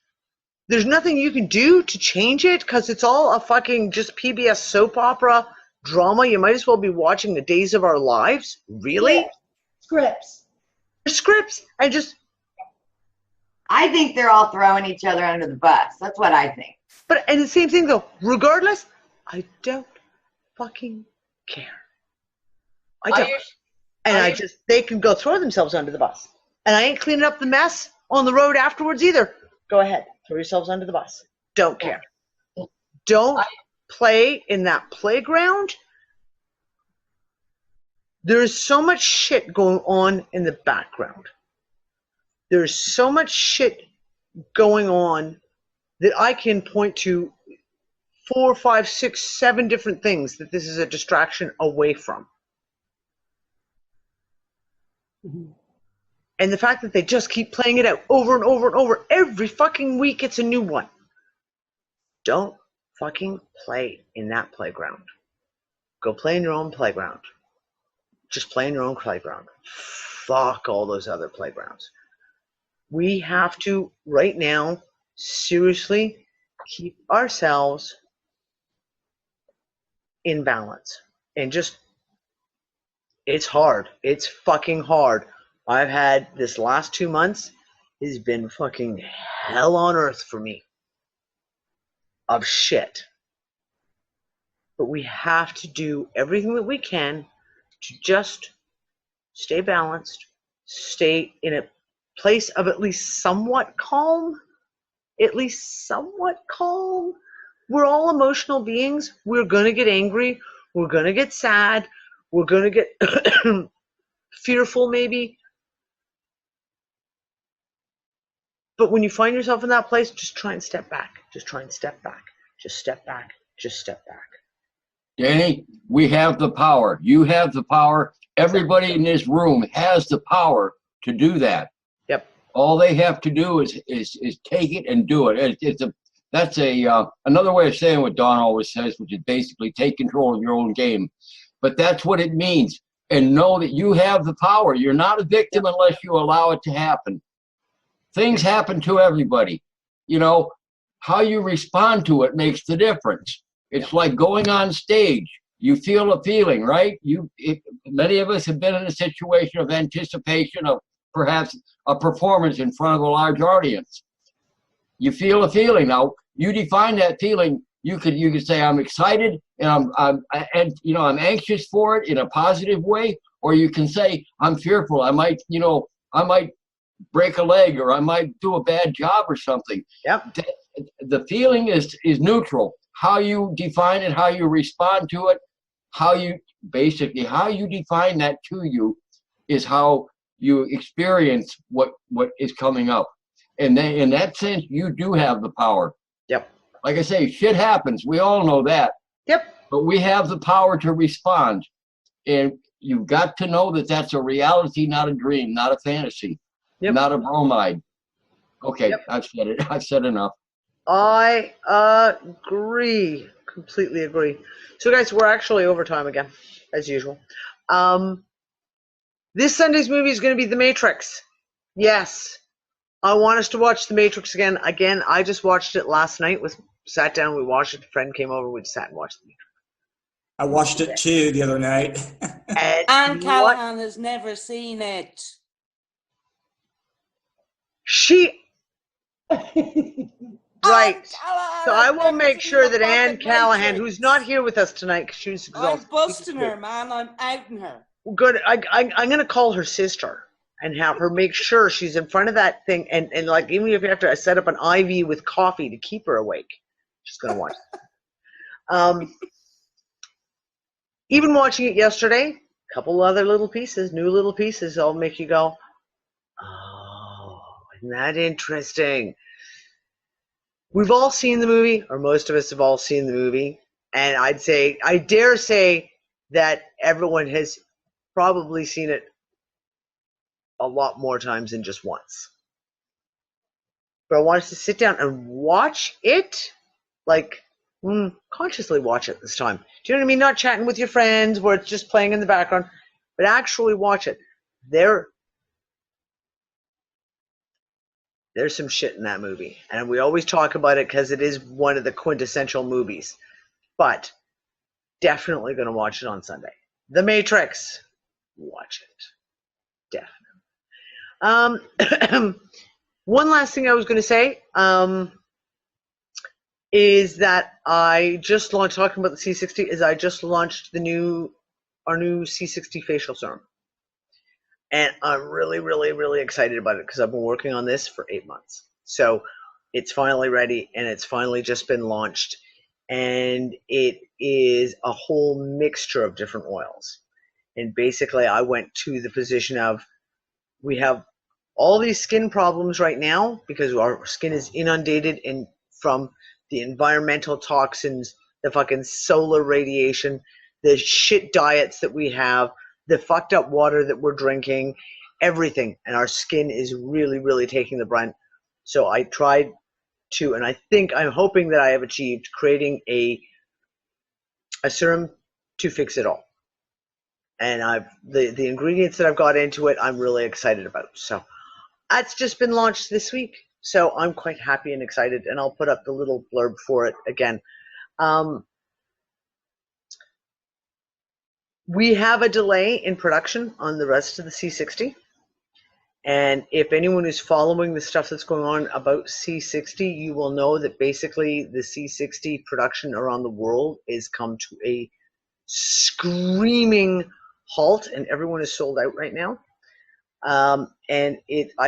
there's nothing you can do to change it because it's all a fucking just PBS soap opera drama. You might as well be watching The Days of Our Lives. Really? Yeah. Scripts. And just. I think they're all throwing each other under the bus. That's what I think. And the same thing though, regardless, I don't fucking care. I don't. They can go throw themselves under the bus. And I ain't cleaning up the mess on the road afterwards either. Go ahead. Throw yourselves under the bus. Don't care. Don't play in that playground. There's so much shit going on in the background. There's so much shit going on that I can point to 4, 5, 6, 7 different things that this is a distraction away from. Mm-hmm. And the fact that they just keep playing it out over and over and over. Every fucking week it's a new one. Don't fucking play in that playground. Go play in your own playground. Just play in your own playground. Fuck all those other playgrounds. We have to, right now, seriously keep ourselves in balance. And just, it's hard. It's fucking hard. I've had this last 2 months has been fucking hell on earth for me of shit. But we have to do everything that we can to just stay balanced, stay in a place of at least somewhat calm. We're all emotional beings. We're going to get angry. We're going to get sad. We're going to get fearful maybe. But when you find yourself in that place, just try and step back. Just try and step back. Just step back. Just step back. Danny, we have the power. You have the power. Everybody in this room has the power to do that. Yep. All they have to do is take it and do it. That's another way of saying what Don always says, which is basically take control of your own game. But that's what it means. and know that you have the power. You're not a victim unless you allow it to happen. Things happen to everybody. You know, how you respond to it makes the difference. It's like going on stage. You feel a feeling, right? Many of us have been in a situation of anticipation of perhaps a performance in front of a large audience. You feel a feeling. Now, you define that feeling. You could say, I'm excited and I'm anxious for it in a positive way, or you can say, I'm fearful. I might break a leg, or I might do a bad job or something. Yep. The feeling is neutral. How you define it, how you respond to it, how you define that to you is how you experience what is coming up. And then in that sense, you do have the power. Yep. Like I say, shit happens. We all know that. Yep. But we have the power to respond. And you've got to know that that's a reality, not a dream, not a fantasy, not a bromide. Okay, I've said it. I've said enough. I agree. Completely agree. So, guys, we're actually over time again, as usual. This Sunday's movie is going to be The Matrix. Yes. I want us to watch The Matrix again. Again, I just watched it last night. Sat down, we watched it. A friend came over, we sat and watched The Matrix. I watched it too the other night. Anne Callahan has never seen it. She... Right. So I will make sure that Anne Callahan, who's not here with us tonight, because she was exhausted. I'm busting her, man. I'm outing her. Good. I'm going to call her sister and have her make sure she's in front of that thing. And like, even if you have to set up an IV with coffee to keep her awake, she's going to watch it. Even watching it yesterday, a couple other little pieces, new little pieces, that'll make you go, oh, isn't that interesting? We've all seen the movie, or most of us have all seen the movie, and I dare say that everyone has probably seen it a lot more times than just once. But I want us to sit down and watch it, like, consciously watch it this time. Do you know what I mean? Not chatting with your friends where it's just playing in the background, but actually watch it. There's some shit in that movie, and we always talk about it because it is one of the quintessential movies. But definitely going to watch it on Sunday. The Matrix. Watch it. Definitely. One last thing I was going to say is that I just launched, talking about the C60, is I just launched our new C60 facial serum. And I'm really, really, really excited about it because I've been working on this for 8 months. So it's finally ready, and it's finally just been launched. And it is a whole mixture of different oils. And basically, I went to the position of, we have all these skin problems right now because our skin is inundated from the environmental toxins, the fucking solar radiation, the shit diets that we have, the fucked up water that we're drinking, everything. And our skin is really, really taking the brunt. So I tried to, and I'm hoping that I have achieved creating a serum to fix it all. And the ingredients that I've got into it, I'm really excited about. So that's just been launched this week. So I'm quite happy and excited, and I'll put up the little blurb for it again. We have a delay in production on the rest of the C60. And if anyone is following the stuff that's going on about C60, you will know that basically the C60 production around the world is come to a screaming halt, and everyone is sold out right now. I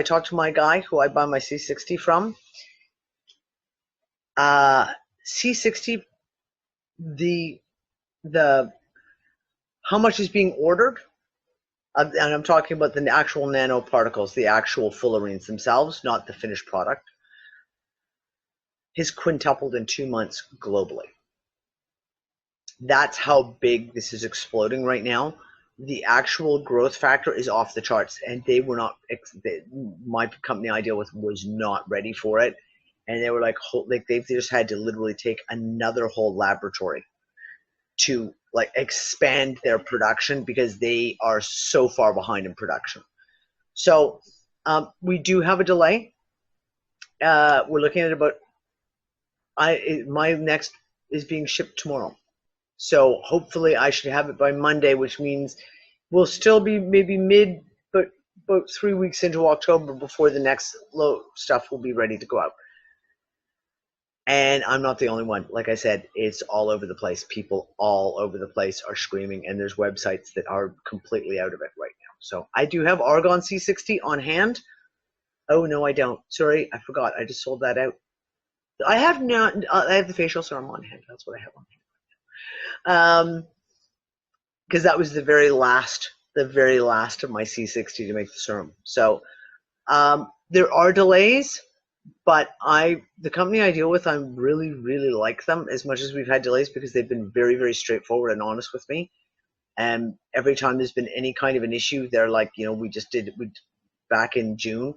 talked to my guy who I buy my C60 from. C60, the how much is being ordered, and I'm talking about the actual nanoparticles, the actual fullerenes themselves, not the finished product, has quintupled in 2 months globally. That's how big this is exploding right now. The actual growth factor is off the charts, and they were not. My company I deal with was not ready for it, and they were like they just had to literally take another whole laboratory to like expand their production because they are so far behind in production. So we do have a delay. We're looking at about, my next is being shipped tomorrow. So hopefully I should have it by Monday, which means we'll still be maybe about 3 weeks into October before the next load stuff will be ready to go out. And I'm not the only one. Like I said, it's all over the place. People all over the place are screaming, and there's websites that are completely out of it right now. So I do have Argon C60 on hand. Oh, no, I don't. Sorry, I forgot. I just sold that out. I have the facial serum on hand. That's what I have on hand. Because that was the very last of my C60 to make the serum. So there are delays, but the company I deal with, I really, really like them as much as we've had delays because they've been very, very straightforward and honest with me. And every time there's been any kind of an issue, they're like, we back in June,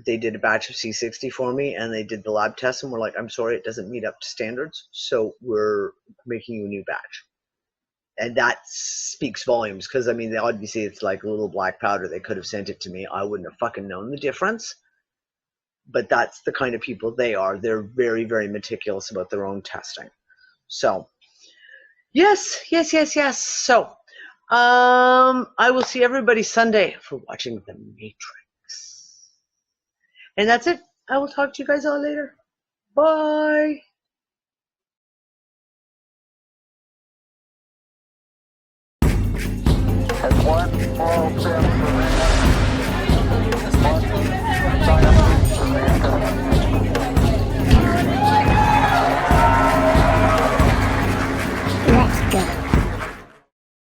they did a batch of C60 for me and they did the lab test and we're like, I'm sorry, it doesn't meet up to standards. So we're making you a new batch. And that speaks volumes because, obviously it's like a little black powder. They could have sent it to me. I wouldn't have fucking known the difference. But that's the kind of people they are. They're very, very meticulous about their own testing. So, yes. So, I will see everybody Sunday for watching The Matrix. And that's it. I will talk to you guys all later. Bye. One small step for man.